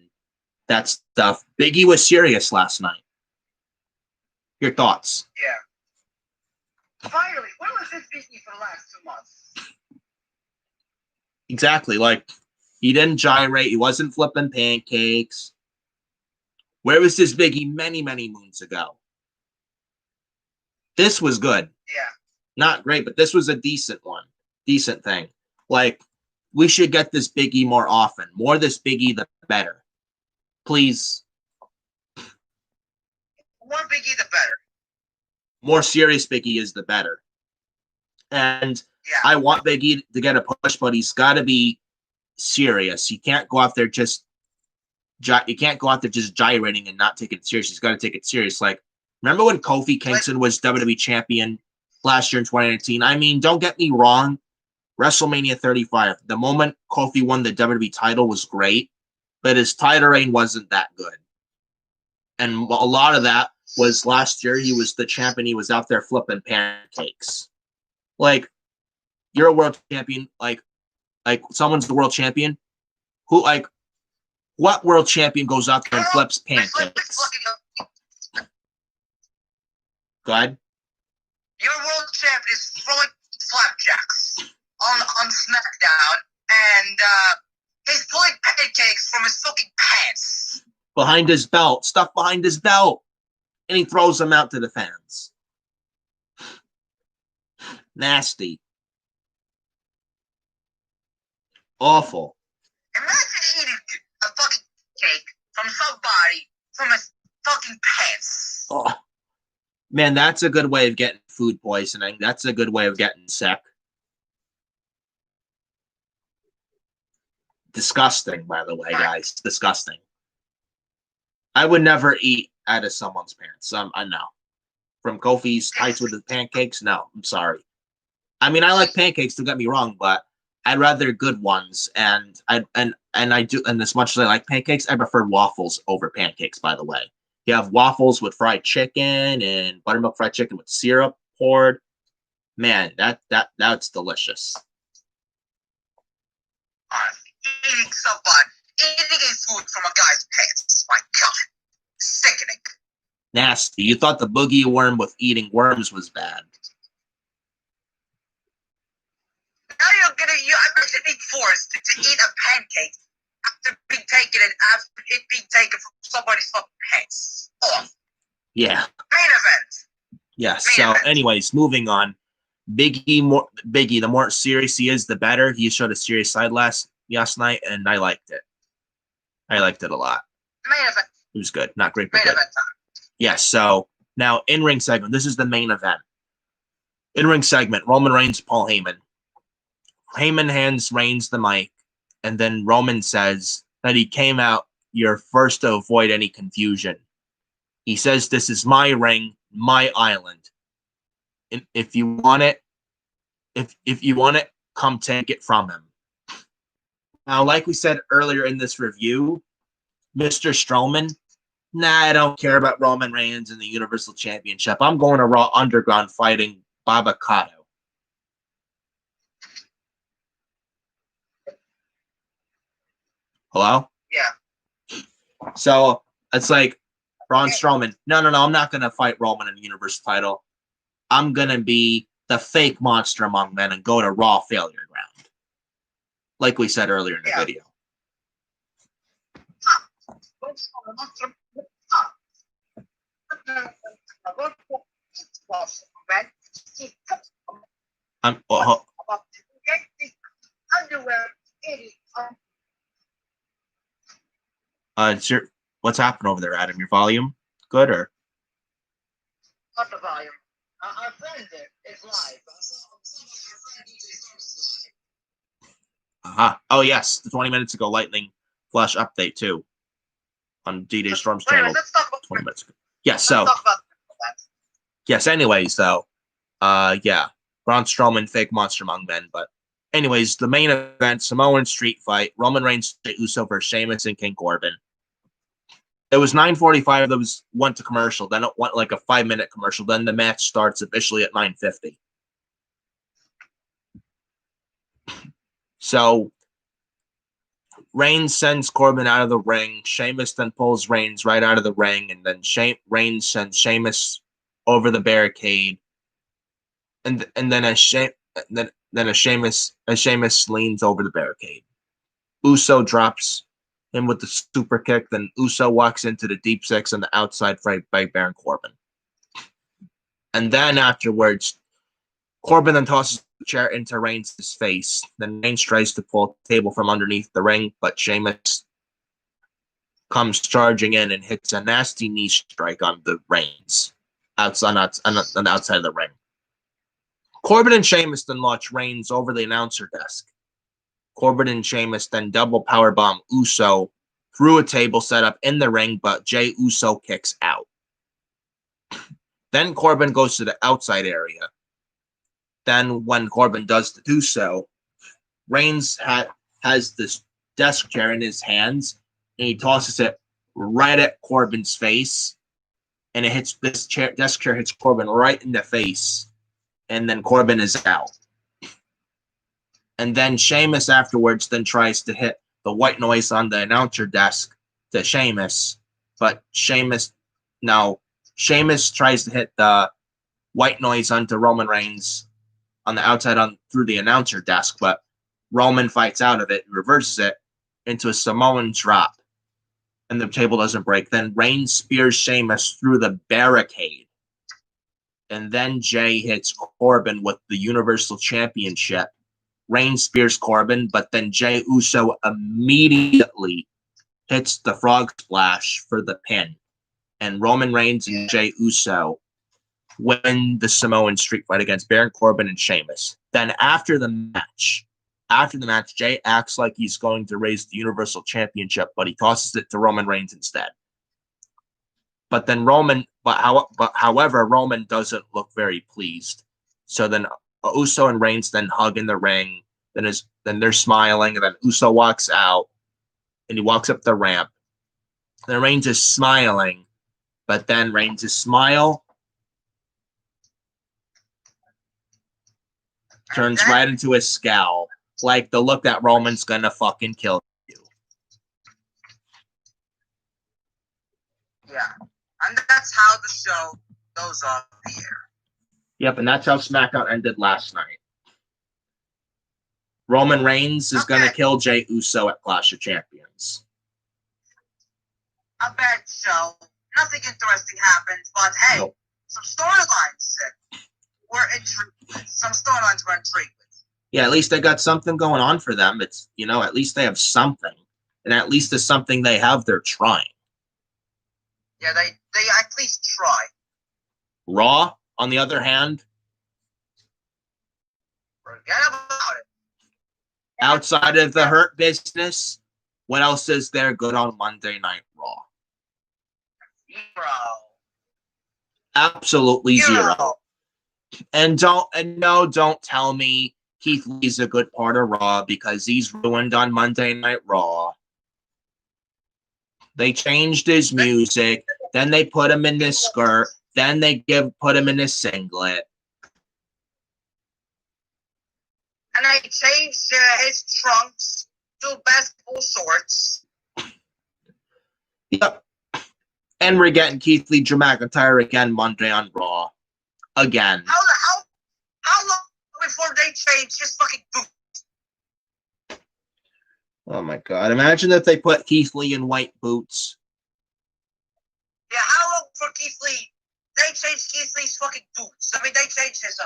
that stuff. Big E was serious last night. Your thoughts? Yeah. Finally, where was this Big E for the last 2 months? Exactly. Like, he didn't gyrate. He wasn't flipping pancakes. Where was this Big E many, many moons ago? This was good. Yeah. Not great, but this was a decent one. Decent thing. Like, we should get this Big E more often. More this Big E, the better. Please. More Big E, the better. More serious Big E is the better. And yeah. I want Big E to get a push, but he's got to be serious. You can't go out there just gyrating and not take it serious. He's got to take it serious. Like, remember when Kofi Kingston was WWE champion last year in 2019? I mean, don't get me wrong. WrestleMania 35, the moment Kofi won the WWE title was great, but his title reign wasn't that good. And a lot of that was last year. He was the champion. He was out there flipping pancakes. Like, you're a world champion. Like someone's the world champion. Who, like, what world champion goes out there and flips pancakes? Go ahead. Your world champion is throwing flapjacks on SmackDown, and he's pulling pancakes from his fucking pants. Behind his belt. Stuff behind his belt. And he throws them out to the fans. Nasty. Awful. Imagine eating a fucking cake from somebody from his fucking pants. Oh. Man, that's a good way of getting food poisoning. That's a good way of getting sick. Disgusting, by the way, guys. Disgusting. I would never eat out of someone's pants. I know. From Kofi's tights with the pancakes, no. I'm sorry. I mean, I like pancakes, don't get me wrong, but I'd rather good ones. And as much as I like pancakes, I prefer waffles over pancakes, by the way. You have waffles with fried chicken and buttermilk fried chicken with syrup poured. Man, that's delicious. Eating food from a guy's pants. My God. Sickening. Nasty. You thought the boogie worm with eating worms was bad. Now I'm being forced to eat a pancake after it being taken from somebody's fucking pants. Oh. Yeah. Main event. Yes. So, anyways, moving on. Biggie, the more serious he is, the better. He showed a serious side last night, and I liked it. I liked it a lot. Main event. It was good. Not great, but main good. Event time. Yes. So now in-ring segment. This is the main event. In-ring segment. Roman Reigns, Paul Heyman. Heyman hands Reigns the mic, and then Roman says that he came out here first to avoid any confusion. He says, "This is my ring, my island. And if you want it, if you want it, come take it from him." Now, like we said earlier in this review, Mr. Strowman, I don't care about Roman Reigns and the Universal Championship. I'm going to Raw Underground fighting Baba Kato. Hello? Yeah. So it's like Braun Strowman, no, I'm not going to fight Roman in the Universal title. I'm going to be the fake monster among men and go to Raw Failure Ground. Like we said earlier in the video. What's happening over there, Adam? Your volume good or? Cut the volume. Our friend is live. Oh yes, the 20 minutes ago Lightning Flash update too on DJ Storm's channel. Let's talk about 20 minutes ago. Yes, Let's talk about that. Yes, anyways, though. Yeah. Braun Strowman, fake monster among men. But anyways, the main event, Samoan street fight, Roman Reigns, Jey Uso versus Sheamus and King Corbin. It was 9:45 that went to commercial. Then it went like a 5-minute commercial. Then the match starts officially at 9:50. So Reigns sends Corbin out of the ring. Sheamus then pulls Reigns right out of the ring, and then Reigns sends Sheamus over the barricade. And then Sheamus leans over the barricade. Uso drops him with the super kick. Then Uso walks into the deep six on the outside by Baron Corbin. And then afterwards, Corbin then tosses the chair into Reigns' face. Then Reigns tries to pull the table from underneath the ring, but Sheamus comes charging in and hits a nasty knee strike on the Reigns on the outside of the ring. Corbin and Sheamus then launch Reigns over the announcer desk. Corbin and Sheamus then double powerbomb Uso through a table set up in the ring, but Jey Uso kicks out. Then Corbin goes to the outside area. Then when Corbin does do so, Reigns has this desk chair in his hands, and he tosses it right at Corbin's face, and it hits desk chair hits Corbin right in the face. And then Corbin is out. And then Sheamus afterwards then tries to hit the white noise on the announcer desk to Sheamus. But Sheamus tries to hit the white noise onto Roman Reigns on the outside through the announcer desk. But Roman fights out of it and reverses it into a Samoan drop. And the table doesn't break. Then Reigns spears Sheamus through the barricade. And then Jey hits Corbin with the Universal Championship. Reigns spears Corbin, but then Jey Uso immediately hits the frog splash for the pin. And Roman Reigns and Jey Uso win the Samoan street fight against Baron Corbin and Sheamus. Then after the match, Jey acts like he's going to raise the Universal Championship, but he tosses it to Roman Reigns instead. But then however, Roman doesn't look very pleased. So then Uso and Reigns then hug in the ring. Then they're smiling, and then Uso walks out, and he walks up the ramp. Then Reigns is smiling, but then Reigns' smile turns right into a scowl, like the look that Roman's gonna fucking kill you. Yeah. And that's how the show goes off the air. Yep, and that's how SmackDown ended last night. Roman Reigns is going to kill Jey Uso at Clash of Champions. A bad show. Nothing interesting happened, but hey, nope. Some storylines were intriguing. Some storylines were intriguing. Yeah, at least they got something going on for them. It's, at least they have something. And at least it's something they have, they're trying. Yeah, they at least try. Raw, on the other hand, forget about it. Outside of the Hurt Business, what else is there good on Monday Night Raw? Zero. Absolutely zero. And don't tell me Keith Lee's a good part of Raw because he's ruined on Monday Night Raw. They changed his music, then they put him in this skirt, then they put him in a singlet. And they changed his trunks to basketball shorts. Yep. And we're getting Keith Lee, Drew McIntyre again Monday on Raw. Again. How long before they change his fucking boots? Oh my god. Imagine if they put Keith Lee in white boots. Yeah, how long for Keith Lee? They changed Keith Lee's fucking boots. I mean, they changed his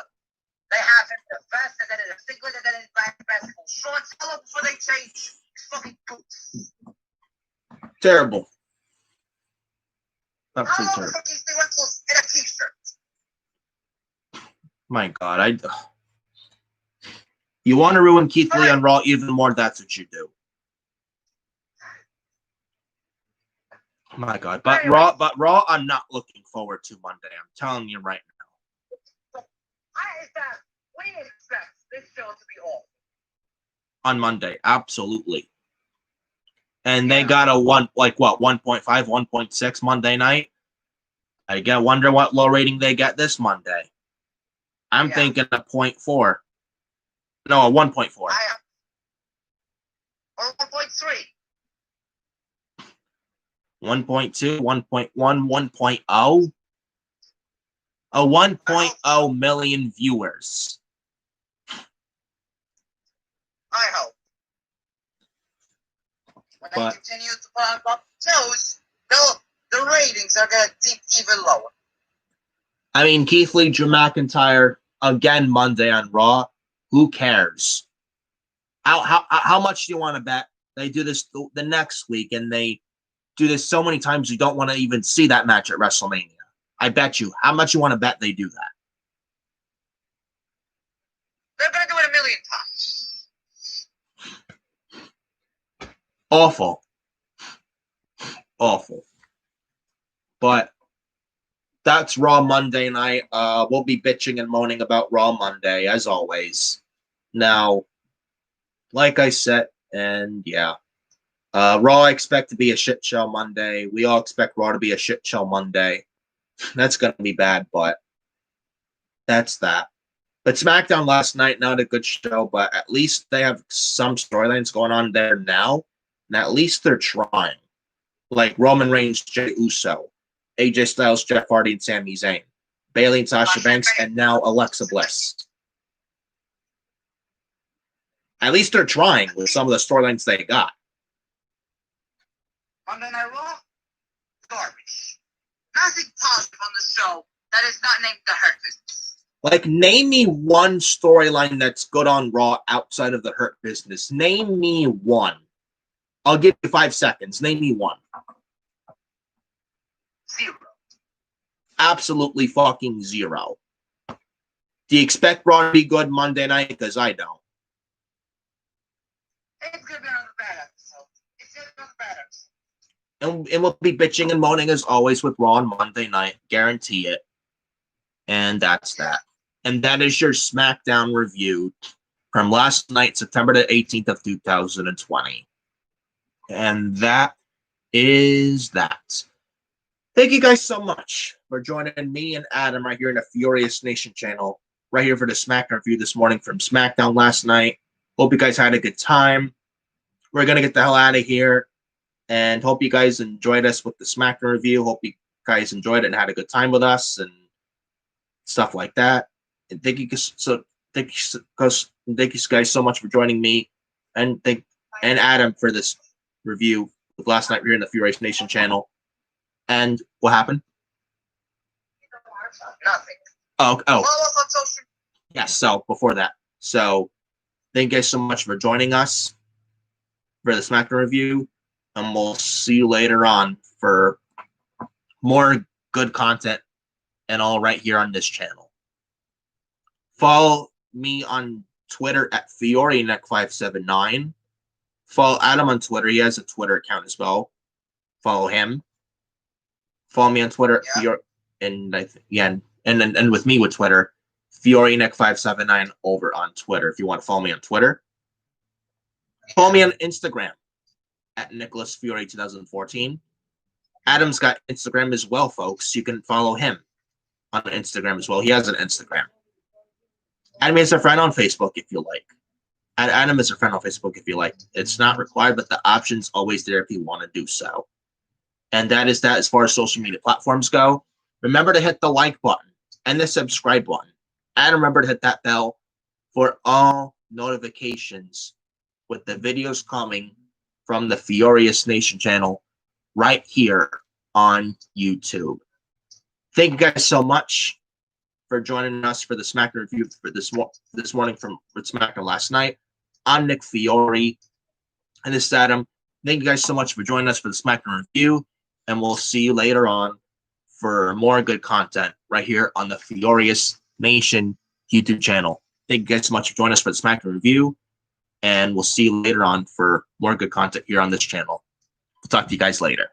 they have him in the vest, and then in a singlet, and then in basketball shorts. How long before they change his fucking boots? Terrible. Absolutely How long terrible. for Keith Lee wrestles in a t-shirt? My God, you want to ruin Keith Lee on Raw even more? That's what you do. My God, but Raw, I'm not looking forward to Monday. I'm telling you right now. We expect this show to be all on Monday, absolutely. And they got a 1.5, 1.6 Monday night. I wonder what low rating they get this Monday. I'm thinking a 0.4. No, a 1.4. Or 1.3. 1.2, 1.1, 1.0. A 1.0 million viewers. I hope. When they continue to put on shows, the ratings are going to dip even lower. I mean, Keith Lee, Drew McIntyre, again Monday on Raw. Who cares? How much do you want to bet they do this the next week, and they do this so many times you don't want to even see that match at WrestleMania? I bet you. How much you want to bet they do that? They're going to do it a million times. Awful. Awful. But that's Raw Monday night. We'll be bitching and moaning about Raw Monday, as always. Now, like I said, and yeah, Raw I expect to be a shit show Monday. We all expect Raw to be a shit show Monday. That's going to be bad, but that's that. But SmackDown last night, not a good show, but at least they have some storylines going on there now, and at least they're trying. Like Roman Reigns, Jey Uso, AJ Styles, Jeff Hardy, and Sami Zayn, Bayley and Sasha Banks, and now Alexa Bliss. At least they're trying with some of the storylines they got. Monday Night Raw? Garbage. Nothing positive on the show that is not named the Hurt Business. Like, name me one storyline that's good on Raw outside of the Hurt Business. Name me one. I'll give you 5 seconds. Name me one. 0. Absolutely fucking 0. Do you expect Raw to be good Monday night? Because I don't. It's going to be another bad episode. It's going to be another bad episode. And we'll be bitching and moaning as always with Raw on Monday night. Guarantee it. And that's that. And that is your SmackDown review from last night, September the 18th of 2020. And that is that. Thank you guys so much for joining me and Adam right here in the Furious Nation channel, right here for the SmackDown review this morning from SmackDown last night. Hope you guys had a good time. We're going to get the hell out of here, and hope you guys enjoyed us with the SmackDown review. Hope you guys enjoyed it and had a good time with us and stuff like that. And thank you guys so much for joining me and Adam for this review with last night here in the Furious Nation channel. And what happened? Nothing. Oh. Follow us on social. Yes. So before that, thank you guys so much for joining us for the SmackDown review, and we'll see you later on for more good content and all right here on this channel. Follow me on Twitter at FioriNeck579. Follow Adam on Twitter. He has a Twitter account as well. Follow him. Follow me on Twitter at Fiori, and with me with Twitter, FioriNeck579 over on Twitter. If you want to follow me on Twitter, follow me on Instagram at NicholasFiore2014. Adam's got Instagram as well, folks. You can follow him on Instagram as well. He has an Instagram. Adam is a friend on Facebook if you like. Adam is a friend on Facebook if you like. It's not required, but the option's always there if you want to do so. And that is that as far as social media platforms go. Remember to hit the like button and the subscribe button. And remember to hit that bell for all notifications with the videos coming from the Furious Nation channel right here on YouTube. Thank you guys so much for joining us for the SmackDown review for this morning from SmackDown last night. I'm Nick Fiore, and this is Adam. Thank you guys so much for joining us for the SmackDown review, and we'll see you later on for more good content right here on the Furious Nation YouTube channel. Thank you guys so much for joining us for the SmackDown review, and we'll see you later on for more good content here on this channel. We'll talk to you guys later.